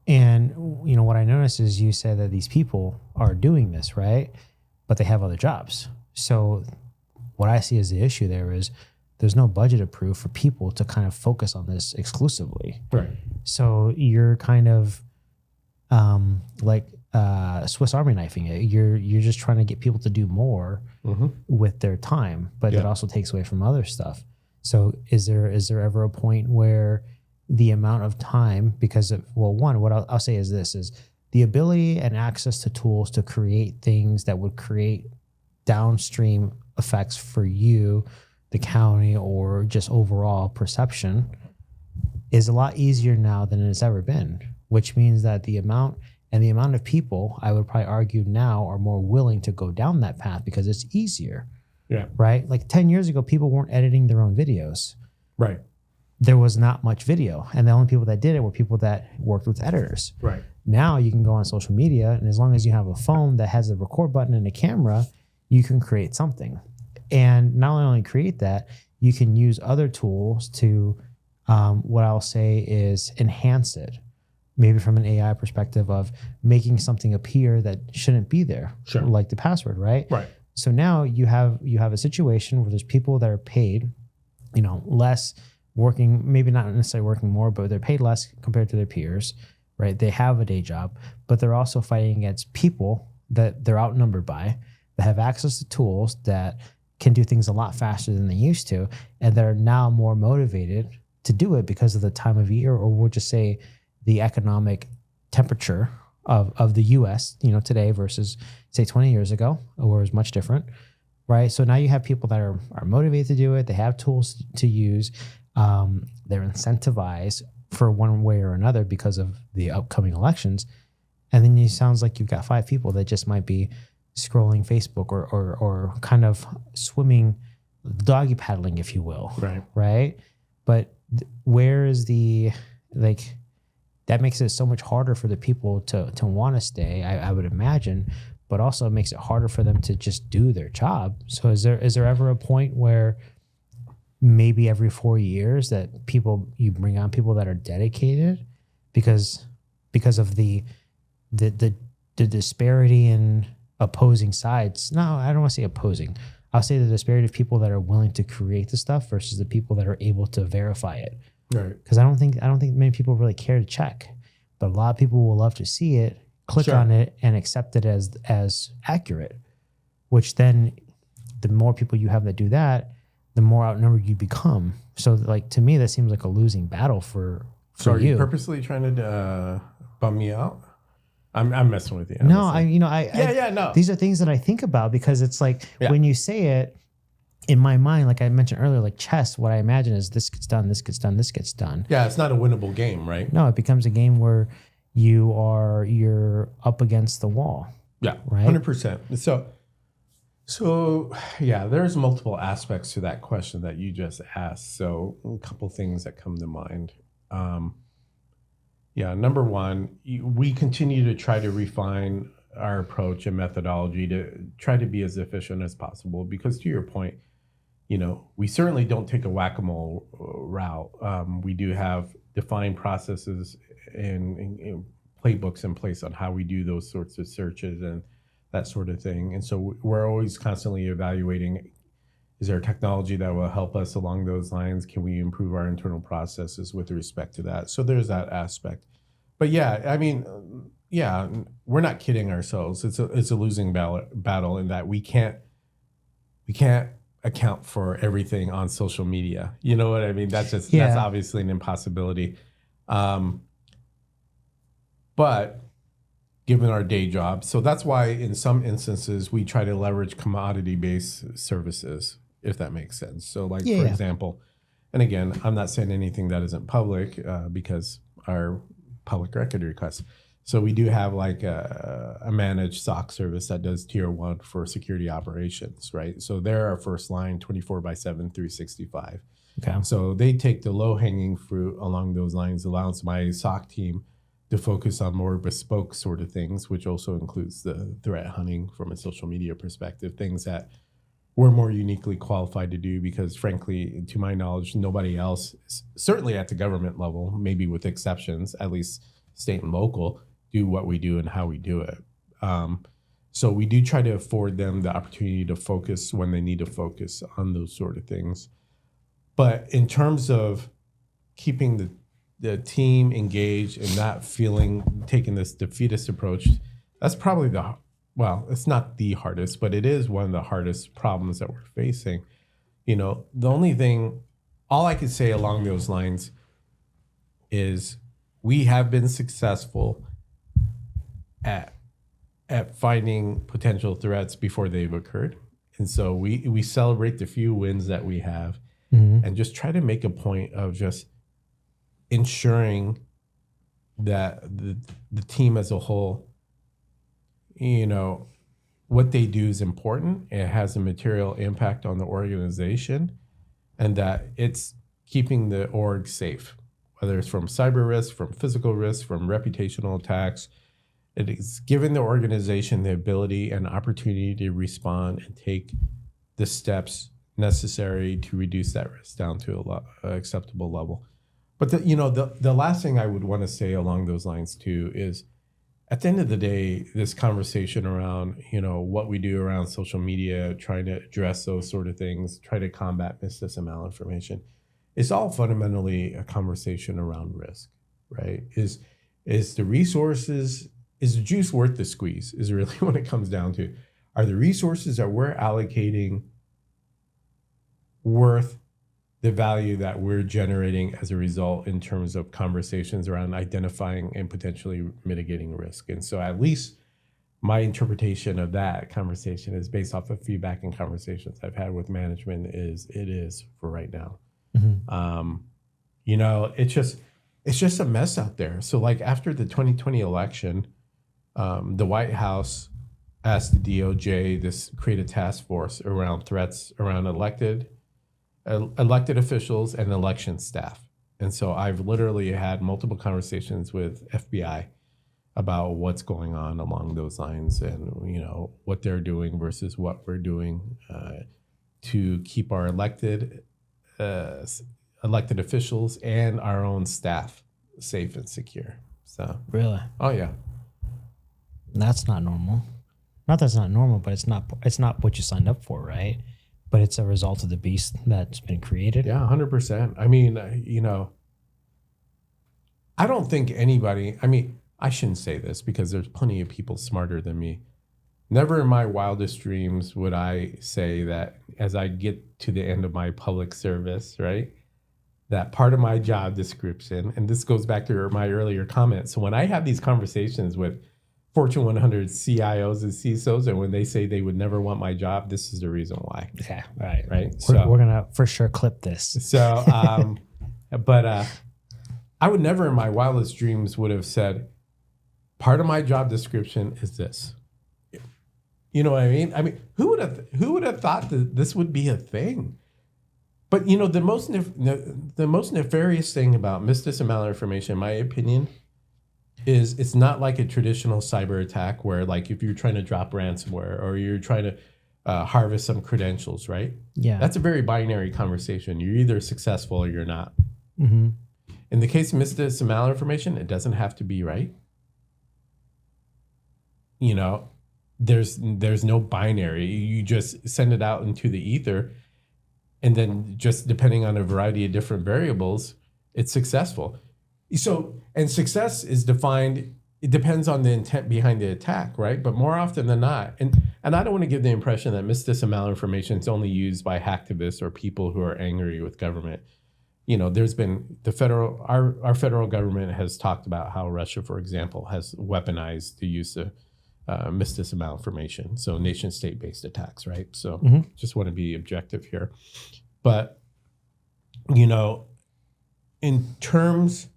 Speaker 1: And what I noticed is you said that these people are doing this, right? But they have other jobs. So what I see as the issue there is there's no budget approved for people to kind of focus on this exclusively.
Speaker 2: Right.
Speaker 1: So you're kind of like Swiss Army knifing it. You're just trying to get people to do more with their time, but it also takes away from other stuff. So is there ever a point where the amount of time, because of, one, what I'll say is this, is the ability and access to tools to create things that would create downstream effects for you, the county, or just overall perception is a lot easier now than it's ever been, which means that the amount of people, I would probably argue now, are more willing to go down that path because it's easier.
Speaker 2: Yeah.
Speaker 1: Right? Like 10 years ago, people weren't editing their own videos.
Speaker 2: Right.
Speaker 1: There was not much video. And the only people that did it were people that worked with editors.
Speaker 2: Right.
Speaker 1: Now you can go on social media, and as long as you have a phone that has a record button and a camera, you can create something. And not only create that, you can use other tools to, what I'll say is enhance it. Maybe from an AI perspective of making something appear that shouldn't be there,
Speaker 2: sure.
Speaker 1: Like the password, right?
Speaker 2: Right.
Speaker 1: So now you have a situation where there's people that are paid, less, working, maybe not necessarily working more, but they're paid less compared to their peers, right? They have a day job, but they're also fighting against people that they're outnumbered by, that have access to tools that can do things a lot faster than they used to, and that are now more motivated to do it because of the time of year, or we'll just say the economic temperature of the U.S., today versus say 20 years ago, or is much different, right? So now you have people that are motivated to do it. They have tools to use. They're incentivized for one way or another because of the upcoming elections. And then it sounds like you've got 5 people that just might be scrolling Facebook or kind of swimming, doggy paddling, if you will.
Speaker 2: Right.
Speaker 1: Right. But where is that makes it so much harder for the people to want to stay, I would imagine, but also it makes it harder for them to just do their job. So is there ever a point where maybe every 4 years that you bring on people that are dedicated because of the disparity in opposing sides? No, I don't want to say opposing. I'll say the disparity of people that are willing to create the stuff versus the people that are able to verify it.
Speaker 2: Right.
Speaker 1: Because I don't think many people really care to check, but a lot of people will love to see it, click
Speaker 2: sure.
Speaker 1: on it, and accept it as accurate. Which then, the more people you have that do that, the more outnumbered you become. So, to me, that seems like a losing battle for
Speaker 2: So, are
Speaker 1: you.
Speaker 2: you purposely trying to bum me out? I'm messing with you.
Speaker 1: No,
Speaker 2: no.
Speaker 1: These are things that I think about because it's like when you say it. In my mind, like I mentioned earlier, like chess, what I imagine is this gets done, this gets done, this gets done.
Speaker 2: Yeah, it's not a winnable game, right?
Speaker 1: No, it becomes a game where you're up against the wall.
Speaker 2: Yeah,
Speaker 1: right?
Speaker 2: 100%. So yeah, there's multiple aspects to that question that you just asked. So a couple things that come to mind. Number one, we continue to try to refine our approach and methodology to try to be as efficient as possible because, to your point, we certainly don't take a whack-a-mole route. We do have defined processes and playbooks in place on how we do those sorts of searches and that sort of thing. And so we're always constantly evaluating, Is there technology that will help us along those lines? Can we improve our internal processes with respect to that? So there's that aspect. But yeah, I mean, yeah, we're not kidding ourselves. It's a losing battle in that we can't account for everything on social media. You know what I mean? That's obviously an impossibility. But given our day job, so that's why in some instances we try to leverage commodity-based services, if that makes sense. So like, for example, and again, I'm not saying anything that isn't public because our public record requests. So we do have like a managed SOC service that does tier 1 for security operations, right? So they're our first line 24/7, 365.
Speaker 1: Okay.
Speaker 2: So they take the low hanging fruit along those lines, allows my SOC team to focus on more bespoke sort of things, which also includes the threat hunting from a social media perspective, things that we're more uniquely qualified to do because frankly, to my knowledge, nobody else, certainly at the government level, maybe with exceptions, at least state and local, do what we do and how we do it. So we do try to afford them the opportunity to focus when they need to focus on those sort of things. But in terms of keeping the team engaged and not taking this defeatist approach, that's probably it's not the hardest, but it is one of the hardest problems that we're facing. You know, all I could say along those lines is we have been successful at finding potential threats before they've occurred. And so we celebrate the few wins that we have and just try to make a point of just ensuring that the team as a whole, you know, what they do is important. It has a material impact on the organization and that it's keeping the org safe, whether it's from cyber risk, from physical risk, from reputational attacks. It is giving the organization the ability and opportunity to respond and take the steps necessary to reduce that risk down to an acceptable level. But the last thing I would want to say along those lines too is, at the end of the day, this conversation around, you know, what we do around social media, trying to address those sort of things, try to combat misuse and malinformation, it's all fundamentally a conversation around risk, right? Is the resources, is the juice worth the squeeze is really what it comes down to. Are the resources that we're allocating worth the value that we're generating as a result in terms of conversations around identifying and potentially mitigating risk? And so at least my interpretation of that conversation is based off of feedback and conversations I've had with management it is for right now. You know, it's just a mess out there. So like after the 2020 election, the White House asked the DOJ to create a task force around threats around elected officials and election staff. And so I've literally had multiple conversations with FBI about what's going on along those lines and, you know, what they're doing versus what we're doing to keep our elected officials and our own staff safe and secure. So
Speaker 1: really,
Speaker 2: oh yeah,
Speaker 1: that's not normal. Not that's not normal, but it's not what you signed up for, right? But it's a result of the beast that's been created.
Speaker 2: Yeah, 100%. I mean, you know, I don't think anybody, I mean, I shouldn't say this because there's plenty of people smarter than me. Never in my wildest dreams would I say that as I get to the end of my public service, right, that part of my job description, and this goes back to my earlier comment. So when I have these conversations with Fortune 100 CIOs and CISOs, and when they say they would never want my job, this is the reason why.
Speaker 1: Okay, right.
Speaker 2: So
Speaker 1: we're gonna for sure clip this.
Speaker 2: So, but I would never in my wildest dreams would have said, part of my job description is this. You know what I mean? I mean, who would have thought that this would be a thing? But you know, the most nefarious thing about misuse and malinformation, in my opinion, is it's not like a traditional cyber attack where, like, if you're trying to drop ransomware or you're trying to harvest some credentials, right?
Speaker 1: Yeah,
Speaker 2: that's a very binary conversation. You're either successful or you're not.
Speaker 1: Mm-hmm.
Speaker 2: In the case of misuse and malinformation, it doesn't have to be right. You know, there's no binary. You just send it out into the ether, And then just depending on a variety of different variables, it's successful. So, and success is defined, it depends on the intent behind the attack, right? But more often than not, and I don't want to give the impression that misdis and malinformation is only used by hacktivists or people who are angry with government. You know, there's been our federal government has talked about how Russia, for example, has weaponized the use of misdis and malinformation. So nation state based attacks, right? So just want to be objective here. But, you know, in terms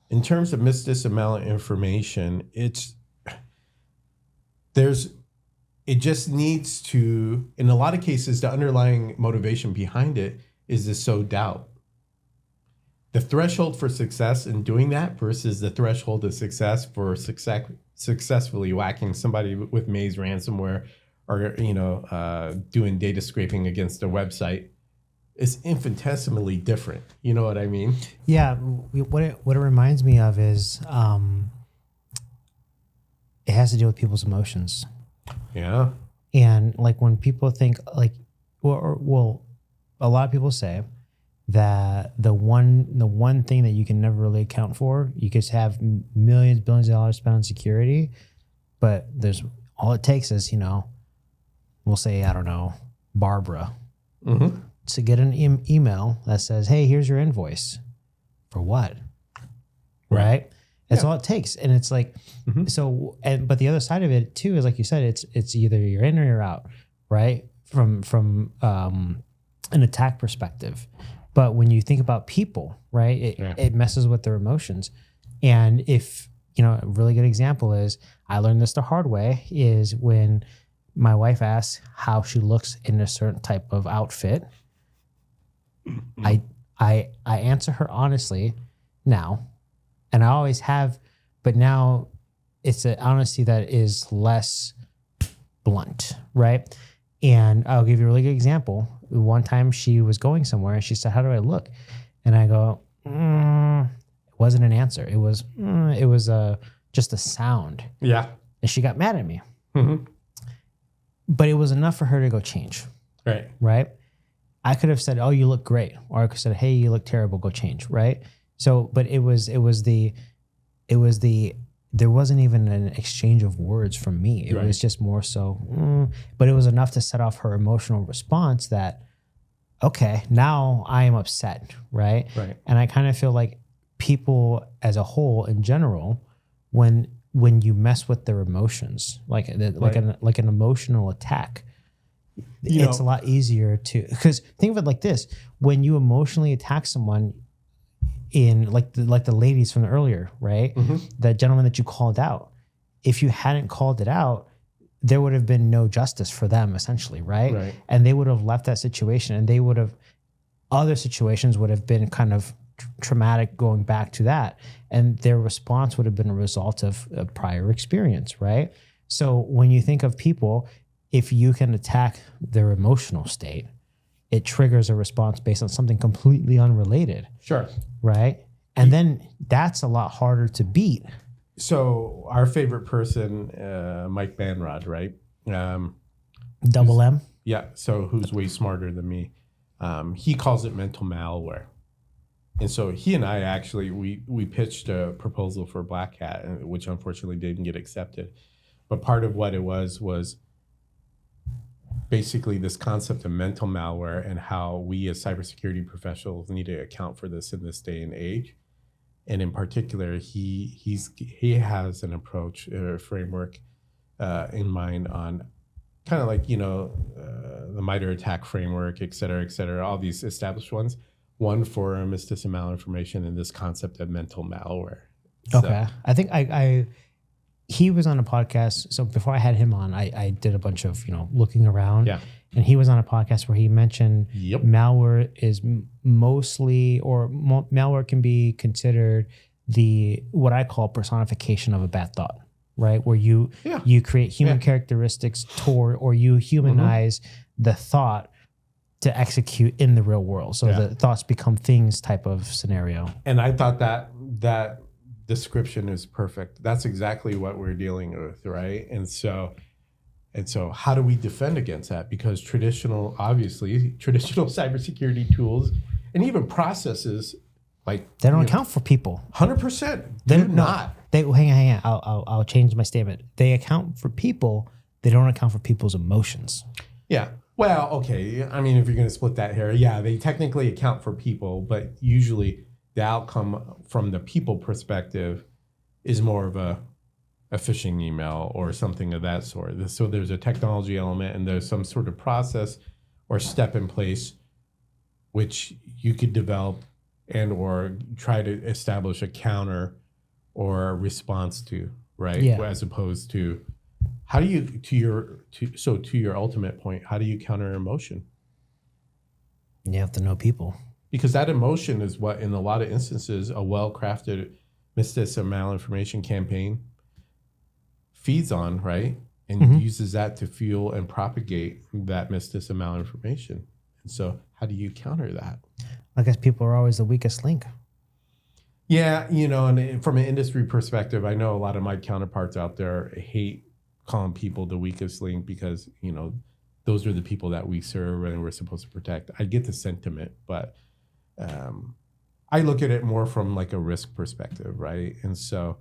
Speaker 2: of misdis and malinformation, it just needs to, in a lot of cases, the underlying motivation behind it is to sow doubt. The threshold for success in doing that versus the threshold of success for successfully whacking somebody with Maze ransomware or, you know, doing data scraping against a website is infinitesimally different. You know what I mean?
Speaker 1: Yeah. What it reminds me of is it has to do with people's emotions.
Speaker 2: Yeah.
Speaker 1: And like when people think like, well, a lot of people say that the one thing that you can never really account for, you could have millions, billions of dollars spent on security, but there's all it takes is, you know, we'll say, I don't know, Barbara, to get an email that says, hey, here's your invoice. For what? Right? That's all it takes. And it's like, so, but the other side of it too is, like you said, it's either you're in or you're out, right? From an attack perspective. But when you think about people, right, it messes with their emotions. And if, you know, a really good example is, I learned this the hard way, is when my wife asks how she looks in a certain type of outfit, I answer her honestly now, and I always have, but now it's an honesty that is less blunt, right? And I'll give you a really good example. One time she was going somewhere and she said, how do I look? And I go, it wasn't an answer. It was just a sound.
Speaker 2: Yeah.
Speaker 1: And she got mad at me. But it was enough for her to go change.
Speaker 2: Right.
Speaker 1: Right. I could have said, oh, you look great. Or I could have said, hey, you look terrible. Go change. Right. So, but there wasn't even an exchange of words from me. It was just more so, but it was enough to set off her emotional response that, okay, now I am upset, right? And I kind of feel like people as a whole in general, when you mess with their emotions, like an emotional attack, it's a lot easier to, because think of it like this: when you emotionally attack someone, in like the ladies from earlier, right? That gentleman that you called out. If you hadn't called it out, there would have been no justice for them, essentially, right? And they would have left that situation, and other situations would have been kind of traumatic going back to that, and their response would have been a result of a prior experience, right? So when you think of people, if you can attack their emotional state, it triggers a response based on something completely unrelated. Sure. Right? And then that's a lot harder to beat.
Speaker 2: So our favorite person, Mike Banrod, right?
Speaker 1: Double M?
Speaker 2: Yeah. So who's way smarter than me. He calls it mental malware. And so he and I actually, we pitched a proposal for Black Hat, which unfortunately didn't get accepted. But part of what it was basically this concept of mental malware and how we as cybersecurity professionals need to account for this in this day and age. And in particular, he has an approach or framework in mind on kind of like, you know, the MITRE ATT&CK framework, et cetera, all these established ones. One for misdis and malinformation, and this concept of mental malware.
Speaker 1: Okay. So, I think he was on a podcast. So before I had him on, I did a bunch of, you know, looking around. Yeah. And he was on a podcast where he mentioned malware is mostly, or malware can be considered what I call personification of a bad thought, right? Where you create human characteristics toward, or you humanize the thought to execute in the real world. So the thoughts become things type of scenario.
Speaker 2: And I thought that description is perfect. That's exactly what we're dealing with, right? And so And so how do we defend against that? Because obviously, traditional cybersecurity tools and even processes like
Speaker 1: they don't account for people.
Speaker 2: 100%. They're not.
Speaker 1: Hang on. I'll change my statement. They account for people. They don't account for people's emotions.
Speaker 2: Yeah. Well, okay. I mean, if you're going to split that hair, yeah, they technically account for people, but usually the outcome from the people perspective is more of a phishing email or something of that sort. So there's a technology element and there's some sort of process or step in place which you could develop and or try to establish a counter or a response to, right?
Speaker 1: Yeah.
Speaker 2: As opposed to how do you, to your ultimate point, how do you counter emotion?
Speaker 1: You have to know people.
Speaker 2: Because that emotion is what, in a lot of instances, a well-crafted mistis or malinformation campaign feeds on, right? And uses that to fuel and propagate that mistis and malinformation. And so how do you counter that?
Speaker 1: I guess people are always the weakest link.
Speaker 2: Yeah, and from an industry perspective, I know a lot of my counterparts out there hate calling people the weakest link because, those are the people that we serve and we're supposed to protect. I get the sentiment, but I look at it more from like a risk perspective, right? And so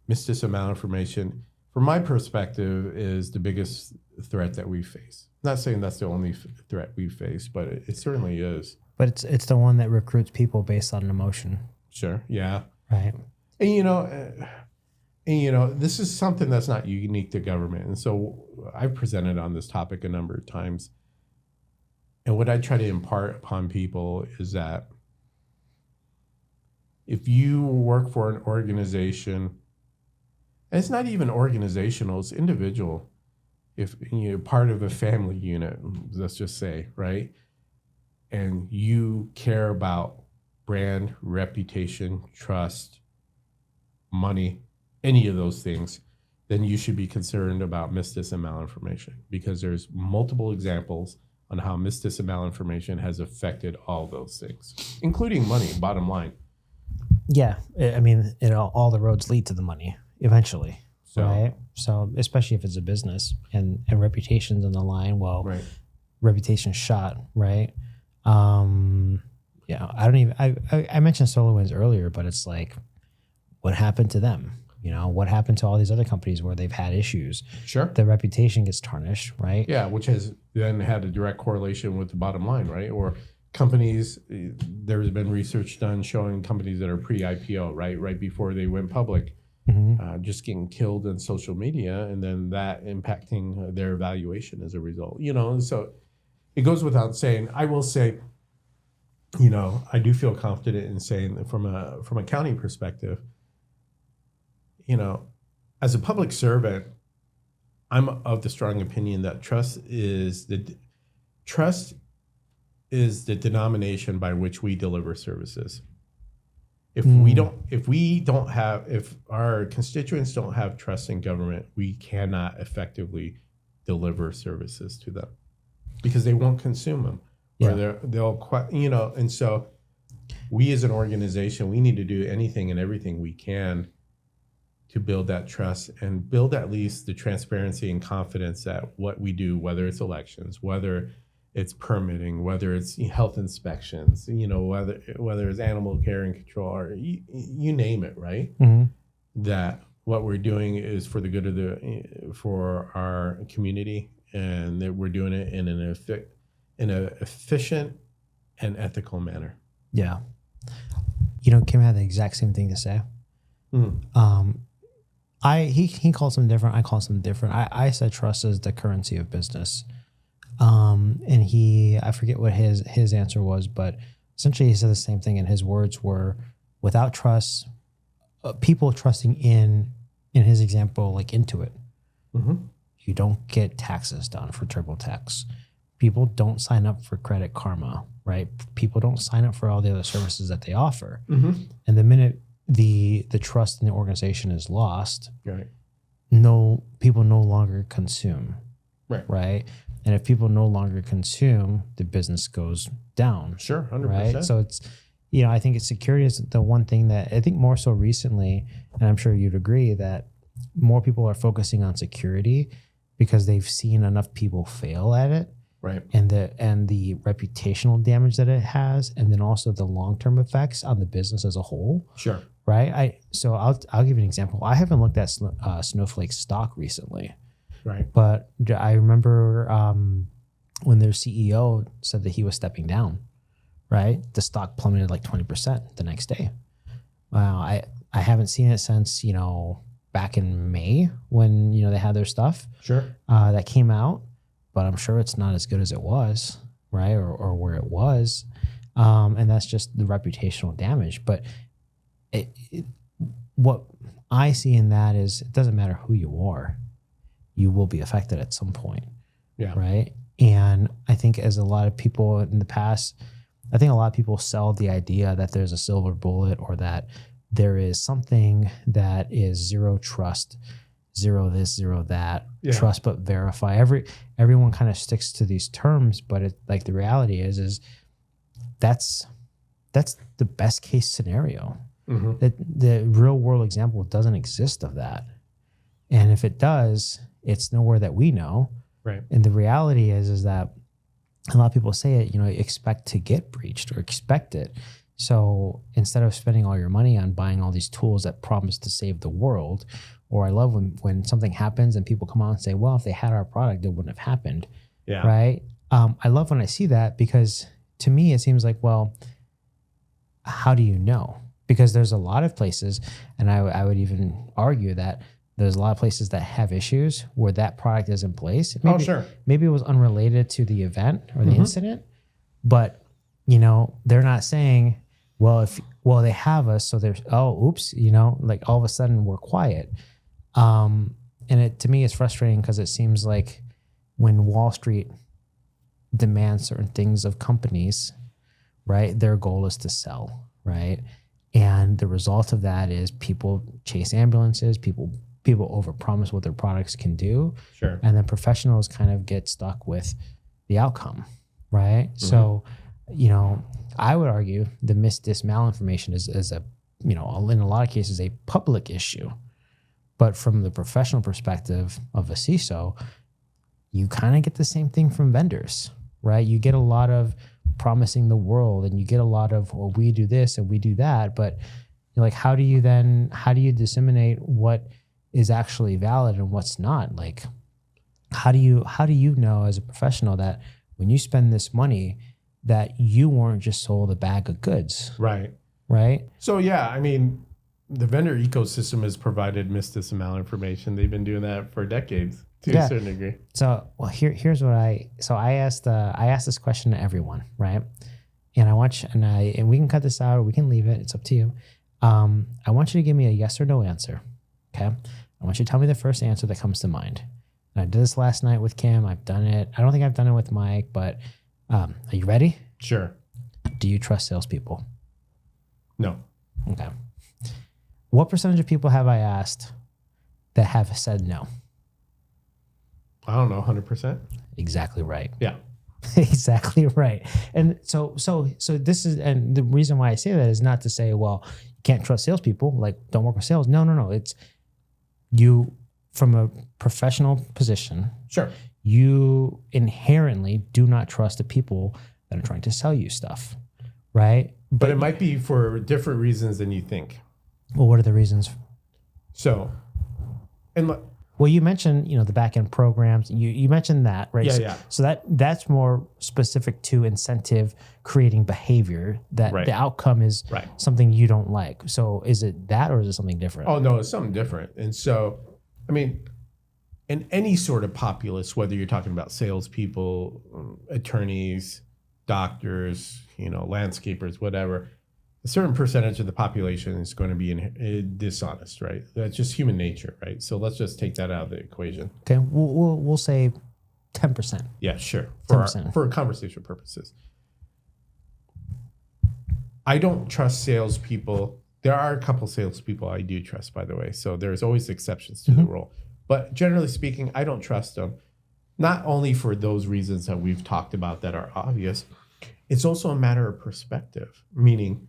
Speaker 2: mistis and malinformation, from my perspective, is the biggest threat that we face. I'm not saying that's the only threat we face, but it certainly is.
Speaker 1: But it's the one that recruits people based on emotion.
Speaker 2: Sure. Yeah.
Speaker 1: Right.
Speaker 2: And this is something that's not unique to government. And so I've presented on this topic a number of times. And what I try to impart upon people is that if you work for an organization, and it's not even organizational, it's individual. If you're part of a family unit, let's just say, right? And you care about brand, reputation, trust, money, any of those things, then you should be concerned about mistis and malinformation, because there's multiple examples on how mistis and malinformation has affected all those things, including money, bottom line.
Speaker 1: Yeah. I mean, all the roads lead to the money eventually.
Speaker 2: So,
Speaker 1: right. So especially if it's a business and reputation's on the line, well,
Speaker 2: right.
Speaker 1: Reputation's shot, right? Yeah, I mentioned SolarWinds earlier, but it's like, what happened to them? What happened to all these other companies where they've had issues?
Speaker 2: Sure.
Speaker 1: The reputation gets tarnished, right?
Speaker 2: Yeah, which has then had a direct correlation with the bottom line, right? Or companies, there's been research done showing companies that are pre-IPO, right before they went public, just getting killed in social media, and then that impacting their valuation as a result. And so it goes without saying. I will say, I do feel confident in saying that from a county perspective, as a public servant, I'm of the strong opinion that trust is the denomination by which we deliver services. If our constituents don't have trust in government, we cannot effectively deliver services to them because they won't consume them.
Speaker 1: Yeah.
Speaker 2: Or and so we as an organization, we need to do anything and everything we can to build that trust and build at least the transparency and confidence that what we do, whether it's elections, whether it's permitting, whether it's health inspections, whether it's animal care and control, or you name it, right? That what we're doing is for the good of for our community, and that we're doing it in an efficient and ethical manner.
Speaker 1: Yeah. Kim had the exact same thing to say. He calls them different. I call them different. I said trust is the currency of business. And I forget what his answer was, but essentially he said the same thing. And his words were, without trust, people trusting in his example, like Intuit, you don't get taxes done for TurboTax. People don't sign up for Credit Karma, right? People don't sign up for all the other services that they offer. And the minute the trust in the organization is lost,
Speaker 2: right?
Speaker 1: People no longer consume, right? And if people no longer consume, the business goes down.
Speaker 2: Sure, 100%.
Speaker 1: Right? So it's, I think security is the one thing that I think more so recently, and I'm sure you'd agree that more people are focusing on security because they've seen enough people fail at it,
Speaker 2: Right.
Speaker 1: and the reputational damage that it has, and then also the long-term effects on the business as a whole.
Speaker 2: Sure.
Speaker 1: Right. I'll give you an example. I haven't looked at Snowflake stock recently,
Speaker 2: Right.
Speaker 1: but I remember when their CEO said that he was stepping down, right? The stock plummeted like 20% the next day. I haven't seen it since, back in May when, they had their stuff
Speaker 2: Sure.
Speaker 1: that came out, but I'm sure it's not as good as it was, right? Or where it was. And that's just the reputational damage. But what I see in that is it doesn't matter who you are, you will be affected at some point.
Speaker 2: Yeah.
Speaker 1: Right. And I think as a lot of people in the past, I think a lot of people sell the idea that there's a silver bullet or that there is something that is zero trust, zero this, zero that, trust but verify. Everyone kind of sticks to these terms, but the reality is that's the best case scenario.
Speaker 2: Mm-hmm.
Speaker 1: That the real world example doesn't exist of that. And if it does, it's nowhere that we know.
Speaker 2: Right.
Speaker 1: And the reality is that a lot of people say it, expect to get breached or expect it. So instead of spending all your money on buying all these tools that promise to save the world, or I love when something happens and people come out and say, well, if they had our product, it wouldn't have happened.
Speaker 2: Yeah.
Speaker 1: Right. I love when I see that, because to me, it seems like, well, how do you know? Because there's a lot of places, and I would even argue that there's a lot of places that have issues where that product is in place. Maybe,
Speaker 2: sure.
Speaker 1: Maybe it was unrelated to the event or the incident, but they're not saying, well, they have us, so there's, oops, like all of a sudden we're quiet. And it, to me, is frustrating because it seems like when Wall Street demands certain things of companies, right, their goal is to sell, right? And the result of that is people chase ambulances, people overpromise what their products can do.
Speaker 2: Sure.
Speaker 1: And then professionals kind of get stuck with the outcome, right? Mm-hmm. So, I would argue the malinformation is a, in a lot of cases, a public issue. But from the professional perspective of a CISO, you kind of get the same thing from vendors, right? You get a lot of promising the world, and you get a lot of, well, we do this and we do that. But how do you disseminate what is actually valid and what's not? Like, how do you know as a professional that when you spend this money that you weren't just sold a bag of goods?
Speaker 2: Right.
Speaker 1: Right.
Speaker 2: So the vendor ecosystem has provided malinformation. They've been doing that for decades to a certain degree.
Speaker 1: So, well, here's what I asked this question to everyone, right? And we can cut this out or we can leave it. It's up to you. I want you to give me a yes or no answer. Okay. I want you to tell me the first answer that comes to mind. And I did this last night with Kim. I've done it. I don't think I've done it with Mike, but are you ready?
Speaker 2: Sure.
Speaker 1: Do you trust salespeople?
Speaker 2: No.
Speaker 1: Okay. What percentage of people have I asked that have said no?
Speaker 2: I don't know, 100%.
Speaker 1: Exactly right.
Speaker 2: Yeah.
Speaker 1: Exactly right. And so this is, and the reason why I say that is not to say, well, you can't trust salespeople, like don't work with sales. No. It's you from a professional position.
Speaker 2: Sure.
Speaker 1: You inherently do not trust the people that are trying to sell you stuff, right?
Speaker 2: But it might be for different reasons than you think.
Speaker 1: Well, what are the reasons?
Speaker 2: So,
Speaker 1: well, you mentioned, the back end programs. You mentioned that, right?
Speaker 2: Yeah.
Speaker 1: So that's more specific to incentive creating behavior. That the outcome is something you don't like. So is it that, or is it something different?
Speaker 2: Oh no, it's something different. And so, in any sort of populace, whether you're talking about salespeople, attorneys, doctors, landscapers, whatever, a certain percentage of the population is going to be dishonest, right? That's just human nature, right? So let's just take that out of the equation.
Speaker 1: Okay, we'll say 10%.
Speaker 2: Yeah, sure.
Speaker 1: 10%.
Speaker 2: For conversation purposes. I don't trust salespeople. There are a couple salespeople I do trust, by the way. So there's always exceptions to the rule. But generally speaking, I don't trust them. Not only for those reasons that we've talked about that are obvious, it's also a matter of perspective, meaning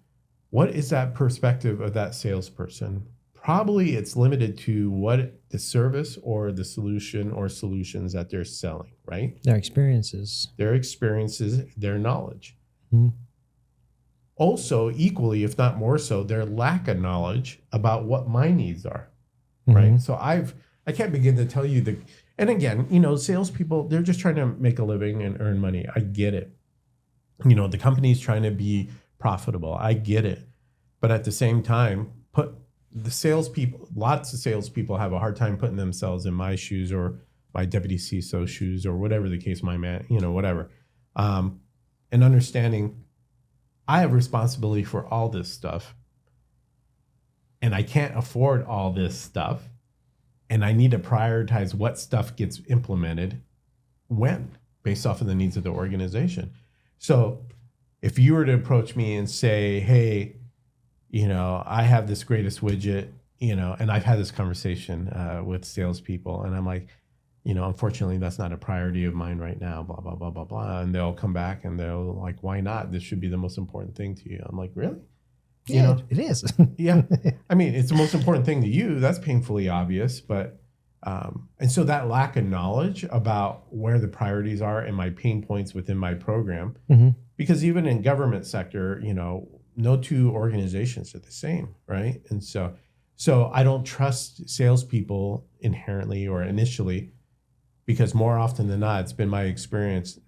Speaker 2: what is that perspective of that salesperson probably it's limited to what the service or the solution or solutions that they're selling, right?
Speaker 1: Their experiences,
Speaker 2: their knowledge.
Speaker 1: Mm-hmm.
Speaker 2: Also, equally, if not more so, their lack of knowledge about what my needs are,
Speaker 1: Mm-hmm.
Speaker 2: right? So I can't begin to tell you and again, salespeople, they're just trying to make a living and earn money. I get it. The company's trying to be profitable. I get it. But at the same time, lots of salespeople have a hard time putting themselves in my shoes or my deputy CISO shoes or whatever the case, my man, whatever. And understanding I have responsibility for all this stuff and I can't afford all this stuff. And I need to prioritize what stuff gets implemented when, based off of the needs of the organization. So if you were to approach me and say, hey, I have this greatest widget, and I've had this conversation with salespeople, and I'm like, unfortunately, that's not a priority of mine right now, blah, blah, blah, blah, blah. And they'll come back and they'll like, why not? This should be the most important thing to you. I'm like, really?
Speaker 1: Yeah, it is.
Speaker 2: Yeah. I mean, it's the most important thing to you. That's painfully obvious. But, and so that lack of knowledge about where the priorities are and my pain points within my program,
Speaker 1: Mm-hmm.
Speaker 2: because even in government sector, no two organizations are the same, right? And so I don't trust salespeople inherently or initially, because more often than not, it's been my experience,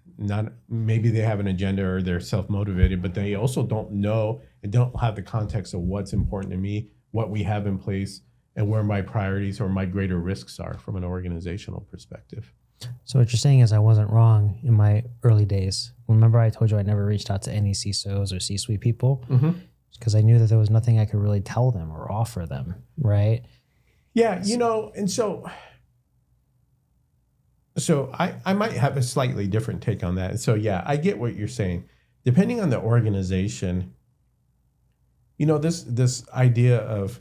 Speaker 2: maybe they have an agenda or they're self-motivated, but they also don't know and don't have the context of what's important to me, what we have in place, and where my priorities or my greater risks are from an organizational perspective.
Speaker 1: So what you're saying is I wasn't wrong in my early days. Remember I told you I never reached out to any CISOs or C-suite people because I knew that there was nothing I could really tell them or offer them, right?
Speaker 2: Yeah, and so I might have a slightly different take on that. So yeah, I get what you're saying. Depending on the organization, this idea of,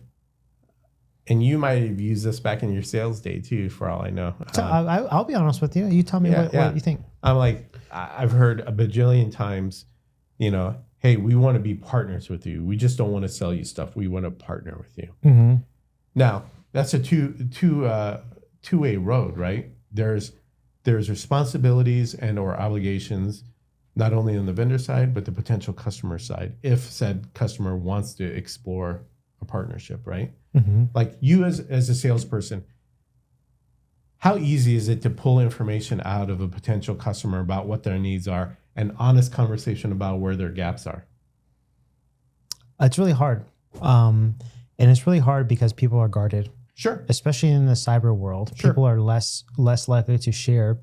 Speaker 2: and you might have used this back in your sales day too, for all I know.
Speaker 1: So I'll be honest with you. You tell me what you think.
Speaker 2: I'm like, I've heard a bajillion times, hey, we want to be partners with you. We just don't want to sell you stuff. We want to partner with you.
Speaker 1: Mm-hmm.
Speaker 2: Now, that's a two-way road, right? There's responsibilities and or obligations, not only on the vendor side, but the potential customer side, if said customer wants to explore a partnership, right?
Speaker 1: Mm-hmm.
Speaker 2: Like you as a salesperson, how easy is it to pull information out of a potential customer about what their needs are, and honest conversation about where their gaps are?
Speaker 1: It's really hard. And it's really hard because people are guarded.
Speaker 2: Sure.
Speaker 1: Especially in the cyber world,
Speaker 2: Sure.
Speaker 1: People are less likely to share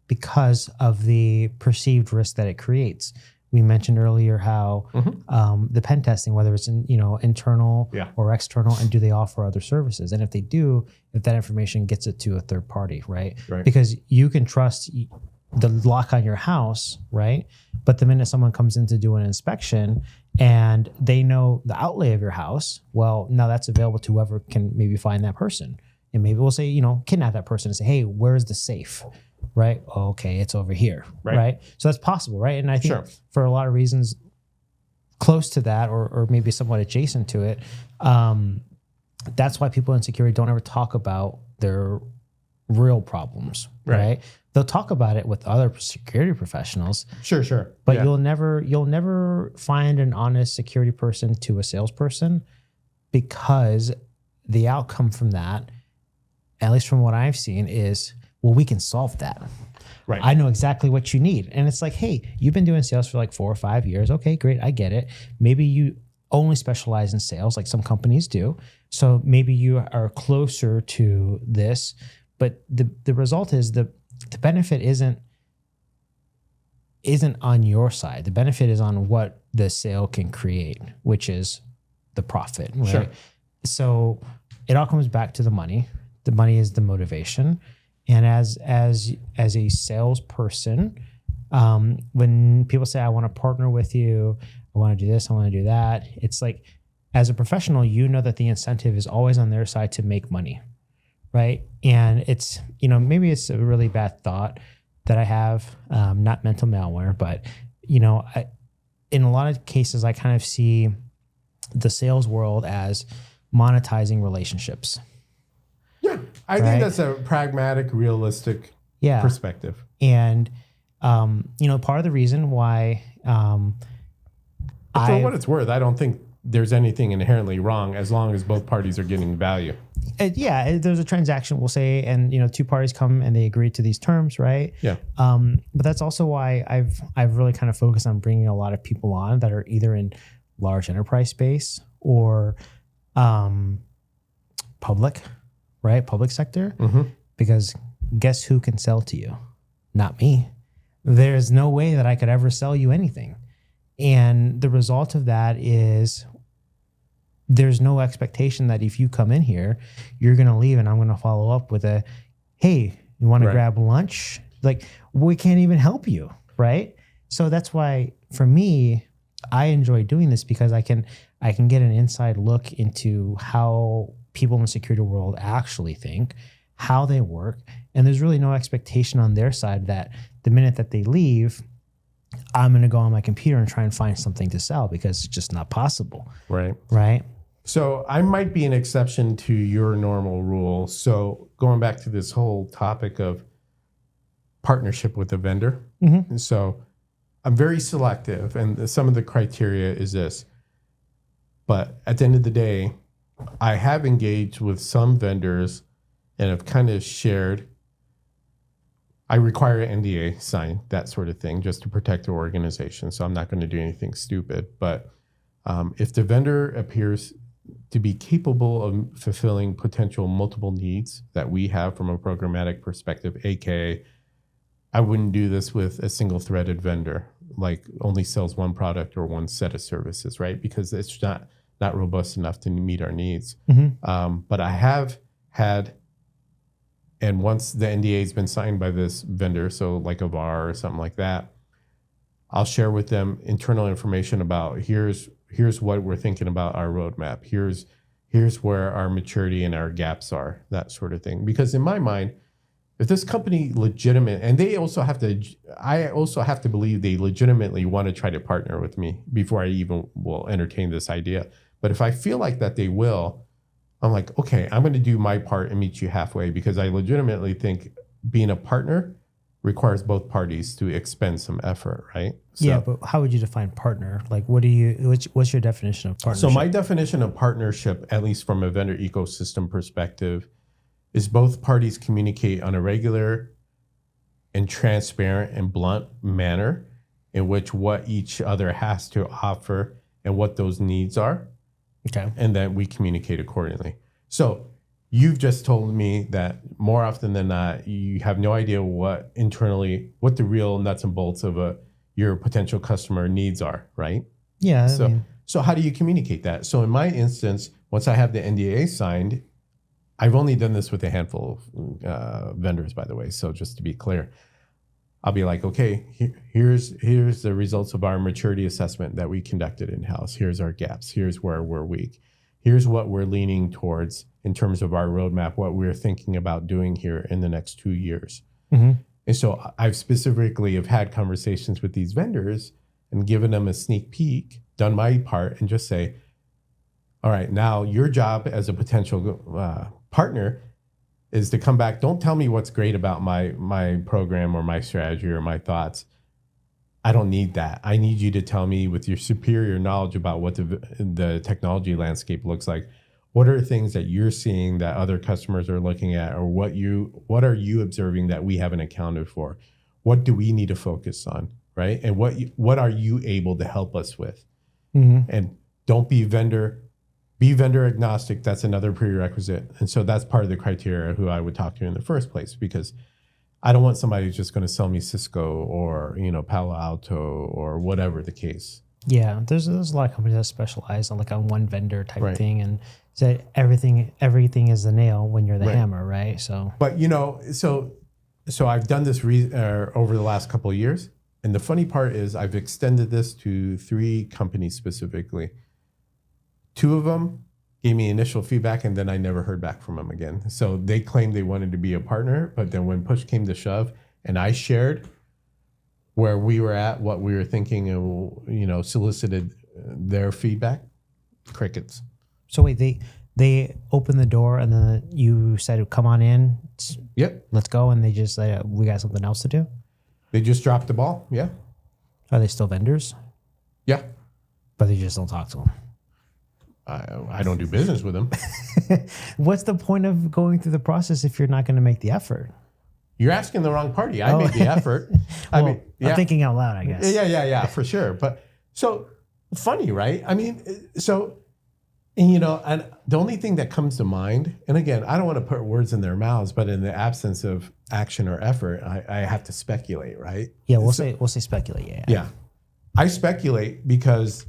Speaker 1: because of the perceived risk that it creates. We mentioned earlier how the pen testing, whether it's internal or external, and do they offer other services? And if they do, if that information gets it to a third party, right? Because you can trust the lock on your house, right? But the minute someone comes in to do an inspection and they know the outlay of your house, well, now that's available to whoever can maybe find that person. And maybe we'll say, kidnap that person and say, hey, where's the safe? Right? Oh, okay, it's over here. Right? So that's possible, right? And I think for a lot of reasons close to that or maybe somewhat adjacent to it, that's why people in security don't ever talk about their real problems, right? They'll talk about it with other security professionals.
Speaker 2: Sure.
Speaker 1: But you'll never find an honest security person to a salesperson, because the outcome from that, at least from what I've seen, is, well, we can solve that. Right. I know exactly what you need. And it's like, hey, you've been doing sales for like 4 or 5 years. Okay, great. I get it. Maybe you only specialize in sales like some companies do. So maybe you are closer to this, but the result is the benefit isn't on your side. The benefit is on what the sale can create, which is the profit, right? Sure. So it all comes back to the money. The money is the motivation. And as a salesperson, when people say, I want to partner with you, I want to do this, I want to do that, it's like, as a professional, that the incentive is always on their side to make money, right? And it's, maybe it's a really bad thought that I have, not mental malware, but, in a lot of cases, I kind of see the sales world as monetizing relationships.
Speaker 2: Yeah, I think that's a pragmatic, realistic perspective.
Speaker 1: And, part of the reason why
Speaker 2: for what it's worth, I don't think there's anything inherently wrong as long as both parties are getting value.
Speaker 1: There's a transaction, we'll say, and two parties come and they agree to these terms, right?
Speaker 2: Yeah.
Speaker 1: But that's also why I've really kind of focused on bringing a lot of people on that are either in large enterprise space or public, right? Public sector, because guess who can sell to you? Not me. There's no way that I could ever sell you anything. And the result of that is there's no expectation that if you come in here, you're going to leave and I'm going to follow up with a, hey, you want to grab lunch? Like, we can't even help you, right? So that's why, for me, I enjoy doing this because I can get an inside look into how people in the security world actually think, how they work, and there's really no expectation on their side that the minute that they leave, I'm going to go on my computer and try and find something to sell because it's just not possible. Right.
Speaker 2: So I might be an exception to your normal rule. So going back to this whole topic of partnership with a vendor. So I'm very selective, and some of the criteria is this. But at the end of the day, I have engaged with some vendors and have kind of shared. I require an NDA sign, that sort of thing, just to protect the organization. So I'm not going to do anything stupid. But if the vendor appears to be capable of fulfilling potential multiple needs that we have from a programmatic perspective, aka I wouldn't do this with a single threaded vendor, like only sells one product or one set of services, right? Because it's not robust enough to meet our needs. But I have had, and once the NDA has been signed by this vendor, so like a VAR or something like that, I'll share with them internal information about here's what we're thinking about our roadmap. Here's where our maturity and our gaps are, that sort of thing. Because in my mind, if this company legitimate, and I also have to believe they legitimately want to try to partner with me before I even will entertain this idea. But if I feel like that they will, I'm like, okay, I'm going to do my part and meet you halfway, because I legitimately think being a partner requires both parties to expend some effort, right?
Speaker 1: So, but how would you define partner? Like, what's your definition of partnership?
Speaker 2: So my definition of partnership, at least from a vendor ecosystem perspective, is both parties communicate on a regular and transparent and blunt manner in which what each other has to offer and what those needs are.
Speaker 1: Okay.
Speaker 2: And then we communicate accordingly. So you've just told me that more often than not, you have no idea what the real nuts and bolts of your potential customer needs are, right?
Speaker 1: Yeah.
Speaker 2: So how do you communicate that? So in my instance, once I have the NDA signed, I've only done this with a handful of vendors, by the way. So just to be clear, I'll be like, okay, here's the results of our maturity assessment that we conducted in-house. Here's our gaps. Here's where we're weak. Here's what we're leaning towards in terms of our roadmap, what we're thinking about doing here in the next 2 years. And so I've specifically have had conversations with these vendors and given them a sneak peek, done my part, and just say, all right, now your job as a potential partner is to come back. Don't tell me what's great about my program or my strategy or my thoughts. I don't need that. I need you to tell me, with your superior knowledge about what the technology landscape looks like, what are things that you're seeing that other customers are looking at, or what are you observing that we haven't accounted for? What do we need to focus on, right? And what are you able to help us with? And don't be vendor agnostic. That's another prerequisite. And so that's part of the criteria who I would talk to in the first place, because I don't want somebody who's just going to sell me Cisco or, Palo Alto or whatever the case.
Speaker 1: Yeah, there's a lot of companies that specialize on one vendor type thing, and say everything is the nail when you're the hammer, right? So,
Speaker 2: but so I've done this over the last couple of years, and the funny part is I've extended this to 3 companies specifically. 2 of them gave me initial feedback, and then I never heard back from them again. So they claimed they wanted to be a partner, but then when push came to shove, and I shared where we were at, what we were thinking, and solicited their feedback, crickets.
Speaker 1: So wait, They opened the door and then you said, come on in.
Speaker 2: Yep.
Speaker 1: Let's go. And they just said, we got something else to do.
Speaker 2: They just dropped the ball. Yeah.
Speaker 1: Are they still vendors?
Speaker 2: Yeah.
Speaker 1: But they just don't talk to them.
Speaker 2: I don't do business with them.
Speaker 1: What's the point of going through the process if you're not going to make the effort?
Speaker 2: You're asking the wrong party. I made the effort.
Speaker 1: I'm thinking out loud, I guess.
Speaker 2: Yeah, for sure. But so funny, right? I mean, so, and, and the only thing that comes to mind, and again, I don't want to put words in their mouths, but in the absence of action or effort, I have to speculate, right?
Speaker 1: Yeah, we'll say speculate.
Speaker 2: Yeah. I speculate because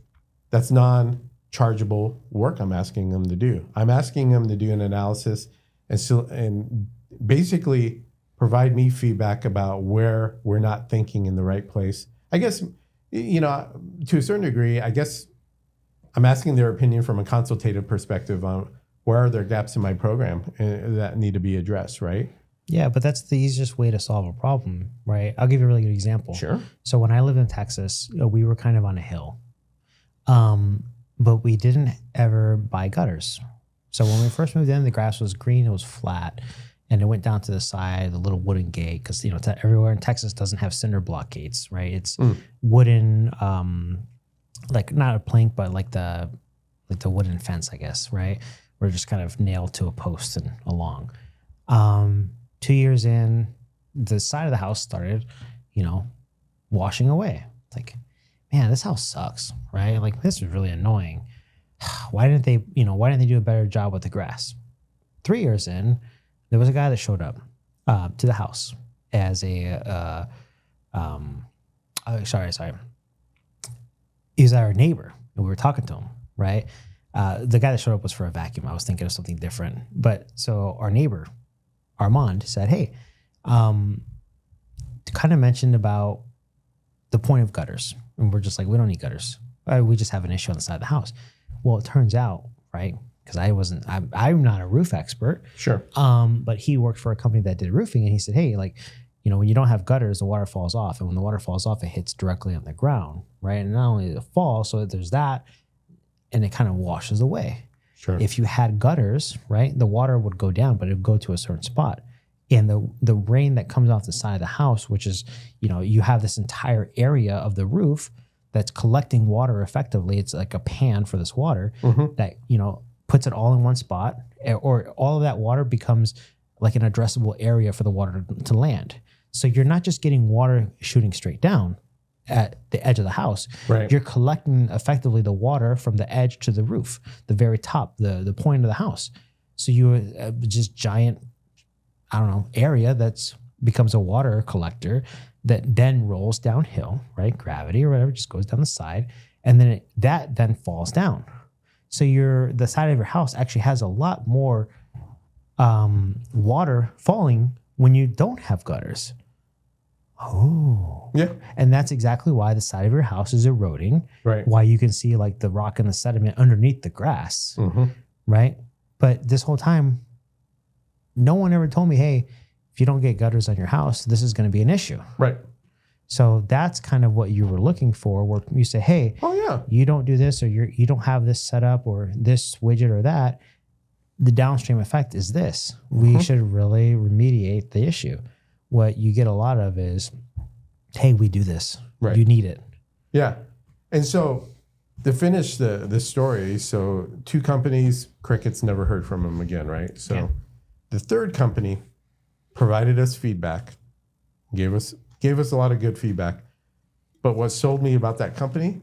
Speaker 2: that's non-chargeable work I'm asking them to do. I'm asking them to do an analysis and basically provide me feedback about where we're not thinking in the right place. I guess, to a certain degree, I guess I'm asking their opinion from a consultative perspective on where are there gaps in my program that need to be addressed, right?
Speaker 1: Yeah, but that's the easiest way to solve a problem, right? I'll give you a really good example.
Speaker 2: Sure.
Speaker 1: So when I lived in Texas, we were kind of on a hill, but we didn't ever buy gutters. So when we first moved in, the grass was green, it was flat, and it went down to the side, the little wooden gate, because everywhere in Texas doesn't have cinder block gates, right? It's wooden, like not a plank, but like the wooden fence, I guess, right? We're just kind of nailed to a post and along. 2 years in, the side of the house started, washing away. It's like, man, this house sucks, right? Like, this is really annoying. Why didn't they do a better job with the grass? 3 years in, there was a guy that showed up to the house as a, sorry. He was our neighbor, and we were talking to him, right? The guy that showed up was for a vacuum. I was thinking of something different. But so our neighbor, Armand, said, hey, kind of mentioned about the point of gutters. And we're just like, we don't need gutters. We just have an issue on the side of the house. Well, it turns out, right, because I'm not a roof expert.
Speaker 2: Sure.
Speaker 1: But he worked for a company that did roofing, and he said, hey, like, when you don't have gutters, the water falls off. And when the water falls off, it hits directly on the ground, right? And not only the fall, so there's that, and it kind of washes away.
Speaker 2: Sure.
Speaker 1: If you had gutters, right, the water would go down, but it would go to a certain spot. And the rain that comes off the side of the house, which is, you have this entire area of the roof that's collecting water effectively. It's like a pan for this water that, puts it all in one spot, or all of that water becomes like an addressable area for the water to land. So you're not just getting water shooting straight down at the edge of the house.
Speaker 2: Right.
Speaker 1: You're collecting effectively the water from the edge to the roof, the very top, the point of the house. So you just giant, area that's becomes a water collector that then rolls downhill, right? Gravity or whatever just goes down the side, and then that then falls down. So the side of your house actually has a lot more water falling when you don't have gutters. Oh.
Speaker 2: Yeah.
Speaker 1: And that's exactly why the side of your house is eroding.
Speaker 2: Right.
Speaker 1: Why you can see like the rock and the sediment underneath the grass. Right. But this whole time, no one ever told me, hey, if you don't get gutters on your house, this is going to be an issue.
Speaker 2: Right.
Speaker 1: So that's kind of what you were looking for, where you say, hey, you don't do this, or you don't have this set up, or this widget or that. The downstream effect is this. We should really remediate the issue. What you get a lot of is, hey, we do this.
Speaker 2: Right.
Speaker 1: You need it.
Speaker 2: Yeah. And so to finish the story, so 2 companies, crickets, never heard from them again, right? So the third company provided us feedback, gave us a lot of good feedback. But what sold me about that company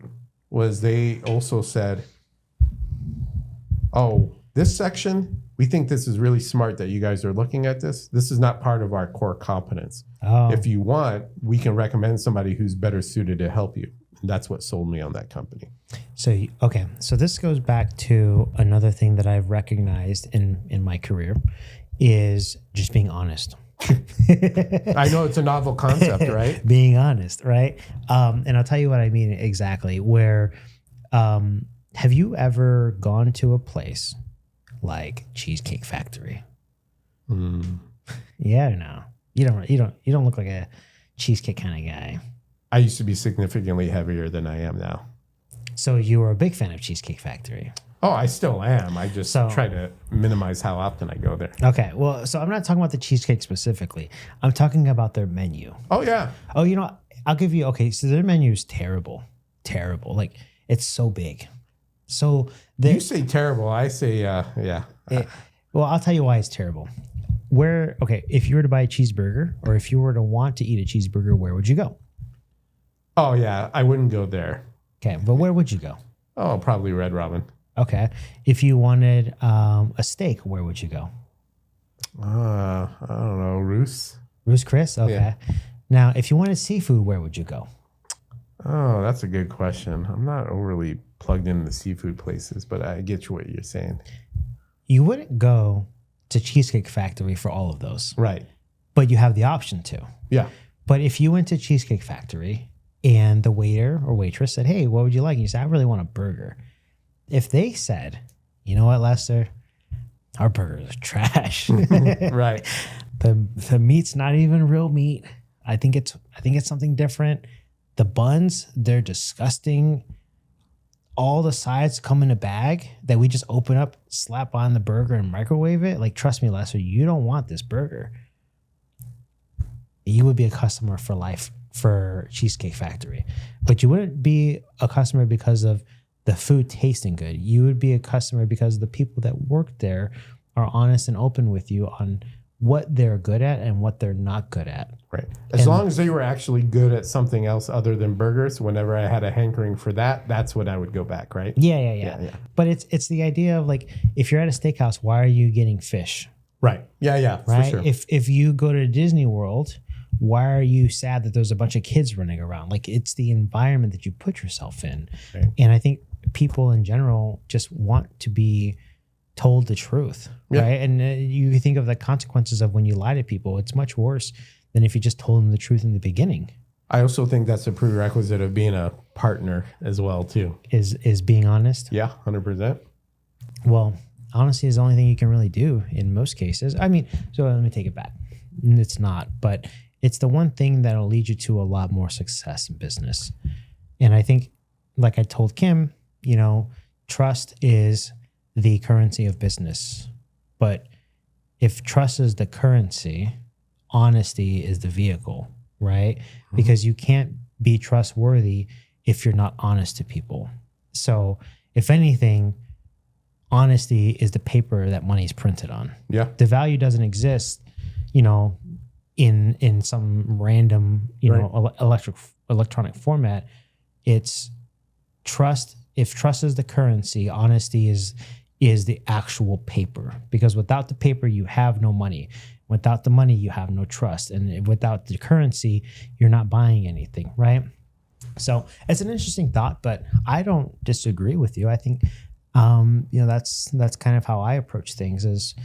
Speaker 2: was they also said, oh, this section, we think this is really smart that you guys are looking at this. This is not part of our core competence.
Speaker 1: Oh.
Speaker 2: If you want, we can recommend somebody who's better suited to help you. And that's what sold me on that company.
Speaker 1: So, okay. So this goes back to another thing that I've recognized in my career is just being honest.
Speaker 2: I know it's a novel concept, right?
Speaker 1: Being honest, right? And I'll tell you what I mean exactly. Where, have you ever gone to a place like Cheesecake Factory? Yeah, no, you don't look like a cheesecake kind of guy.
Speaker 2: I used to be significantly heavier than I am now.
Speaker 1: So you were a big fan of Cheesecake Factory.
Speaker 2: Oh, I still am. I just
Speaker 1: So-
Speaker 2: try to minimize how often I go there.
Speaker 1: Okay. Well, so I'm not talking about the cheesecake specifically. I'm talking about their menu.
Speaker 2: Oh, yeah.
Speaker 1: Oh, you know, I'll give you, okay, so their menu is terrible. Terrible. Like, it's so big. So
Speaker 2: You say terrible. I say, yeah.
Speaker 1: well, I'll tell you why it's terrible. Okay, if you were to buy a cheeseburger or if you were to want to eat a cheeseburger, where would you go?
Speaker 2: Oh, yeah. I wouldn't go there.
Speaker 1: Okay, but where would you go?
Speaker 2: Oh, probably Red Robin.
Speaker 1: Okay. If you wanted a steak, where would you go?
Speaker 2: I don't know. Roos?
Speaker 1: Ruth's Chris? Okay.
Speaker 2: Yeah.
Speaker 1: Now, if you wanted seafood, where would you go?
Speaker 2: Oh, that's a good question. I'm not overly plugged into the seafood places, but I get you what you're saying.
Speaker 1: You wouldn't go to Cheesecake Factory for all of those,
Speaker 2: Right.
Speaker 1: but you have the option to.
Speaker 2: Yeah.
Speaker 1: But if you went to Cheesecake Factory and the waiter or waitress said, hey, what would you like? And you said, I really want a burger. If they said, you know what, Lester, our burgers are trash.
Speaker 2: Right.
Speaker 1: The meat's not even real meat. I think it's something different. The buns, they're disgusting. All the sides come in a bag that we just open up, slap on the burger and microwave it. Like, trust me, Lester, you don't want this burger. You would be a customer for life for Cheesecake Factory. But you wouldn't be a customer because of the food tasting good. You would be a customer because the people that work there are honest and open with you on what they're good at and what they're not good at.
Speaker 2: Right. As long as they were actually good at something else other than burgers, whenever I had a hankering for that, that's when I would go back, right?
Speaker 1: Yeah. But it's the idea of, like, if you're at a steakhouse, why are you getting fish?
Speaker 2: Right. Yeah,
Speaker 1: Right?
Speaker 2: for sure.
Speaker 1: If you go to Disney World, why are you sad that there's a bunch of kids running around? Like, it's the environment that you put yourself in.
Speaker 2: Right.
Speaker 1: And I think people in general just want to be told the truth,
Speaker 2: Yeah.
Speaker 1: right? And you think of the consequences of when you lie to people, it's much worse than if you just told them the truth in the beginning.
Speaker 2: I also think that's a prerequisite of being a partner as well, too.
Speaker 1: Is being honest.
Speaker 2: Yeah, 100%.
Speaker 1: Well, honesty is the only thing you can really do in most cases. I mean, so let me take it back. It's not, but it's the one thing that'll lead you to a lot more success in business. And I think, like I told Kim, you know, trust is the currency of business. But if trust is the currency, honesty is the vehicle, right? Mm-hmm. Because you can't be trustworthy if you're not honest to people. So if anything, honesty is the paper that money is printed on.
Speaker 2: Yeah.
Speaker 1: The value doesn't exist, you know, in some random, you know, electronic format. It's trust. If trust is the currency, honesty is the actual paper. Because without the paper, you have no money. Without the money, you have no trust. And without the currency, you're not buying anything, right? So it's an interesting thought, but I don't disagree with you. I think, you know, that's kind of how I approach things is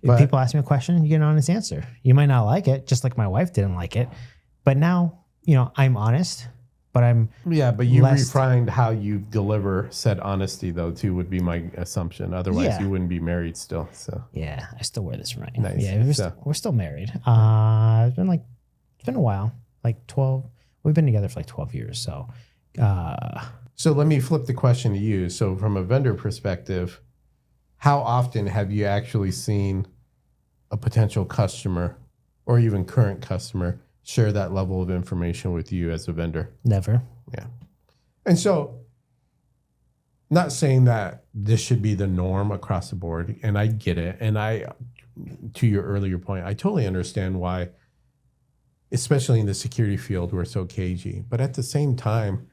Speaker 1: if people ask me a question, you get an honest answer. You might not like it, just like my wife didn't like it. But now, you know, I'm honest, but I'm
Speaker 2: but you refined how you deliver said honesty, though, too, would be my assumption. Otherwise, you wouldn't be married still. So
Speaker 1: yeah, I still wear this ring.
Speaker 2: Nice.
Speaker 1: Yeah, we're still married. It's been a while, like 12. We've been together for like 12 years. So,
Speaker 2: so let me flip the question to you. So from a vendor perspective, how often have you actually seen a potential customer or even current customer share that level of information with you as a vendor?
Speaker 1: Never.
Speaker 2: Yeah. And so, not saying that this should be the norm across the board, and I get it. And to your earlier point, I totally understand why, especially in the security field, we're so cagey. But at the same time,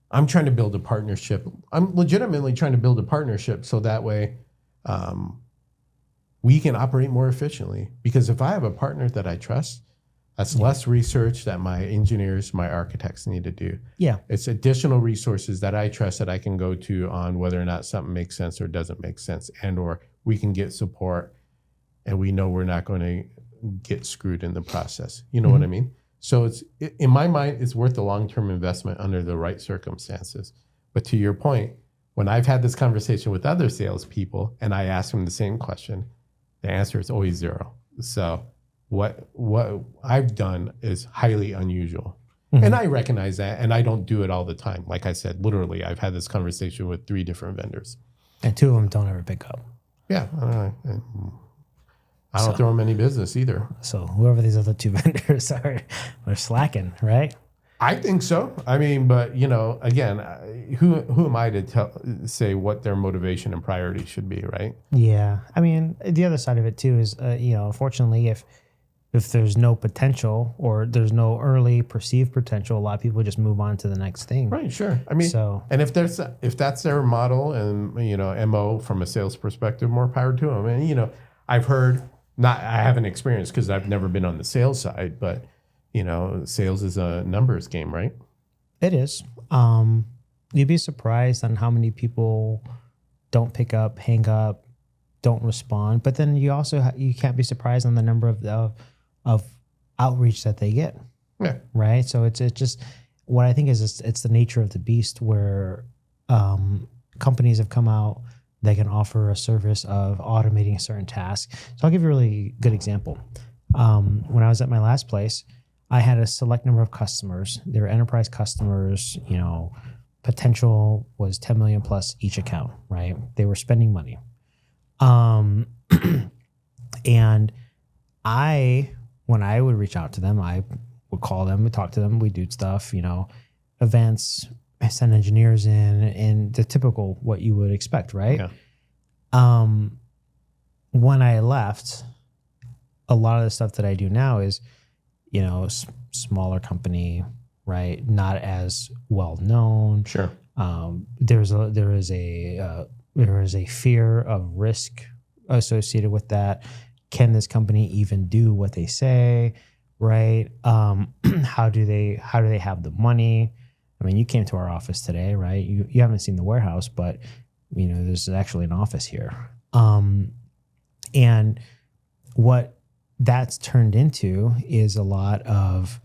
Speaker 2: I'm trying to build a partnership. I'm legitimately trying to build a partnership so that way we can operate more efficiently. Because if I have a partner that I trust, that's less research that my engineers, my architects need to do.
Speaker 1: Yeah.
Speaker 2: It's additional resources that I trust that I can go to on whether or not something makes sense or doesn't make sense, and or we can get support and we know we're not going to get screwed in the process. You know what I mean? So in my mind, it's worth the long-term investment under the right circumstances. But to your point, when I've had this conversation with other salespeople and I ask them the same question, the answer is always zero. So what I've done is highly unusual. And I recognize that, and I don't do it all the time. Like I said, literally, I've had this conversation with 3 different vendors.
Speaker 1: And 2 of them don't ever pick up.
Speaker 2: Yeah. I don't throw them any business either.
Speaker 1: So whoever these other 2 vendors are, they're slacking, right?
Speaker 2: I think so. I mean, but again, who am I to say what their motivation and priority should be, right?
Speaker 1: Yeah. I mean, the other side of it too is, unfortunately, if there's no potential or there's no early perceived potential, a lot of people just move on to the next thing.
Speaker 2: Right. Sure. I mean, and if that's their model and MO from a sales perspective, more power to them. And I've heard, I haven't experienced because I've never been on the sales side, but sales is a numbers game, right?
Speaker 1: It is. You'd be surprised on how many people don't pick up, hang up, don't respond. But then you can't be surprised on the number of outreach that they get.
Speaker 2: Yeah.
Speaker 1: Right. So it's just what I think is it's the nature of the beast where companies have come out. They can offer a service of automating certain tasks. So I'll give you a really good example. When I was at my last place, I had a select number of customers. They were enterprise customers, potential was 10 million plus each account, right? They were spending money. And when I would reach out to them, I would call them, would talk to them, we'd do stuff, events, send engineers in, and the typical what you would expect, right?
Speaker 2: Yeah.
Speaker 1: When I left, a lot of the stuff that I do now is, smaller company, right? Not as well known.
Speaker 2: Sure.
Speaker 1: There is a fear of risk associated with that. Can this company even do what they say? Right? How do they have the money? I mean, you came to our office today, right? You haven't seen the warehouse, but there's actually an office here. And what that's turned into is a lot of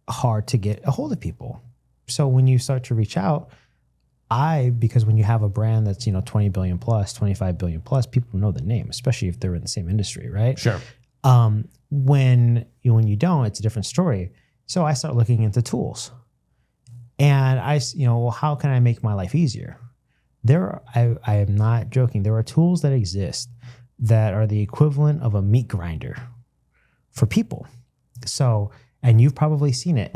Speaker 1: hard to get a hold of people. So when you start to reach out, because when you have a brand that's 20 billion plus, 25 billion plus, people know the name, especially if they're in the same industry, right?
Speaker 2: Sure.
Speaker 1: When you don't, it's a different story. So I start looking into tools, and how can I make my life easier? I am not joking. There are tools that exist that are the equivalent of a meat grinder for people. So, and you've probably seen it.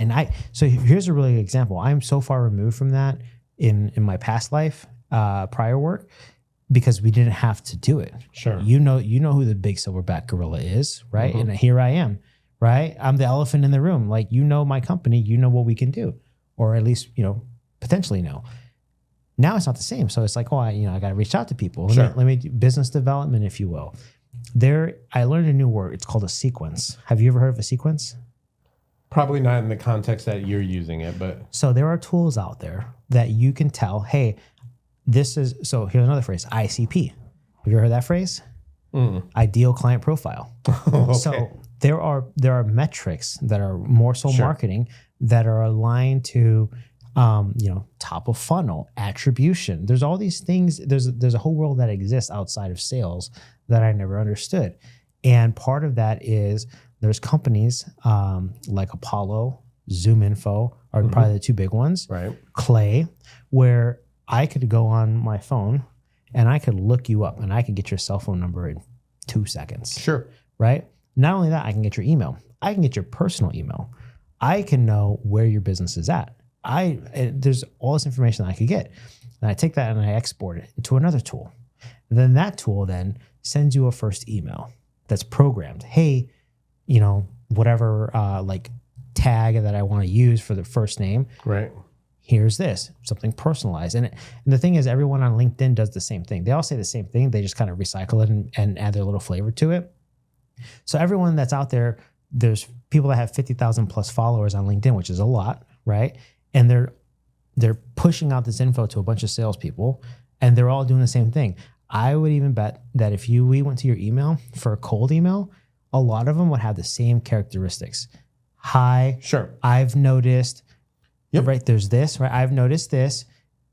Speaker 1: So here's a really good example. I'm so far removed from that in my past life, prior work, because we didn't have to do it.
Speaker 2: Sure.
Speaker 1: You know who the big silverback gorilla is, right? Mm-hmm. And here I am, right? I'm the elephant in the room. Like, my company, what we can do, or at least, potentially know. Now it's not the same. So it's like, I got to reach out to people. Let me do business development, if you will. I learned a new word. It's called a sequence. Have you ever heard of a sequence?
Speaker 2: Probably not in the context that you're using it, but.
Speaker 1: So there are tools out there that you can tell, hey, so here's another phrase, ICP. Have you ever heard that phrase? Ideal client profile. Okay. So there are metrics that are more so marketing that are aligned to top of funnel, attribution. There's all these things. There's a whole world that exists outside of sales that I never understood. And part of that is there's companies like Apollo, ZoomInfo are probably the 2 big ones.
Speaker 2: Right.
Speaker 1: Clay, where I could go on my phone and I could look you up and I could get your cell phone number in 2 seconds.
Speaker 2: Sure.
Speaker 1: Right? Not only that, I can get your email. I can get your personal email. I can know where your business is at. There's all this information that I could get. And I take that and I export it into another tool. And then that tool then sends you a first email that's programmed. Hey, whatever tag that I want to use for the first name.
Speaker 2: Right.
Speaker 1: Here's this, something personalized. And the thing is, everyone on LinkedIn does the same thing. They all say the same thing. They just kind of recycle it and add their little flavor to it. So everyone that's out there, there's people that have 50,000 plus followers on LinkedIn, which is a lot, right? And they're pushing out this info to a bunch of salespeople, and they're all doing the same thing. I would even bet that if we went to your email for a cold email, a lot of them would have the same characteristics. Hi,
Speaker 2: sure.
Speaker 1: I've noticed,
Speaker 2: yep.
Speaker 1: Right? There's this, right? I've noticed this.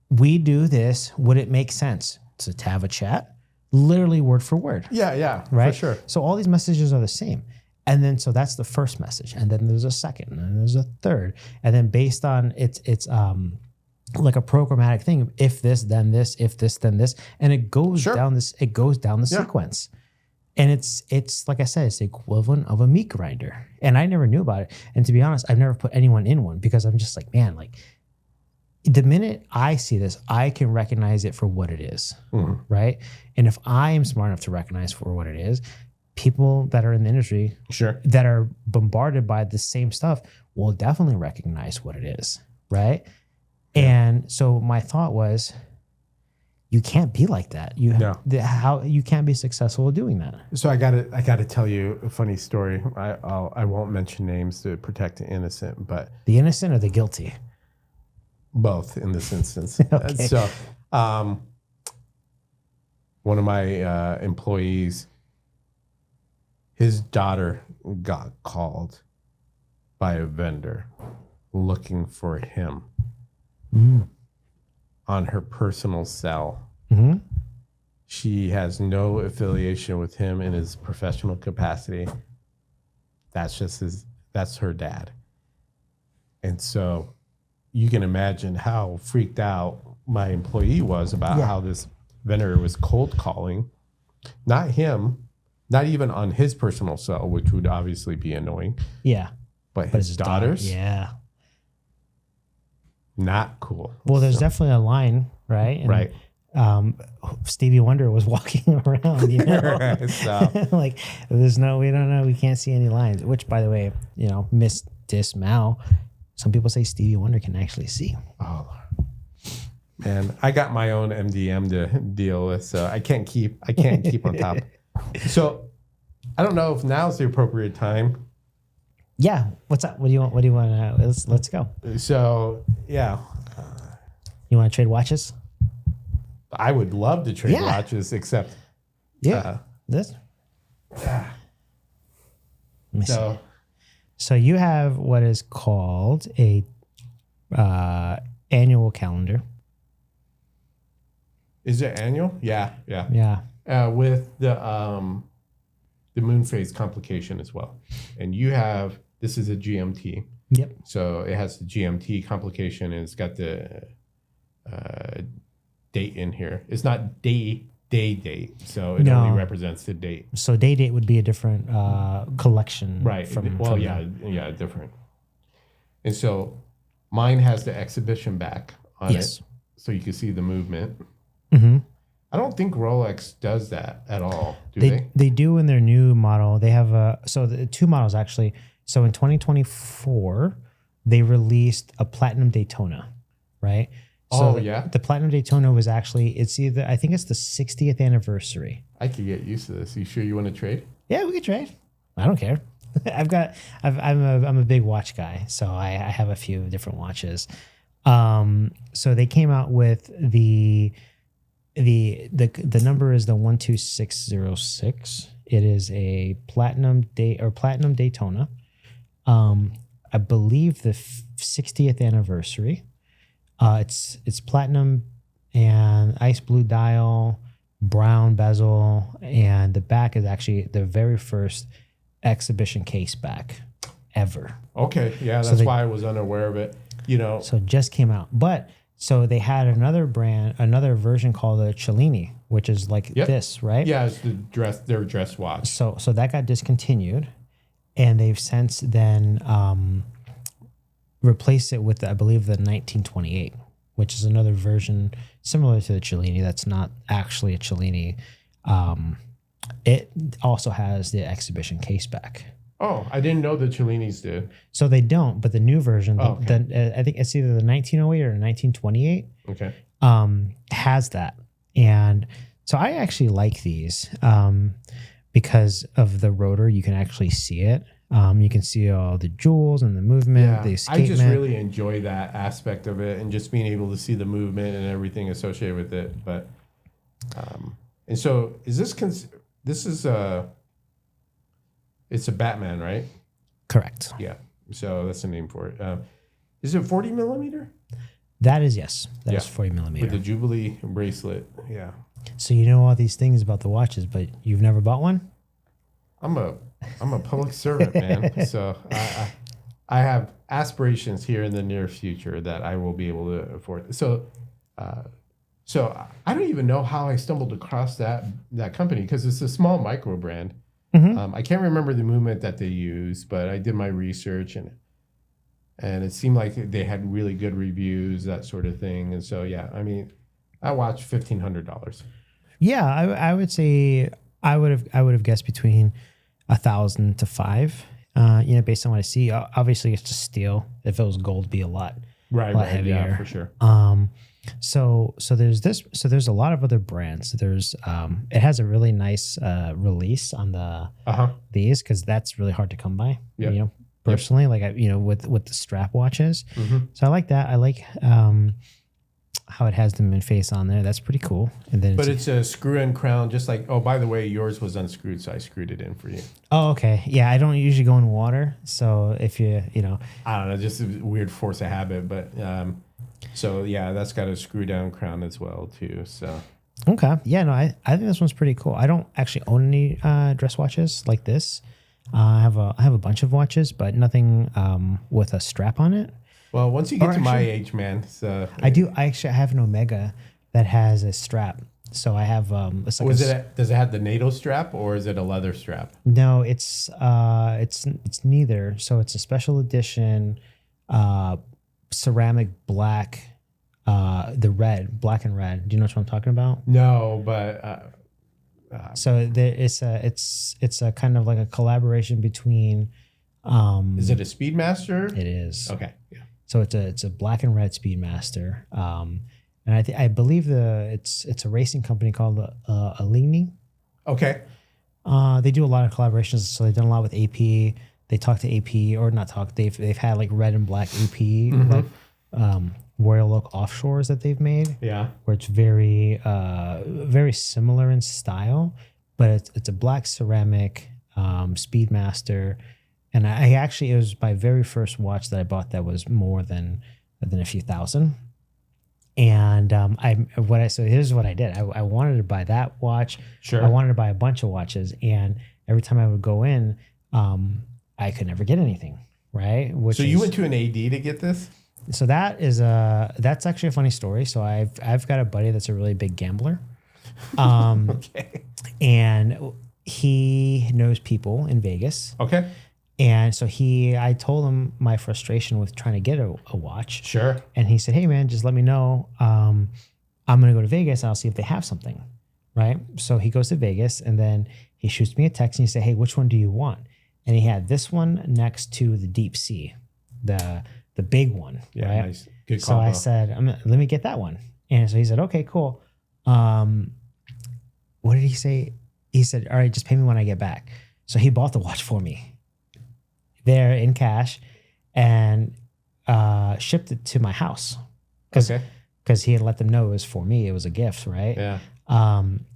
Speaker 1: We do this. Would it make sense to have a chat? Literally word for word.
Speaker 2: Yeah,
Speaker 1: right.
Speaker 2: For sure.
Speaker 1: So all these messages are the same. And then, so that's the first message. And then there's a second, and then there's a third. And then based on its like a programmatic thing. If this, then this, if this, then this. And it goes
Speaker 2: Sure.
Speaker 1: down this, it goes down the
Speaker 2: Yeah.
Speaker 1: sequence. And it's like I said, it's the equivalent of a meat grinder. And I never knew about it. And to be honest, I've never put anyone in one because I'm just like, man, like the minute I see this, I can recognize it for what it is, right? And if I am smart enough to recognize for what it is, people that are in the industry
Speaker 2: Sure.
Speaker 1: that are bombarded by the same stuff will definitely recognize what it is, right? And so my thought was, you can't be like that. How you can't be successful doing that.
Speaker 2: So I gotta tell you a funny story. I won't mention names to protect the innocent, but
Speaker 1: The innocent or the guilty?
Speaker 2: both in this instance.
Speaker 1: Okay.
Speaker 2: So one of my employees, his daughter got called by a vendor looking for him on her personal cell.
Speaker 1: Mm-hmm.
Speaker 2: She has no affiliation with him in his professional capacity. That's her dad. And so you can imagine how freaked out my employee was about how this vendor was cold calling, not him, not even on his personal cell, which would obviously be annoying.
Speaker 1: Yeah.
Speaker 2: But his daughters,
Speaker 1: yeah.
Speaker 2: not cool.
Speaker 1: Well, there's definitely a line, right? And,
Speaker 2: Right.
Speaker 1: Stevie Wonder was walking around, you know,
Speaker 2: So,
Speaker 1: like we don't know, we can't see any lines. Which, by the way, you know, Miss Dismal. Some people say Stevie Wonder can actually see.
Speaker 2: oh man, I got my own MDM to deal with, so I can't keep on top. So I don't know if now's the appropriate time.
Speaker 1: Yeah. What's up? What do you want? What do you want to? Let's go.
Speaker 2: So yeah,
Speaker 1: You want to trade watches?
Speaker 2: I would love to trade
Speaker 1: Yeah.
Speaker 2: watches, except
Speaker 1: This. Let me see.
Speaker 2: so
Speaker 1: So you have what is called a annual calendar.
Speaker 2: is it annual? Yeah.
Speaker 1: Yeah.
Speaker 2: With the moon phase complication as well, and you have this is a GMT.
Speaker 1: Yep.
Speaker 2: So it has the GMT complication, and it's got the date in here. It's not date, so it only represents the date.
Speaker 1: So day date would be a different collection.
Speaker 2: Right.
Speaker 1: From
Speaker 2: yeah, different. And so mine has the exhibition back on
Speaker 1: Yes.
Speaker 2: it, so you can see the movement.
Speaker 1: Mm-hmm.
Speaker 2: I don't think Rolex does that at all, do they?
Speaker 1: They do in their new model. They have the two models actually. So in 2024, they released a Platinum Daytona, right? So the Platinum Daytona was actually, I think it's the 60th anniversary.
Speaker 2: I could get used to this. You sure you want to trade?
Speaker 1: Yeah, we could trade. I don't care. I'm a big watch guy, so I have a few different watches. So they came out with the number is the 12606. It is a Platinum Daytona. I believe the 60th anniversary. It's platinum and ice blue dial, brown bezel, and the back is actually the very first exhibition case back ever.
Speaker 2: Okay, yeah, that's why I was unaware of it. You know,
Speaker 1: So it just came out, but so they had another version called the Cellini, which is like this, right?
Speaker 2: yeah, it's their dress watch.
Speaker 1: So that got discontinued, and they've since then replaced it with I believe the 1928, which is another version similar to the Cellini. That's not actually a Cellini. It also has the exhibition case back.
Speaker 2: Oh, I didn't know the Cellinis did.
Speaker 1: So they don't, but the new version,
Speaker 2: Oh, okay.
Speaker 1: I think it's either the 1908 or 1928,
Speaker 2: Okay.
Speaker 1: has that. And so I actually like these because of the rotor. You can actually see it. You can see all the jewels and the movement, the escapement.
Speaker 2: I just really enjoy that aspect of it and just being able to see the movement and everything associated with it. But, and so is it's a Batman, right?
Speaker 1: Correct.
Speaker 2: Yeah. So that's the name for it. Is it 40 millimeter?
Speaker 1: That is, yes. That is
Speaker 2: Yeah.
Speaker 1: 40 millimeter.
Speaker 2: With the Jubilee bracelet. Yeah.
Speaker 1: So you know all these things about the watches, but you've never bought one?
Speaker 2: I'm a public servant, man. So I have aspirations here in the near future that I will be able to afford. So I don't even know how I stumbled across that company because it's a small micro brand. I can't remember the movement that they use, but I did my research and it seemed like they had really good reviews, that sort of thing. And so, yeah, I mean, I watched $1,500.
Speaker 1: Yeah, I would say I would have guessed between 1,000 to 5,000. Based on what I see. Obviously, it's just steel. If it was gold, it'd be a lot heavier.
Speaker 2: Yeah, for sure.
Speaker 1: So there's this. So there's a lot of other brands. There's it has a really nice release on the these because that's really hard to come by.
Speaker 2: Yep.
Speaker 1: Personally, like with the strap watches. So I like that. I like how it has them in face on there. That's pretty cool. And then
Speaker 2: it's a screw-in crown, just like, oh, by the way, yours was unscrewed, so I screwed it in for you.
Speaker 1: Oh, okay. Yeah, I don't usually go in water, so if I
Speaker 2: don't know, just a weird force of habit, but so yeah, that's got a screw-down crown as well too. So
Speaker 1: okay, yeah, no, I think this one's pretty cool. I don't actually own any dress watches like this. I have a bunch of watches, but nothing with a strap on it.
Speaker 2: Well, once you get to my age, man. So
Speaker 1: I do. I have an Omega that has a strap. So I have. It's like
Speaker 2: does it have the NATO strap or is it a leather strap?
Speaker 1: No, it's neither. So it's a special edition, ceramic black, black and red. Do you know what I'm talking about?
Speaker 2: No, but.
Speaker 1: So it's a kind of like a collaboration between.
Speaker 2: Is it a Speedmaster?
Speaker 1: It is.
Speaker 2: Okay. Yeah.
Speaker 1: So it's a black and red Speedmaster, and I believe it's a racing company called Alini.
Speaker 2: Okay.
Speaker 1: They do a lot of collaborations, so they've done a lot with AP. They talk to AP or not talk. They've had like red and black AP, like Royal Oak offshores that they've made.
Speaker 2: Yeah.
Speaker 1: Where it's very very similar in style, but it's a black ceramic Speedmaster. And it was my very first watch that I bought that was more than a few thousand. And here's what I did. I wanted to buy that watch.
Speaker 2: Sure.
Speaker 1: I wanted to buy a bunch of watches, and every time I would go in, I could never get anything. Right.
Speaker 2: You went to an AD to get this?
Speaker 1: So that's actually a funny story. So I've got a buddy that's a really big gambler.
Speaker 2: Okay.
Speaker 1: And he knows people in Vegas.
Speaker 2: Okay.
Speaker 1: And so I told him my frustration with trying to get a watch.
Speaker 2: Sure.
Speaker 1: And he said, hey, man, just let me know. I'm going to go to Vegas and I'll see if they have something. Right. So he goes to Vegas and then he shoots me a text and he said, hey, which one do you want? And he had this one next to the Deep Sea, the big one.
Speaker 2: Yeah.
Speaker 1: Right?
Speaker 2: Nice. Good
Speaker 1: call. So I said, let me get that one. And so he said, okay, cool. What did he say? He said, all right, just pay me when I get back. So he bought the watch for me there in cash and shipped it to my house because he had let them know it was for me. It was a gift, right?
Speaker 2: Yeah.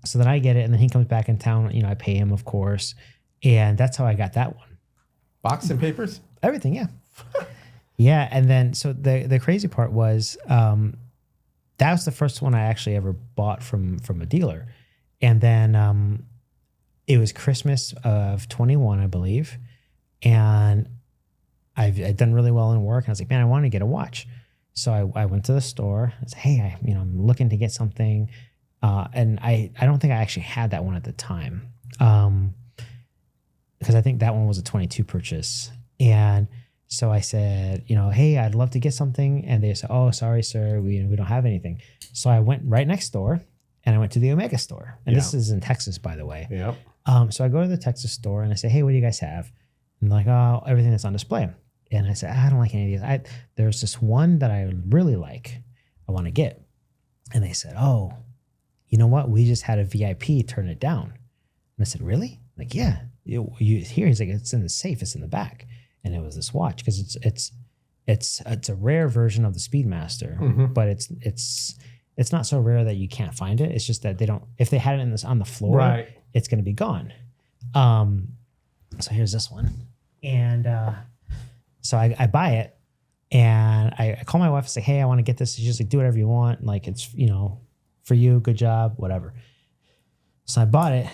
Speaker 1: So then I get it, and then he comes back in town. I pay him, of course, and that's how I got that one.
Speaker 2: Box and papers?
Speaker 1: Everything, yeah. Yeah, and then so the crazy part was that was the first one I actually ever bought from a dealer, and then it was Christmas of 21, I believe. And I'd done really well in work. And I was like, man, I want to get a watch. So I went to the store. I said, hey, I'm looking to get something. And I don't think I actually had that one at the time. Because I think that one was a 22 purchase. And so I said, hey, I'd love to get something. And they said, oh, sorry, sir, we don't have anything. So I went right next door and I went to the Omega store. And this is in Texas, by the way.
Speaker 2: Yep.
Speaker 1: So I go to the Texas store and I say, hey, what do you guys have? And like, oh, everything that's on display. And I said, I don't like any of these. There's this one that I really like. I want to get. And they said, oh, you know what? We just had a VIP turn it down. And I said, really? Like, yeah. You here? He's like, it's in the safe. It's in the back. And it was this watch because it's a rare version of the Speedmaster, but it's not so rare that you can't find it. It's just that they don't. If they had it on the floor,
Speaker 2: right,
Speaker 1: it's going to be gone. So here's this one. And so I buy it and I call my wife and say, hey, I want to get this. She's just like, do whatever you want. Like, it's, for you, good job, whatever. So I bought it.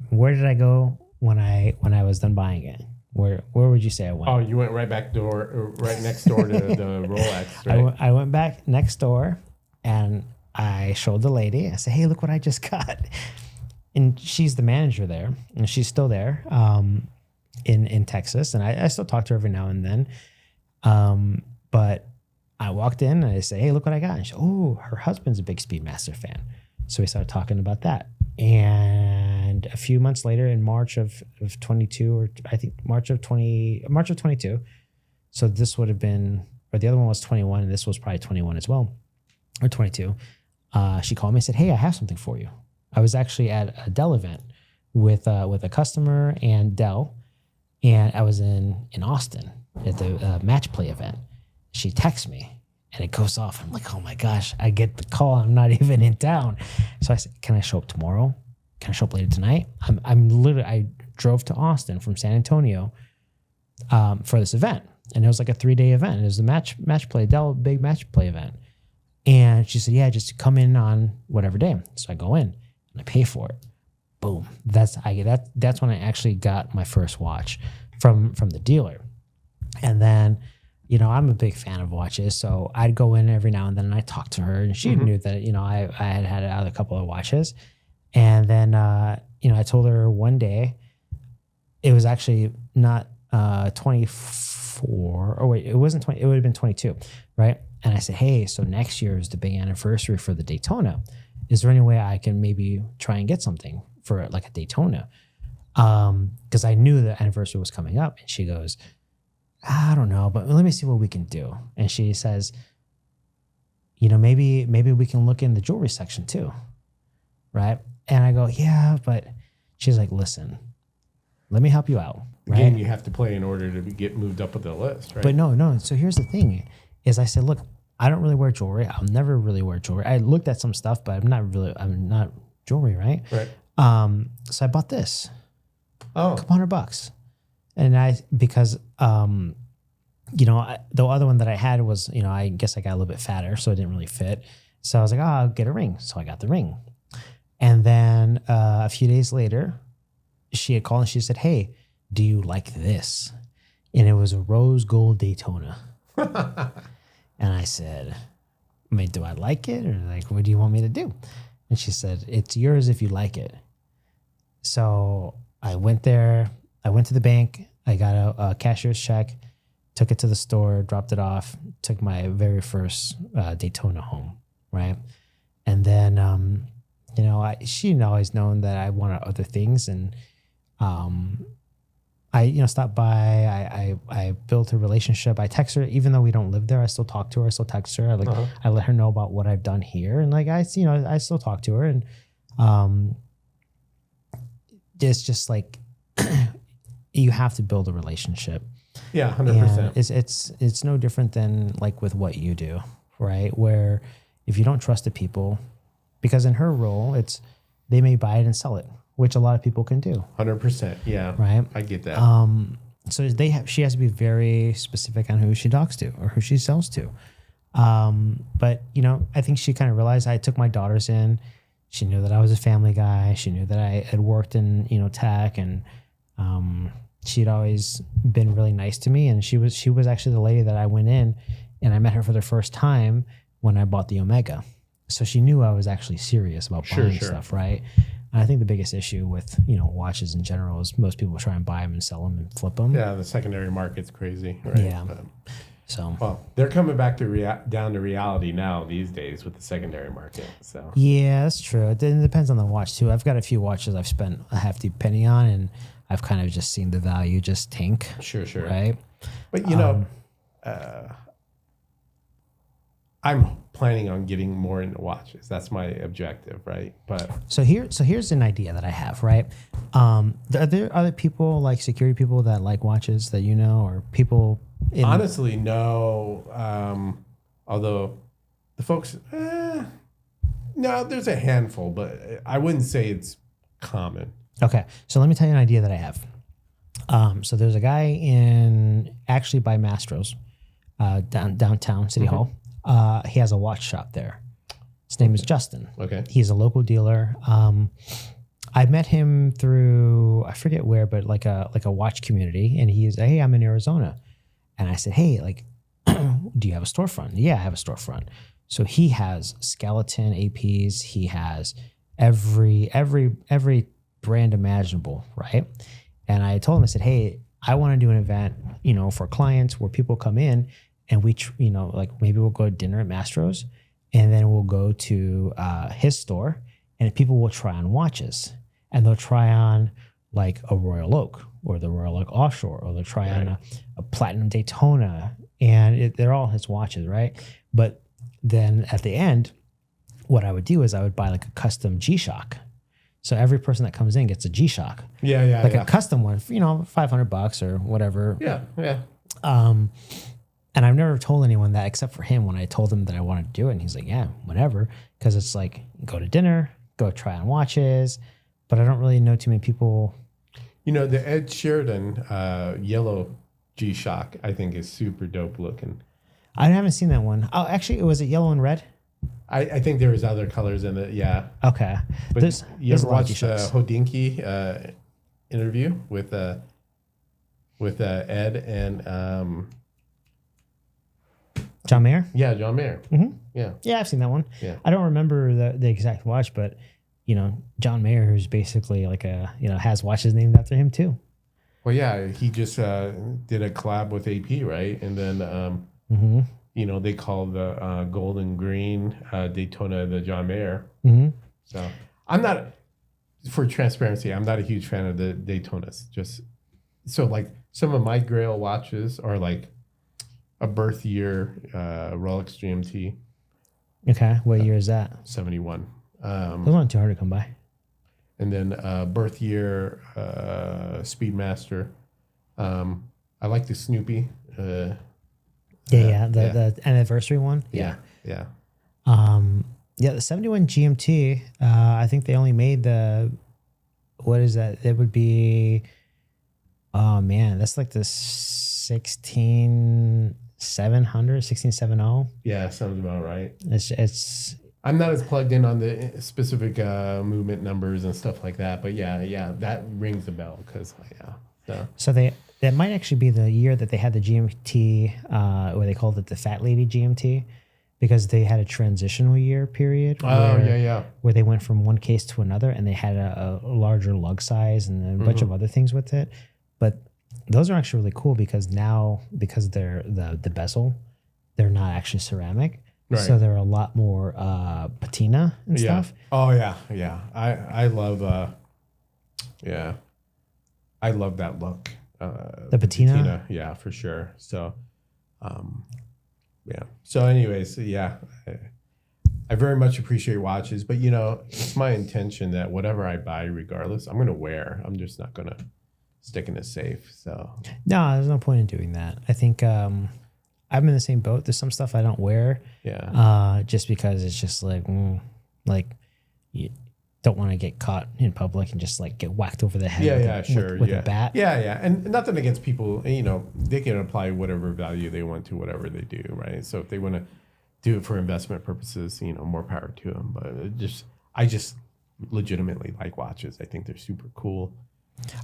Speaker 1: Where did I go when I was done buying it? Where would you say I went?
Speaker 2: Oh, you went right next door to the Rolex, right?
Speaker 1: I went back next door and I showed the lady. I said, "Hey, look what I just got." And she's the manager there, and she's still there in Texas. And I still talk to her every now and then. But I walked in and I say, "Hey, look what I got." And she, "Oh, her husband's a big Speedmaster fan." So we started talking about that. And a few months later, in March of 22, or I think March of 22. So this would have been, or the other one was 21, and this was probably 21 as well, or 22. She called me and said, "Hey, I have something for you." I was actually at a Dell event with a customer and Dell, and I was in Austin at the match play event. She texts me. And it goes off. I'm like, oh my gosh, I get the call. I'm not even in town. So I said, "Can I show up tomorrow? Can I show up later tonight?" I drove to Austin from San Antonio for this event. And it was like a 3-day event. It was the match play, Dell big match play event. And she said, "Yeah, just come in on whatever day." So I go in and I pay for it. Boom. That's when I actually got my first watch from the dealer. And then, I'm a big fan of watches, so I'd go in every now and then and I'd talk to her, and she knew that, I had a couple of watches. And then, I told her one day, it was actually not 24, or wait, it wasn't 20, it would have been 22, right? And I said, "Hey, so next year is the big anniversary for the Daytona. Is there any way I can maybe try and get something for like a Daytona?" Because I knew the anniversary was coming up. And she goes, "I don't know, but let me see what we can do." And she says, maybe we can look in the jewelry section too. Right. And I go, "Yeah," but she's like, "Listen, let me help you out." Right?
Speaker 2: Again, you have to play in order to get moved up with the list, right?
Speaker 1: But no. So here's the thing is I said, "Look, I don't really wear jewelry. I'll never really wear jewelry. I looked at some stuff, but I'm not jewelry. Right.
Speaker 2: Right.
Speaker 1: So I bought this.
Speaker 2: Oh,
Speaker 1: a couple $100. And because the other one that I had was, I guess I got a little bit fatter, so it didn't really fit. So I was like, "Oh, I'll get a ring." So I got the ring. And then a few days later, she had called and she said, "Hey, do you like this?" And it was a rose gold Daytona. And I said, "Do I like it? Or like, what do you want me to do?" And she said, "It's yours if you like it." So I went there. I went to the bank. I got a cashier's check, took it to the store, dropped it off, took my very first Daytona home, right? And then, she'd always known that I wanted other things, and I stopped by. I built a relationship. I text her, even though we don't live there. I still talk to her. I still text her. I let her know about what I've done here, and I still talk to her, and it's just like you have to build a relationship.
Speaker 2: Yeah, 100%.
Speaker 1: It's no different than like with what you do, right? Where if you don't trust the people, because in her role, they may buy it and sell it, which a lot of people can do.
Speaker 2: 100%. Yeah.
Speaker 1: Right.
Speaker 2: I get that.
Speaker 1: So she has to be very specific on who she talks to or who she sells to. But I think she kind of realized I took my daughters in. She knew that I was a family guy. She knew that I had worked in, tech, and she'd always been really nice to me. And she was actually the lady that I went in and I met her for the first time when I bought the Omega. So she knew I was actually serious about buying stuff, right? And I think the biggest issue with, watches in general is most people try and buy them and sell them and flip them.
Speaker 2: Yeah, the secondary market's crazy, right?
Speaker 1: Yeah.
Speaker 2: Well, they're coming back to down to reality now these days with the secondary market. So
Speaker 1: yeah, that's true. It depends on the watch too. I've got a few watches I've spent a hefty penny on, and I've kind of just seen the value just tank.
Speaker 2: Sure.
Speaker 1: Right.
Speaker 2: But I'm planning on getting more into watches. That's my objective, right? But
Speaker 1: so here's an idea that I have, right? Are there other people, like security people, that like watches that or people?
Speaker 2: Honestly, no. Although the folks, no, there's a handful, but I wouldn't say it's common.
Speaker 1: Okay, so let me tell you an idea that I have. So there's a guy actually by Mastro's, downtown City Hall. He has a watch shop there. His name is Justin.
Speaker 2: Okay.
Speaker 1: He's a local dealer. I met him through, I forget where, but like a watch community, and he's, hey, I'm in Arizona, and I said, hey, like, do you have a storefront? Yeah, I have a storefront. So he has skeleton APs. He has every brand imaginable, right? And I told him, I said, hey, I want to do an event, for clients where people come in and we, like maybe we'll go to dinner at Mastro's, and then we'll go to his store, and people will try on watches. And they'll try on like a Royal Oak or the Royal Oak Offshore, or they'll try on a Platinum Daytona, and they're all his watches, right? But then at the end, what I would do is I would buy like a custom G-Shock. So every person that comes in gets a G-Shock.
Speaker 2: Like
Speaker 1: a custom one, $500 or whatever.
Speaker 2: Yeah.
Speaker 1: And I've never told anyone that except for him when I told him that I wanted to do it. And he's like, yeah, whatever. Because it's like, go to dinner, go try on watches. But I don't really know too many people.
Speaker 2: The Ed Sheridan yellow G-Shock, I think, is super dope looking.
Speaker 1: I haven't seen that one. Oh, actually, was it yellow and red?
Speaker 2: I think there was other colors in it, yeah.
Speaker 1: Okay.
Speaker 2: But you ever watched the Hodinkee interview with Ed and...
Speaker 1: John Mayer?
Speaker 2: Yeah, John Mayer.
Speaker 1: Mm-hmm.
Speaker 2: Yeah.
Speaker 1: Yeah, I've seen that one.
Speaker 2: Yeah.
Speaker 1: I don't remember the exact watch, but, John Mayer, who's basically like has watches named after him too.
Speaker 2: Well, yeah, he just did a collab with AP, right? And then, they call the gold and green Daytona the John Mayer.
Speaker 1: Mm-hmm.
Speaker 2: So I'm not, for transparency, I'm not a huge fan of the Daytonas. Just so like some of my Grail watches are like a birth year Rolex GMT.
Speaker 1: Okay, what year is that?
Speaker 2: 71.
Speaker 1: Those aren't too hard to come by.
Speaker 2: And then birth year Speedmaster. I like the Snoopy.
Speaker 1: The anniversary one.
Speaker 2: Yeah.
Speaker 1: The 71 GMT. I think they only made what is that? It would be. Oh man, that's like the 16770.
Speaker 2: Yeah, sounds about right.
Speaker 1: It's.
Speaker 2: I'm not as plugged in on the specific movement numbers and stuff like that, but yeah, that rings a bell because
Speaker 1: So that might actually be the year that they had the GMT, or they called it the Fat Lady GMT, because they had a transitional year period. Where they went from one case to another, and they had a larger lug size and a bunch of other things with it. But those are actually really cool because they're the bezel, they're not actually ceramic. Right. So they're a lot more patina and stuff.
Speaker 2: Oh yeah. I love I love that look.
Speaker 1: The patina?
Speaker 2: Yeah, for sure. So So anyways, I very much appreciate watches, but it's my intention that whatever I buy, regardless, I'm gonna wear. I'm just not gonna stick in a safe. So
Speaker 1: no, there's no point in doing that. I think I'm in the same boat. There's some stuff I don't wear.
Speaker 2: Yeah.
Speaker 1: Just because it's just like you don't want to get caught in public and just like get whacked over the head. With a bat.
Speaker 2: Yeah. And nothing against people. They can apply whatever value they want to whatever they do, right? So if they want to do it for investment purposes, more power to them. But I just legitimately like watches. I think they're super cool.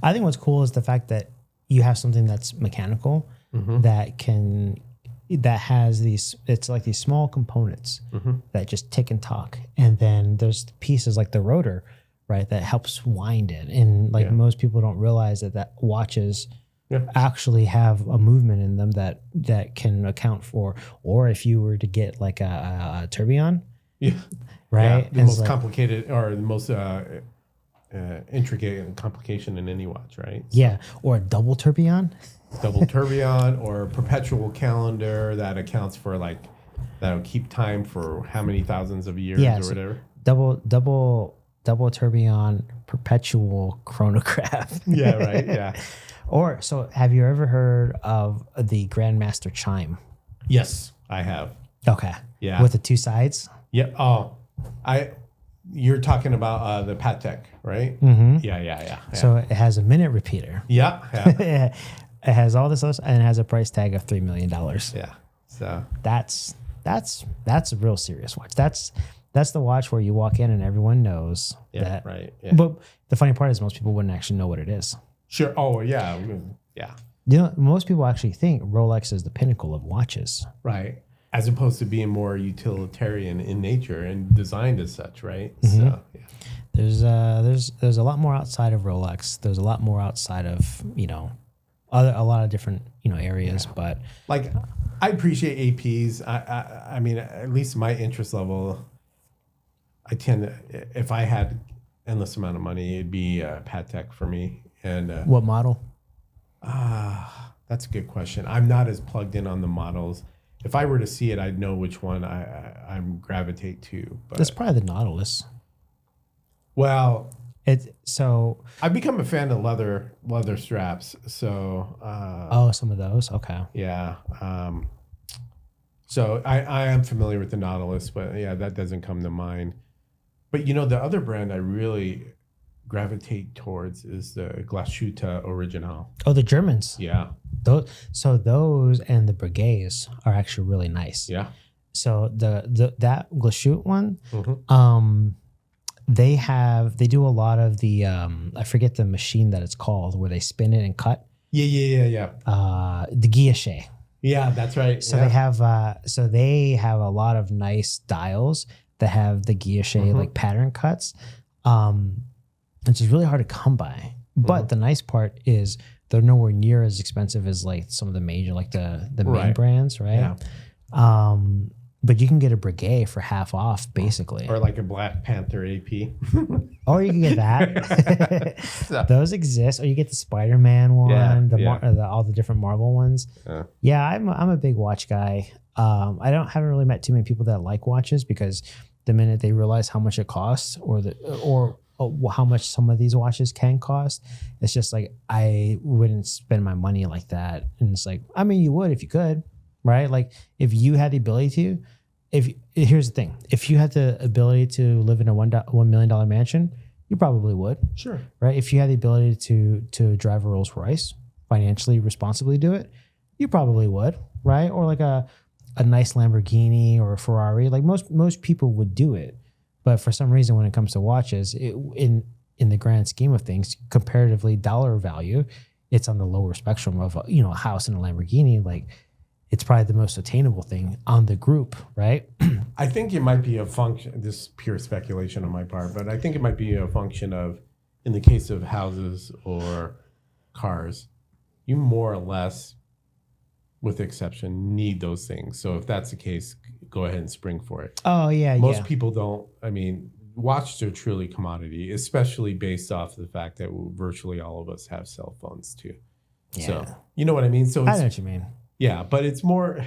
Speaker 1: I think what's cool is the fact that you have something that's mechanical that has it's like these small components that just tick and talk. And then there's pieces like the rotor, right, that helps wind it. And most people don't realize that watches actually have a movement in them that can account for, or if you were to get like a tourbillon, right?
Speaker 2: The most complicated or the most intricate complication in any watch, right?
Speaker 1: Yeah, or a double tourbillon.
Speaker 2: Double tourbillon or perpetual calendar that accounts for that'll keep time for how many thousands of years or whatever.
Speaker 1: Double tourbillon perpetual chronograph.
Speaker 2: Yeah, right. Yeah.
Speaker 1: So have you ever heard of the Grandmaster chime?
Speaker 2: Yes, I have.
Speaker 1: Okay.
Speaker 2: Yeah.
Speaker 1: With the two sides?
Speaker 2: Yep. Oh, you're talking about the Patek, right?
Speaker 1: Mm-hmm.
Speaker 2: Yeah.
Speaker 1: So it has a minute repeater.
Speaker 2: Yeah.
Speaker 1: It has all this, and it has a price tag of $3 million.
Speaker 2: Yeah. So
Speaker 1: that's a real serious watch. That's That's the watch where you walk in and everyone knows
Speaker 2: Yeah,
Speaker 1: that.
Speaker 2: right. Yeah.
Speaker 1: But the funny part is most people wouldn't actually know what it is.
Speaker 2: Sure. Oh, yeah. Yeah.
Speaker 1: You know, most people actually think Rolex is the pinnacle of watches.
Speaker 2: Right. As opposed to being more utilitarian in nature and designed as such, right?
Speaker 1: Mm-hmm.
Speaker 2: So, yeah.
Speaker 1: There's a lot more outside of Rolex. There's a lot more outside of, a lot of different, areas, but
Speaker 2: Like, I appreciate APs. I mean, at least my interest level, I tend to, if I had endless amount of money, it'd be Patek for me. And
Speaker 1: what model?
Speaker 2: that's a good question. I'm not as plugged in on the models. If I were to see it, I'd know which one I'm gravitate to. But
Speaker 1: That's probably the Nautilus.
Speaker 2: well,
Speaker 1: So
Speaker 2: I've become a fan of leather straps. So
Speaker 1: some of those. Okay.
Speaker 2: yeah. So I am familiar with the Nautilus, but yeah, that doesn't come to mind. But the other brand I really gravitate towards is the Glashütte Original.
Speaker 1: Oh, the Germans.
Speaker 2: Yeah.
Speaker 1: Those and the Breguets are actually really nice.
Speaker 2: Yeah.
Speaker 1: So that Glashütte one,
Speaker 2: Mm-hmm.
Speaker 1: they do a lot of the I forget the machine that it's called where they spin it and cut.
Speaker 2: Yeah.
Speaker 1: The guilloche.
Speaker 2: Yeah, that's right.
Speaker 1: So
Speaker 2: yeah.
Speaker 1: they have a lot of nice dials that have the guilloche like pattern cuts. Which is really hard to come by. But the nice part is they're nowhere near as expensive as like some of the major, like the main brands, right?
Speaker 2: Yeah.
Speaker 1: But you can get a Breguet for half off, basically.
Speaker 2: Or like a Black Panther AP.
Speaker 1: Or you can get that. Those exist. Or you get the Spider-Man one, all the different Marvel ones. Yeah, I'm a big watch guy. I haven't really met too many people that like watches because the minute they realize how much it costs or how much some of these watches can cost, it's just like I wouldn't spend my money like that. And it's like, I mean, you would if you could, right? Like if you had the ability to. Here's the thing: if you had the ability to live in a $1 million mansion, you probably would.
Speaker 2: Sure.
Speaker 1: Right? If you had the ability to drive a Rolls Royce, financially responsibly do it, you probably would, right? Or like a nice Lamborghini or a Ferrari, like most people would do it. But for some reason, when it comes to watches, in the grand scheme of things, comparatively dollar value, it's on the lower spectrum of a house and a Lamborghini. Like it's probably the most attainable thing on the group, right?
Speaker 2: I think it might be a function. This is pure speculation on my part, but I think it might be a function of, in the case of houses or cars, you more or less, with exception, need those things. So if that's the case, go ahead and spring for it.
Speaker 1: Oh yeah,
Speaker 2: Most people don't. I mean, watches are truly commodity, especially based off the fact that virtually all of us have cell phones too.
Speaker 1: Yeah.
Speaker 2: So you know what I mean. So
Speaker 1: I know what you mean.
Speaker 2: Yeah, but it's more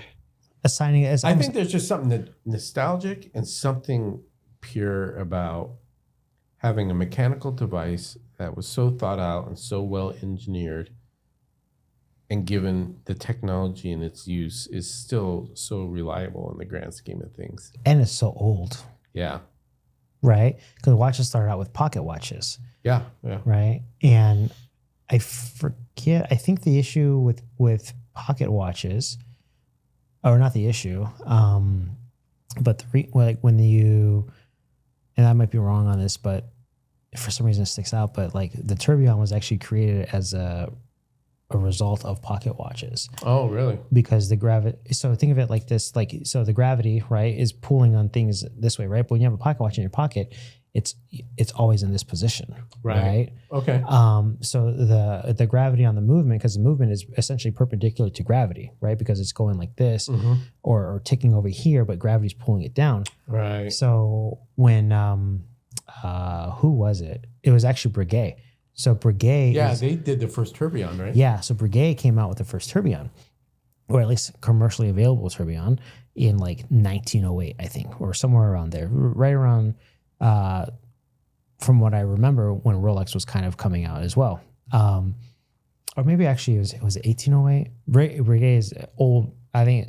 Speaker 1: assigning it as
Speaker 2: I think there's just something nostalgic and something pure about having a mechanical device that was so thought out and so well engineered, and given the technology and its use is still so reliable in the grand scheme of things.
Speaker 1: And it's so old.
Speaker 2: Yeah.
Speaker 1: Right? Because watches started out with pocket watches.
Speaker 2: Yeah.
Speaker 1: Right? And I forget, I think the issue with pocket watches, or not the issue, but when you, and I might be wrong on this, but for some reason it sticks out, but like the tourbillon was actually created as a result of pocket watches.
Speaker 2: Oh, really?
Speaker 1: Because the gravity, so think of it like this, so the gravity, right, is pulling on things this way, right? But when you have a pocket watch in your pocket, it's always in this position, right?
Speaker 2: Okay.
Speaker 1: So the gravity on the movement, because the movement is essentially perpendicular to gravity, right? Because it's going like this or ticking over here, but gravity's pulling it down.
Speaker 2: Right.
Speaker 1: So when, who was it? It was actually Breguet. So Breguet,
Speaker 2: they did the first tourbillon, right?
Speaker 1: Yeah, so Breguet came out with the first tourbillon, or at least commercially available tourbillon, in like 1908, I think, or somewhere around there, right around, from what I remember, when Rolex was kind of coming out as well. Or maybe actually it was 1808. Breguet is old. I think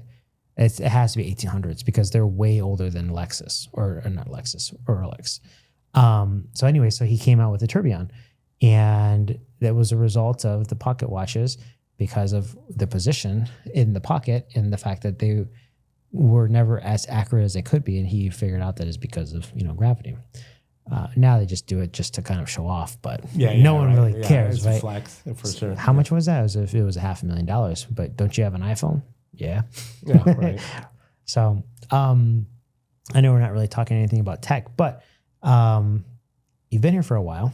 Speaker 1: it has to be 1800s because they're way older than Lexus, or not Lexus, or Rolex. So anyway, so he came out with the tourbillon. And that was a result of the pocket watches because of the position in the pocket and the fact that they, were never as accurate as they could be, and he figured out that it's because of gravity. Now they just do it just to kind of show off, but no one really cares,
Speaker 2: it's
Speaker 1: right?
Speaker 2: A flex for sure.
Speaker 1: How much was that? It was $500,000, but don't you have an iPhone? Yeah.
Speaker 2: Yeah, right.
Speaker 1: So I know we're not really talking anything about tech, but you've been here for a while.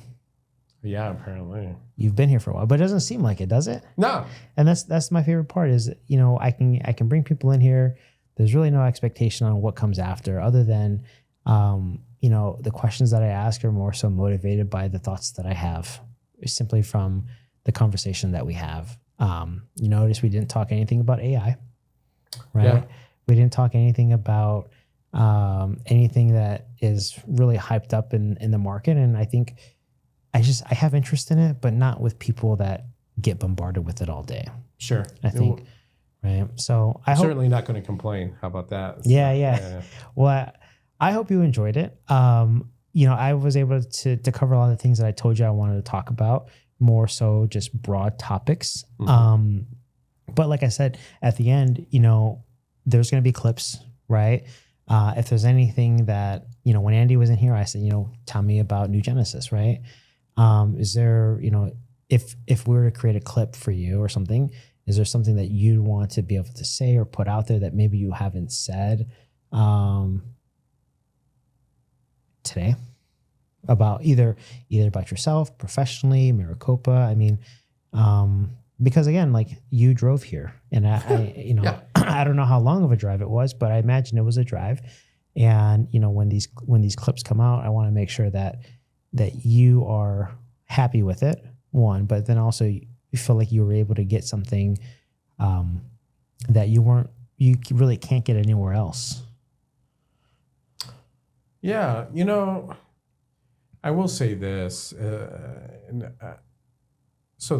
Speaker 2: Yeah, apparently.
Speaker 1: You've been here for a while, but it doesn't seem like it, does it?
Speaker 2: No.
Speaker 1: And that's my favorite part is, I can bring people in here. There's really no expectation on what comes after other than, the questions that I ask are more so motivated by the thoughts that I have simply from the conversation that we have. You notice we didn't talk anything about AI, right?
Speaker 2: Yeah.
Speaker 1: We didn't talk anything about anything that is really hyped up in the market. And I think I have interest in it, but not with people that get bombarded with it all day.
Speaker 2: Sure.
Speaker 1: I think, right? So I hope,
Speaker 2: certainly not going to complain. How about that? So,
Speaker 1: yeah. Well, I hope you enjoyed it. I was able to cover a lot of the things that I told you I wanted to talk about, more so just broad topics.
Speaker 2: Mm-hmm.
Speaker 1: But like I said, at the end, there's going to be clips, right? If there's anything that, when Andy was in here, I said, tell me about New Genesis, right? Is there, if we were to create a clip for you or something, is there something that you want to be able to say or put out there that maybe you haven't said today about either about yourself, professionally, Maricopa? I mean, because again, like you drove here and I
Speaker 2: Yeah.
Speaker 1: I don't know how long of a drive it was, but I imagine it was a drive. And, when these clips come out, I want to make sure that you are happy with it, one, but then also you feel like you were able to get something that you really can't get anywhere else.
Speaker 2: Yeah, I will say this. This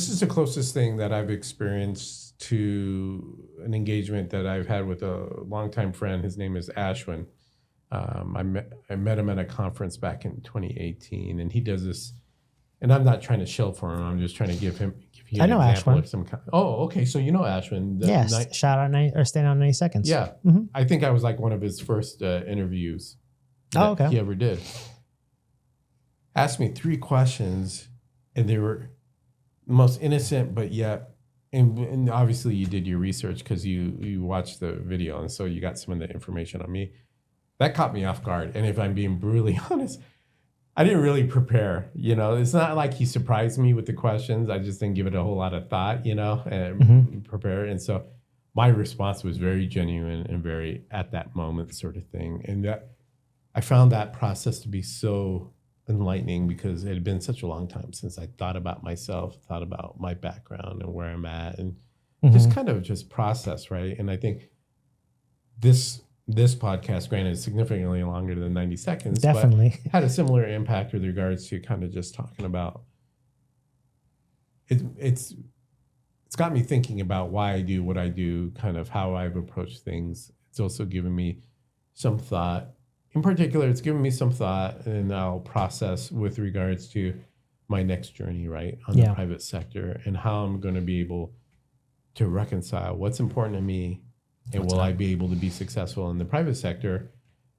Speaker 2: is the closest thing that I've experienced to an engagement that I've had with a longtime friend. His name is Ashwin. I met him at a conference back in 2018, and he does this. And I'm not trying to shill for him. I'm just trying to give you
Speaker 1: I know
Speaker 2: an example
Speaker 1: Ashwin.
Speaker 2: of some kind. Oh, okay. So you know Ashwin.
Speaker 1: Yes. Shout out Stand Out 90 Seconds.
Speaker 2: Yeah.
Speaker 1: Mm-hmm.
Speaker 2: I think I was like one of his first interviews
Speaker 1: Oh, okay.
Speaker 2: he ever did. Asked me 3 questions, and they were the most innocent, but yet, and obviously you did your research because you watched the video, and so you got some of the information on me. That caught me off guard. And if I'm being brutally honest, I didn't really prepare. It's not like he surprised me with the questions. I just didn't give it a whole lot of thought, and prepare. And so my response was very genuine and very at that moment sort of thing. And that I found that process to be so enlightening because it had been such a long time since I thought about myself, thought about my background and where I'm at, and just kind of just process, right? And I think this podcast, granted, is significantly longer than 90 seconds,
Speaker 1: Definitely.
Speaker 2: but had a similar impact with regards to kind of just talking about it. It's got me thinking about why I do what I do, kind of how I've approached things. It's also given me some thought. In particular, it's given me some thought, and I'll process with regards to my next journey, right, on the private sector, and how I'm going to be able to reconcile what's important to me, and will I be able to be successful in the private sector,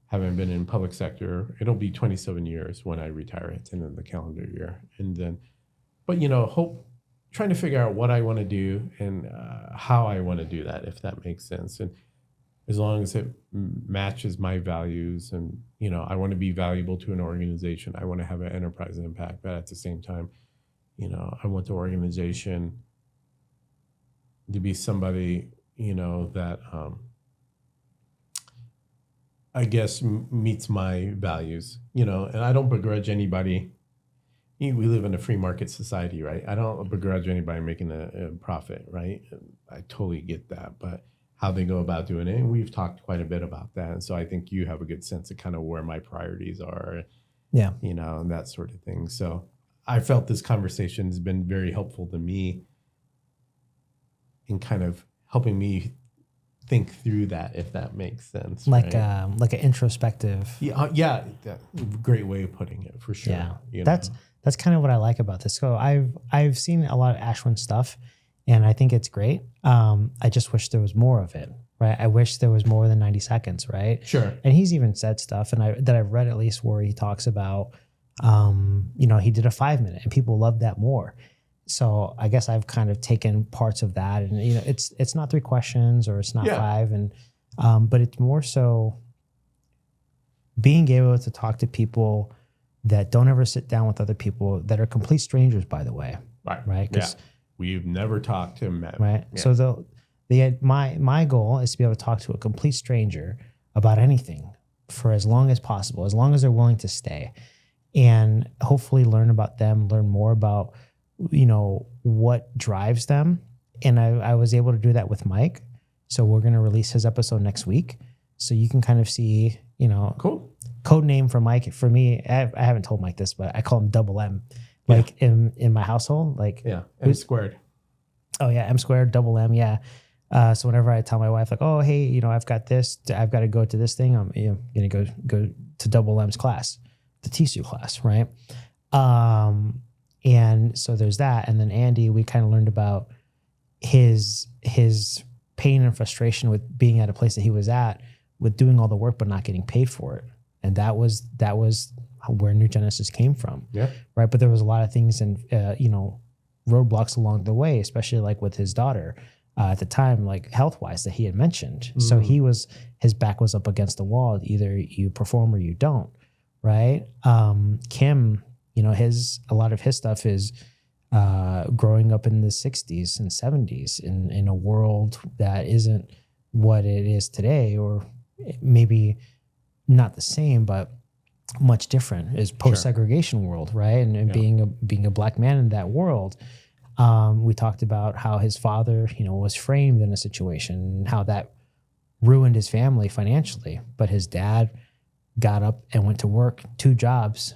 Speaker 2: having been in public sector. It'll be 27 years when I retire at the end of the calendar year. And then, but, trying to figure out what I want to do and how I want to do that, if that makes sense. And as long as it matches my values and, I want to be valuable to an organization. I want to have an enterprise impact, but at the same time, I want the organization to be somebody, that I guess meets my values, and I don't begrudge anybody. We live in a free market society, right? I don't begrudge anybody making a profit, right? I totally get that, but how they go about doing it. And we've talked quite a bit about that. And so I think you have a good sense of kind of where my priorities are, and that sort of thing. So I felt this conversation has been very helpful to me in kind of helping me think through that, if that makes sense.
Speaker 1: Like
Speaker 2: right?
Speaker 1: like an introspective.
Speaker 2: Yeah, great way of putting it, for sure.
Speaker 1: Yeah, that's kind of what I like about this. So I've seen a lot of Ashwin stuff, And I think it's great. I just wish there was more of it, right? I wish there was more than 90 seconds, right?
Speaker 2: Sure.
Speaker 1: And he's even said stuff, and that I've read at least, where he talks about, he did a 5 minute, and people loved that more. So I guess I've kind of taken parts of that, and it's not 3 questions or it's not 5, and but it's more so being able to talk to people that don't ever sit down with other people, that are complete strangers, by the way. Right.
Speaker 2: Yeah. We've never talked to him.
Speaker 1: Right.
Speaker 2: Yeah.
Speaker 1: So my goal is to be able to talk to a complete stranger about anything for as long as possible, as long as they're willing to stay, and hopefully learn about them, learn more about, what drives them. And I was able to do that with Mike. So we're going to release his episode next week. So you can kind of see,
Speaker 2: cool.
Speaker 1: Code name for Mike. For me, I haven't told Mike this, but I call him Double M. Like in my household, like
Speaker 2: M squared.
Speaker 1: Oh yeah, M squared, double M. Yeah. So whenever I tell my wife, like, oh hey, I've got this, I've got to go to this thing, I'm gonna go to Double M's class, the TSU class, right? And so there's that, and then Andy, we kind of learned about his pain and frustration with being at a place that he was at, with doing all the work but not getting paid for it, and that was where New Genesis came from.
Speaker 2: Yeah.
Speaker 1: Right. But there was a lot of things and, roadblocks along the way, especially like with his daughter at the time, like health wise, that he had mentioned. So his back was up against the wall. Either you perform or you don't. Right. Kim, a lot of his stuff is growing up in the 60s and 70s in a world that isn't what it is today, or maybe not the same, but much different, is post-segregation world, right? And being a black man in that world. We talked about how his father, was framed in a situation, and how that ruined his family financially. But his dad got up and went to work 2 jobs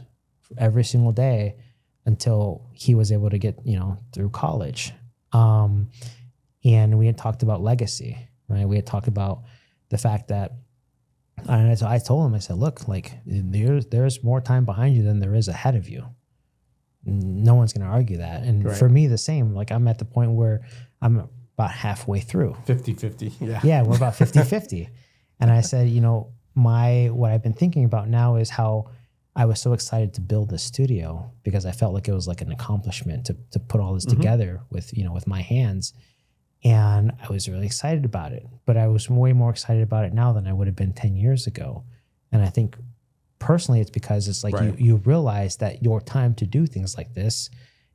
Speaker 1: every single day until he was able to get, through college. And we had talked about legacy, right? We had talked about the fact that, and I told him, I said, look, like there's more time behind you than there is ahead of you. No one's going to argue that. And for me, the same. Like, I'm at the point where I'm about halfway through.
Speaker 2: 50-50. Yeah.
Speaker 1: Yeah, we're about 50-50. And I said, what I've been thinking about now is how I was so excited to build this studio, because I felt like it was like an accomplishment to put all this together with my hands. And I was really excited about it, but I was way more excited about it now than I would have been 10 years ago. And I think personally, it's because it's like you realize that your time to do things like this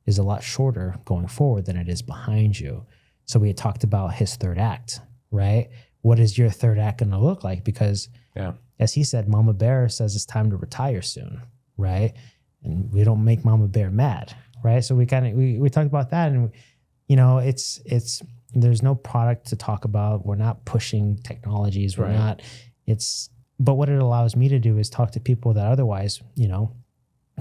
Speaker 1: is a lot shorter going forward than it is behind you. So we had talked about his third act, right? What is your third act going to look like? Because as he said, Mama Bear says it's time to retire soon, right? And we don't make Mama Bear mad, right? So we talked about that, and it's there's no product to talk about. We're not pushing technologies. We're not. But what it allows me to do is talk to people that otherwise,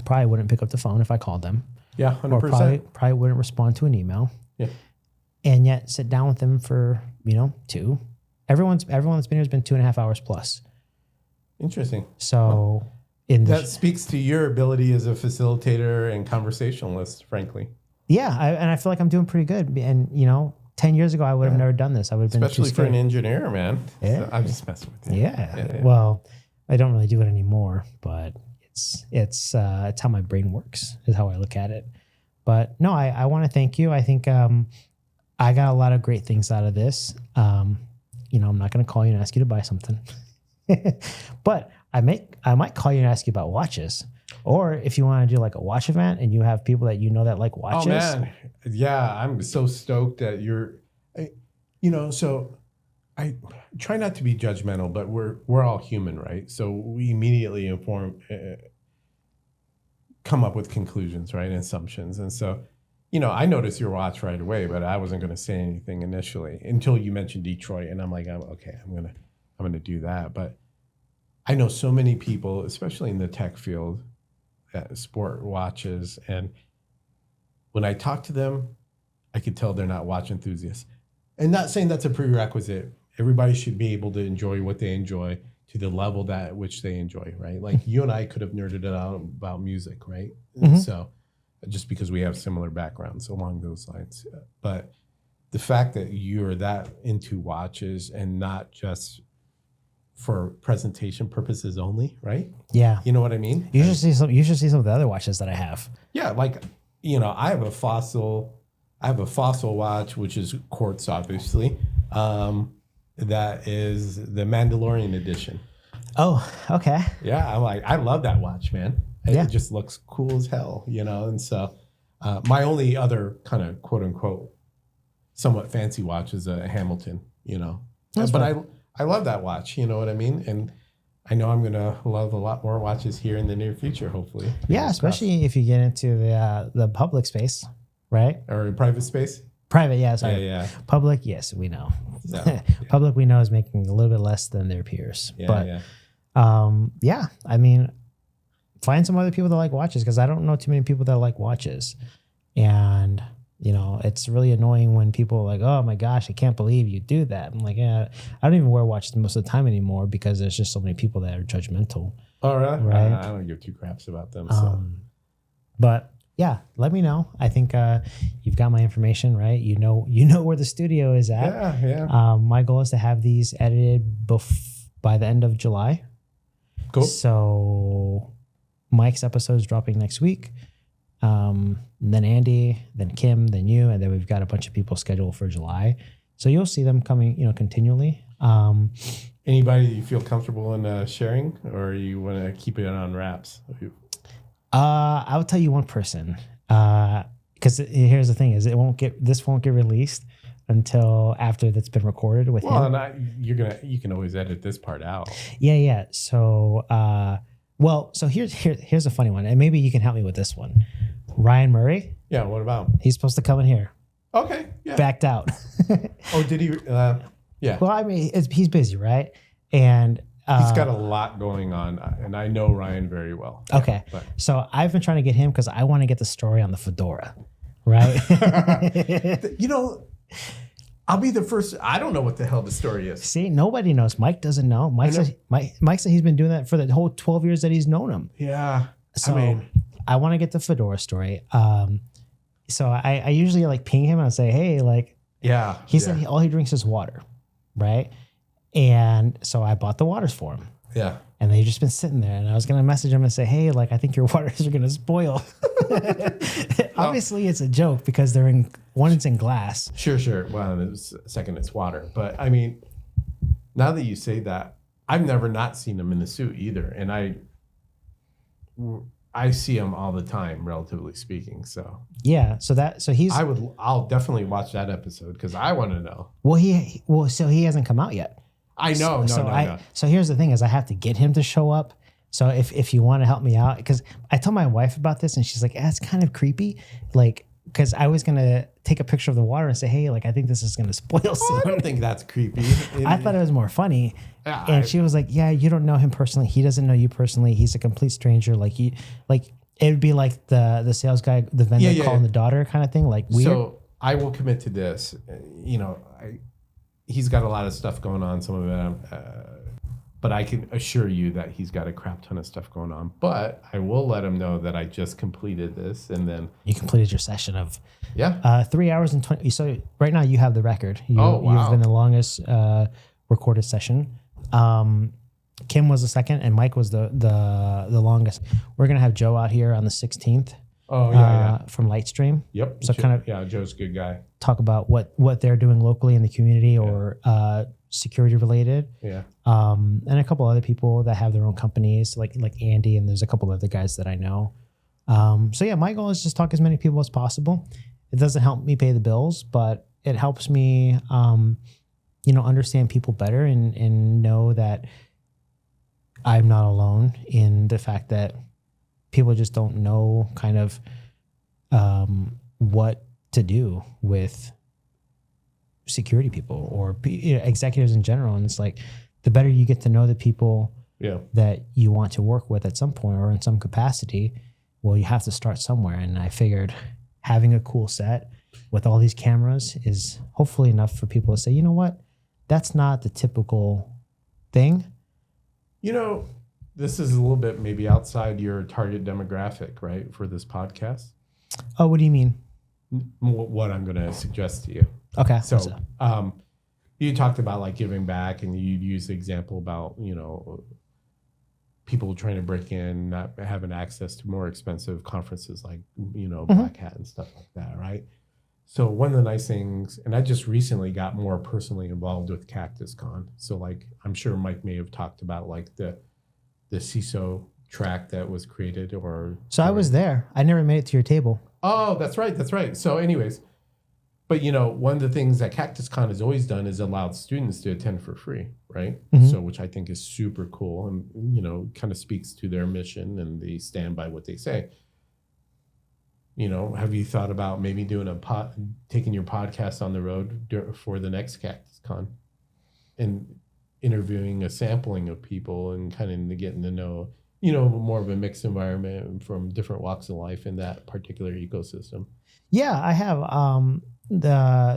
Speaker 1: probably wouldn't pick up the phone if I called them.
Speaker 2: Yeah, 100%.
Speaker 1: Or probably wouldn't respond to an email. Yeah. And yet sit down with them for 2. Everyone's been here has been 2.5 hours plus.
Speaker 2: Interesting.
Speaker 1: So
Speaker 2: that speaks to your ability as a facilitator and conversationalist, frankly.
Speaker 1: Yeah, I feel like I'm doing pretty good. And 10 years ago, I would have never done this. I would have been
Speaker 2: especially for an engineer, man.
Speaker 1: Yeah.
Speaker 2: So I'm just messing with you.
Speaker 1: Yeah. Well, I don't really do it anymore, but it's how my brain works, is how I look at it. But no, I want to thank you. I think I got a lot of great things out of this. I'm not going to call you and ask you to buy something, but I might call you and ask you about watches. Or if you want to do like a watch event and you have people that that like watches. Oh man,
Speaker 2: yeah, I'm so stoked that so I try not to be judgmental, but we're all human, right? So we immediately come up with conclusions, right, and assumptions. And so, I noticed your watch right away, but I wasn't going to say anything initially until you mentioned Detroit, and I'm like, okay, I'm gonna do that. But I know so many people, especially in the tech field, sport watches, and when I talk to them, I could tell they're not watch enthusiasts. And not saying that's a prerequisite. Everybody should be able to enjoy what they enjoy to the level that which they enjoy, right? Like you and I could have nerded it out about music, right? So just because we have similar backgrounds along those lines. But the fact that you're that into watches and not just for presentation purposes only, right?
Speaker 1: Yeah.
Speaker 2: You know what I mean?
Speaker 1: You should see some. You should see some of the other watches that I have.
Speaker 2: Yeah, like, I have a fossil watch, which is quartz, obviously. That is the Mandalorian edition.
Speaker 1: Oh, okay.
Speaker 2: Yeah, I love that watch, man. It just looks cool as hell, and so my only other kind of quote unquote somewhat fancy watch is a Hamilton,
Speaker 1: That's
Speaker 2: but
Speaker 1: fun.
Speaker 2: I love that watch, you know what I mean? And I know I'm gonna love a lot more watches here in the near future, hopefully.
Speaker 1: Yeah, especially if you get into the public space, right?
Speaker 2: Or in private space.
Speaker 1: Private, yeah, sorry.
Speaker 2: Yeah.
Speaker 1: Public, yes, we know.
Speaker 2: So,
Speaker 1: Public, we know, is making a little bit less than their peers.
Speaker 2: Yeah.
Speaker 1: I mean, find some other people that like watches, because I don't know too many people that like watches. And, it's really annoying when people are like, oh my gosh, I can't believe you do that. I'm like, yeah, I don't even wear watches most of the time anymore because there's just so many people that are judgmental.
Speaker 2: All right.
Speaker 1: Right.
Speaker 2: I don't give two craps about them. So.
Speaker 1: But yeah, let me know. I think you've got my information, right? You know where the studio is at.
Speaker 2: Yeah.
Speaker 1: My goal is to have these edited by the end of July.
Speaker 2: Cool.
Speaker 1: So Mike's episode is dropping next week. Then Andy, then Kim, then you, and then we've got a bunch of people scheduled for July. So you'll see them coming, continually.
Speaker 2: Anybody you feel comfortable in sharing, or you want to keep it on wraps?
Speaker 1: I would tell you one person, because here's the thing: is this won't get released until after that's been recorded with him.
Speaker 2: Well, and you can always edit this part out.
Speaker 1: Yeah. So, so here's a funny one, and maybe you can help me with this one. Ryan Murray.
Speaker 2: Yeah. What about?
Speaker 1: He's supposed to come in here.
Speaker 2: Okay. Yeah.
Speaker 1: Backed out.
Speaker 2: Oh, did he? Yeah.
Speaker 1: Well, I mean, he's busy, right? And
Speaker 2: he's got a lot going on, and I know Ryan very well.
Speaker 1: Okay.
Speaker 2: But.
Speaker 1: So I've been trying to get him because I want to get the story on the fedora, right?
Speaker 2: I'll be the first. I don't know what the hell the story is.
Speaker 1: See, nobody knows. Mike doesn't know. Mike said he's been doing that for the whole 12 years that he's known him.
Speaker 2: Yeah.
Speaker 1: So I want to get the fedora story. So I usually like ping him and say, hey, like,
Speaker 2: yeah.
Speaker 1: He said all he drinks is water, right? And so I bought the waters for him.
Speaker 2: Yeah.
Speaker 1: And they've just been sitting there. And I was going to message him and say, hey, like, I think your waters are going to spoil. Obviously, it's a joke because it's in glass.
Speaker 2: Sure. Well, second, it's water. But I mean, now that you say that, I've never not seen him in a suit either. And I see him all the time, relatively speaking. So
Speaker 1: yeah,
Speaker 2: I'll definitely watch that episode because I want to know.
Speaker 1: So he hasn't come out yet.
Speaker 2: I know. No.
Speaker 1: So here's the thing: is I have to get him to show up. So if you want to help me out, because I told my wife about this and she's like, it's kind of creepy, like. Because I was going to take a picture of the water and say, hey, like, I think this is going to spoil soon.
Speaker 2: I don't think that's creepy.
Speaker 1: I thought it was more funny. And she was like, yeah, you don't know him personally. He doesn't know you personally. He's a complete stranger. Like, it would be like the sales guy, the vendor calling the daughter kind of thing. Like, weird.
Speaker 2: So I will commit to this. He's got a lot of stuff going on, some of it. But I can assure you that he's got a crap ton of stuff going on. But I will let him know that I just completed this, and then
Speaker 1: you completed your session of
Speaker 2: 3
Speaker 1: hours and 20. So right now you have the record.
Speaker 2: Wow.
Speaker 1: You've been the longest recorded session. Kim was the second, and Mike was the longest. We're gonna have Joe out here on the 16th.
Speaker 2: Oh yeah.
Speaker 1: From Lightstream.
Speaker 2: Yep.
Speaker 1: So
Speaker 2: Joe's a good guy.
Speaker 1: Talk about what they're doing locally in the community or security related.
Speaker 2: Yeah.
Speaker 1: And a couple other people that have their own companies, like Andy, and there's a couple other guys that I know. So yeah, my goal is just talk as many people as possible. It doesn't help me pay the bills, but it helps me, understand people better and know that I'm not alone in the fact that people just don't know kind of what to do with security people or executives in general. And it's like, the better you get to know the people that you want to work with at some point or in some capacity, well, you have to start somewhere. And I figured having a cool set with all these cameras is hopefully enough for people to say, you know what, that's not the typical thing.
Speaker 2: This is a little bit maybe outside your target demographic, right, for this podcast.
Speaker 1: Oh, what do you mean?
Speaker 2: What I'm going to suggest to you.
Speaker 1: Okay.
Speaker 2: So you talked about like giving back, and you used the example about, people trying to break in, not having access to more expensive conferences like, Black Hat and stuff like that, right? So one of the nice things, and I just recently got more personally involved with Cactus Con. So like, I'm sure Mike may have talked about like the CISO track that was created,
Speaker 1: So I was there. I never made it to your table.
Speaker 2: Oh, that's right. That's right. So anyways, but one of the things that Cactus Con has always done is allowed students to attend for free, right? So which I think is super cool, and kind of speaks to their mission, and they stand by what they say. Have you thought about maybe doing taking your podcast on the road for the next Cactus Con and interviewing a sampling of people and kind of getting to know, more of a mixed environment from different walks of life in that particular ecosystem?
Speaker 1: Yeah, I have.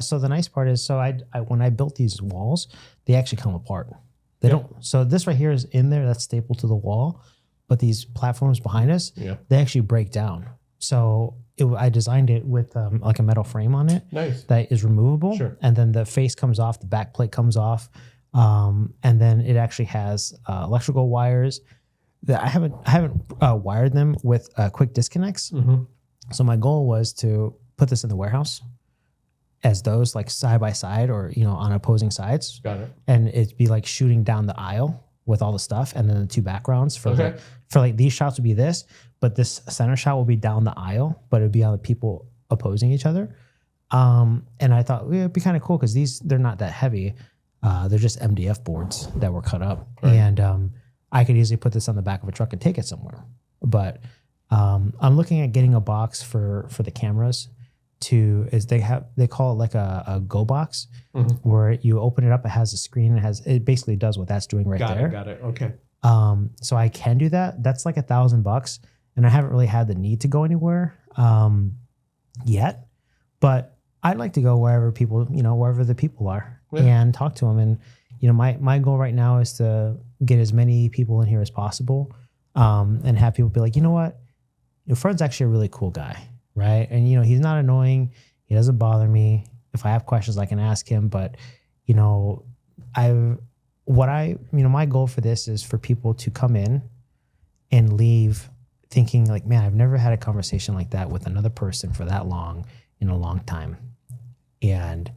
Speaker 1: So the nice part is, I when I built these walls, they actually come apart. They don't. So this right here is in there, that's stapled to the wall, but these platforms behind us, they actually break down. So I designed it with like a metal frame on it.
Speaker 2: Nice.
Speaker 1: That is removable.
Speaker 2: Sure.
Speaker 1: And then the face comes off, the back plate comes off. And then it actually has electrical wires that I haven't wired them with quick disconnects. So my goal was to put this in the warehouse as those like side by side or, on opposing sides.
Speaker 2: Got it.
Speaker 1: And it'd be like shooting down the aisle with all the stuff, and then the two backgrounds for like these shots would be this, but this center shot will be down the aisle, but it'd be on the people opposing each other. And I thought it'd be kind of cool because they're not that heavy. They're just MDF boards that were cut up, and I could easily put this on the back of a truck and take it somewhere. But I'm looking at getting a box for the cameras. They call it like a go box, where you open it up, it has a screen, it basically does what that's doing right there.
Speaker 2: Got it. Okay.
Speaker 1: So I can do that. That's like $1,000, and I haven't really had the need to go anywhere yet, but I'd like to go wherever the people are and talk to them. And my goal right now is to get as many people in here as possible, and have people be like, what, Fern's actually a really cool guy. Right. And, he's not annoying. He doesn't bother me. If I have questions, I can ask him. But, my goal for this is for people to come in and leave thinking like, man, I've never had a conversation like that with another person for that long in a long time. And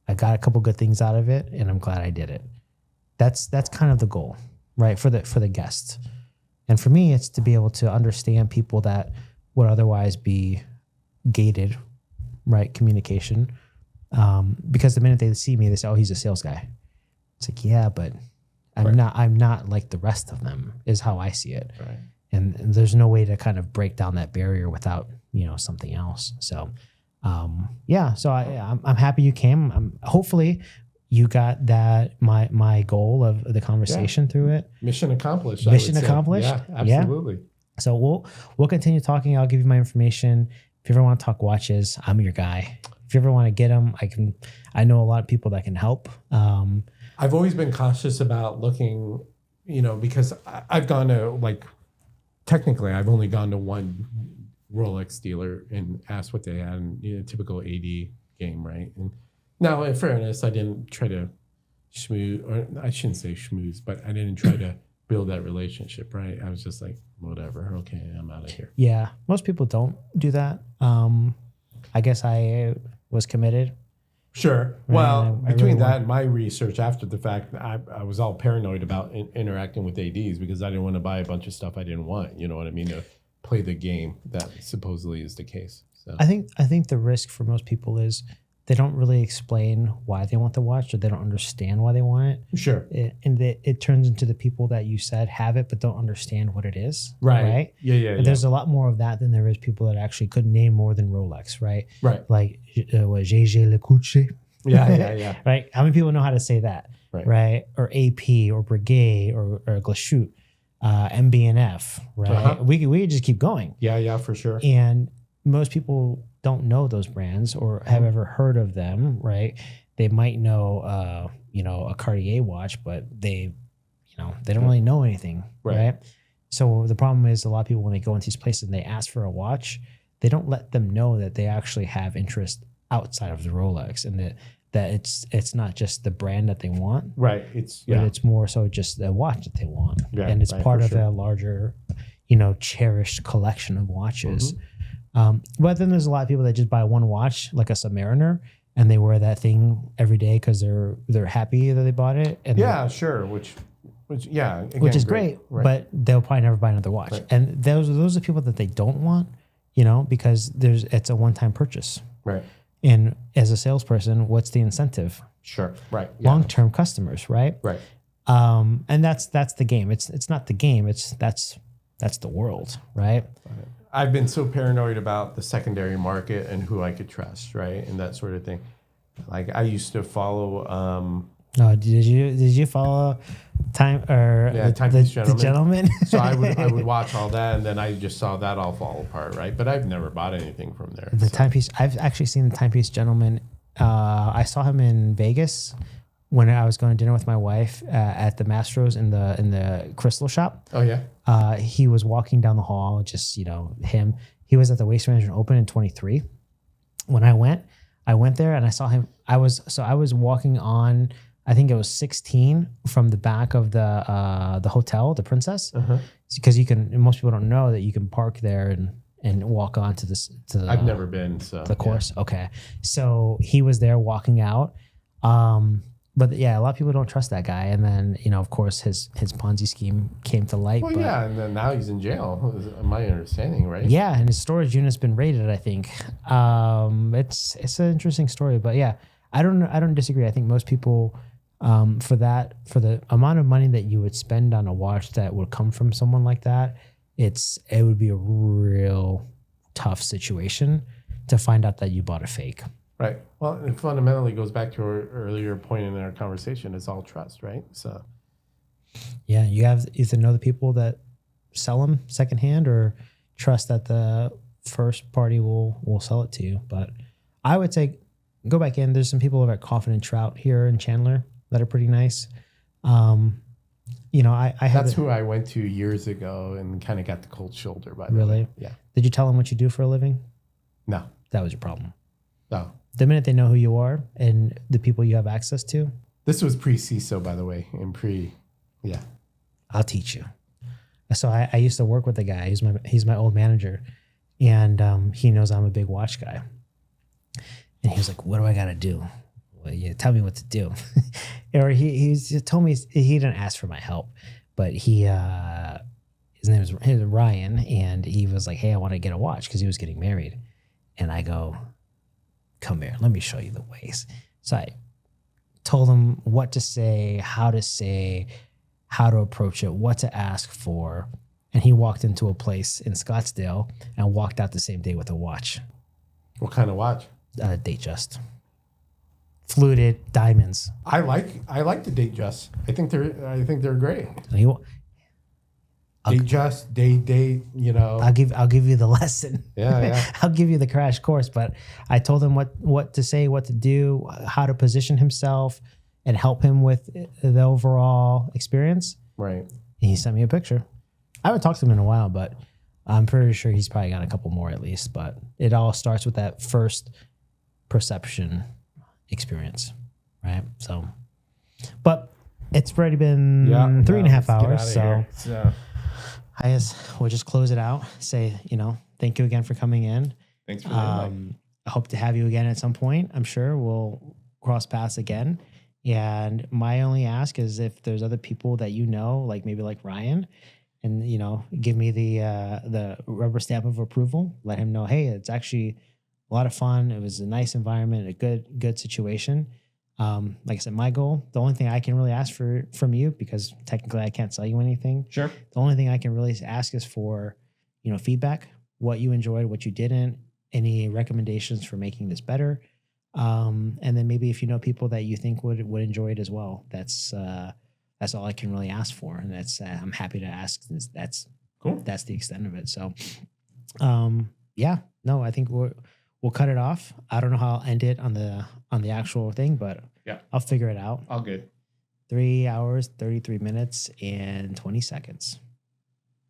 Speaker 1: I got a couple good things out of it, and I'm glad I did it. That's kind of the goal, right? For the guests. And for me, it's to be able to understand people that would otherwise be gated, right? Communication. Because the minute they see me, they say, oh, he's a sales guy. It's like, yeah, but I'm not like the rest of them, is how I see it.
Speaker 2: Right.
Speaker 1: And there's no way to kind of break down that barrier without, something else. So, so I'm happy you came. Hopefully you got my goal of the conversation through it.
Speaker 2: Mission accomplished.
Speaker 1: Mission accomplished.
Speaker 2: Yeah, absolutely.
Speaker 1: Yeah. So we'll continue talking. I'll give you my information. If you ever want to talk watches, I'm your guy. If you ever want to get them, I know a lot of people that can help.
Speaker 2: I've always been cautious about looking, because I've gone to technically I've only gone to one Rolex dealer and asked what they had in a typical AD game, right? And now, in fairness, I didn't try to schmooze, or I shouldn't say schmooze, but I didn't try to build that relationship, right? I was just like, whatever, okay, I'm out of here.
Speaker 1: Yeah, most people don't do that. I guess I was committed.
Speaker 2: Sure. Well, between that and my research after the fact, I was all paranoid about interacting with ADs because I didn't want to buy a bunch of stuff I didn't want. You know what I mean? To play the game that supposedly is the case. So
Speaker 1: I think the risk for most people is they don't really explain why they want the watch, or they don't understand why they want it.
Speaker 2: Sure.
Speaker 1: It turns into the people that you said have it but don't understand what it is.
Speaker 2: Right. Yeah.
Speaker 1: And there's a lot more of that than there is people that actually could name more than Rolex, right?
Speaker 2: Right.
Speaker 1: Like GG Le Couche.
Speaker 2: Yeah.
Speaker 1: Right. How many people know how to say that? Right. Or AP or Breguet or Glashut, MB&F, right? Uh-huh. We could just keep going.
Speaker 2: Yeah, for sure.
Speaker 1: And most people don't know those brands or have ever heard of them, right? They might know, a Cartier watch, but they don't really know anything, right? So the problem is a lot of people, when they go into these places and they ask for a watch, they don't let them know that they actually have interest outside of the Rolex, and that that it's not just the brand that they want,
Speaker 2: Right.
Speaker 1: but it's more so just the watch that they want,
Speaker 2: Yeah,
Speaker 1: and it's
Speaker 2: right,
Speaker 1: part
Speaker 2: for
Speaker 1: of
Speaker 2: sure.
Speaker 1: a larger, cherished collection of watches. But then there's a lot of people that just buy one watch, like a Submariner, and they wear that thing every day because they're happy that they bought it. And
Speaker 2: sure. Which yeah, again,
Speaker 1: which is great,
Speaker 2: Right.
Speaker 1: but they'll probably never buy another watch.
Speaker 2: Right.
Speaker 1: And those are people that they don't want, because it's a one-time purchase.
Speaker 2: Right.
Speaker 1: And as a salesperson, what's the incentive?
Speaker 2: Sure. Right. Yeah.
Speaker 1: Long-term customers, right?
Speaker 2: Right.
Speaker 1: And that's the game. It's not the game. That's the world, right?
Speaker 2: I've been so paranoid about the secondary market and who I could trust, right, and that sort of thing. Like I used to follow.
Speaker 1: No, did you follow
Speaker 2: Timepiece
Speaker 1: the gentleman?
Speaker 2: So I would watch all that, and then I just saw that all fall apart, right? But I've never bought anything from there.
Speaker 1: The timepiece. I've actually seen the timepiece gentleman. I saw him in Vegas when I was going to dinner with my wife at the Mastro's in the crystal shop.
Speaker 2: Oh yeah.
Speaker 1: He was walking down the hall. Just him. He was at the Waste Management Open in 23. When I went there and I saw him. I was walking on. I think it was 16 from the back of the hotel, the Princess, because most people don't know that you can park there and walk on to this.
Speaker 2: I've never been, so
Speaker 1: the course. Yeah. Okay, so he was there walking out, but yeah, a lot of people don't trust that guy. And then of course his Ponzi scheme came to light.
Speaker 2: Well, yeah, and then now he's in jail. Is my understanding, right?
Speaker 1: Yeah, and his storage unit's been raided. I think it's an interesting story, but yeah, I don't disagree. I think most people. For the amount of money that you would spend on a watch that would come from someone like that, it would be a real tough situation to find out that you bought a fake.
Speaker 2: Right. Well, it fundamentally goes back to our earlier point in our conversation. It's all trust, right? So.
Speaker 1: Yeah, you have either know the people that sell them secondhand or trust that the first party will sell it to you. But I would say go back in. There's some people over at Coffin and Trout here in Chandler that are pretty nice. I
Speaker 2: that's who I went to years ago and kind of got the cold shoulder by the
Speaker 1: really
Speaker 2: way. Yeah.
Speaker 1: Did you tell them what you do for a living?
Speaker 2: No.
Speaker 1: That was your problem.
Speaker 2: No.
Speaker 1: The minute they know who you are and the people you have access to.
Speaker 2: This was pre-CISO, by the way, and yeah.
Speaker 1: I'll teach you. So I used to work with the guy. He's my old manager, and he knows I'm a big watch guy. And he was like, "What do I got to do?" Well, yeah, tell me what to do. Or he told me he didn't ask for my help, but his name is Ryan, and he was like, "Hey, I want to get a watch," because he was getting married. And I go, "Come here, let me show you the ways." So I told him what to say, how to approach it, what to ask for. And he walked into a place in Scottsdale and walked out the same day with a watch.
Speaker 2: What kind of watch?
Speaker 1: Datejust. Fluted diamonds.
Speaker 2: I like the Datejust. I think they're great. Datejust, date.
Speaker 1: I'll give you the lesson.
Speaker 2: Yeah.
Speaker 1: I'll give you the crash course. But I told him what to say, what to do, how to position himself, and help him with the overall experience.
Speaker 2: Right.
Speaker 1: And he sent me a picture. I haven't talked to him in a while, but I'm pretty sure he's probably got a couple more at least. But it all starts with that first perception experience, right? So, but it's already been 3.5 hours. So I guess we'll just close it out. Say, thank you again for coming in.
Speaker 2: Thanks for the invite.
Speaker 1: I hope to have you again at some point. I'm sure we'll cross paths again. And my only ask is if there's other people that like maybe like Ryan, and give me the rubber stamp of approval. Let him know, hey, it's actually a lot of fun. It was a nice environment, a good situation. Like I said, my goal, the only thing I can really ask from you, because technically I can't sell you anything. Sure. The only thing I can really ask is for, feedback, what you enjoyed, what you didn't, any recommendations for making this better. And then maybe if you know people that you think would enjoy it as well, that's all I can really ask for. And that's, I'm happy to ask. That's cool. That's the extent of it. So, I think we'll cut it off. I don't know how I'll end it on the actual thing, but yeah, I'll figure it out.
Speaker 2: All good.
Speaker 1: 3 hours, 33 minutes and 20 seconds.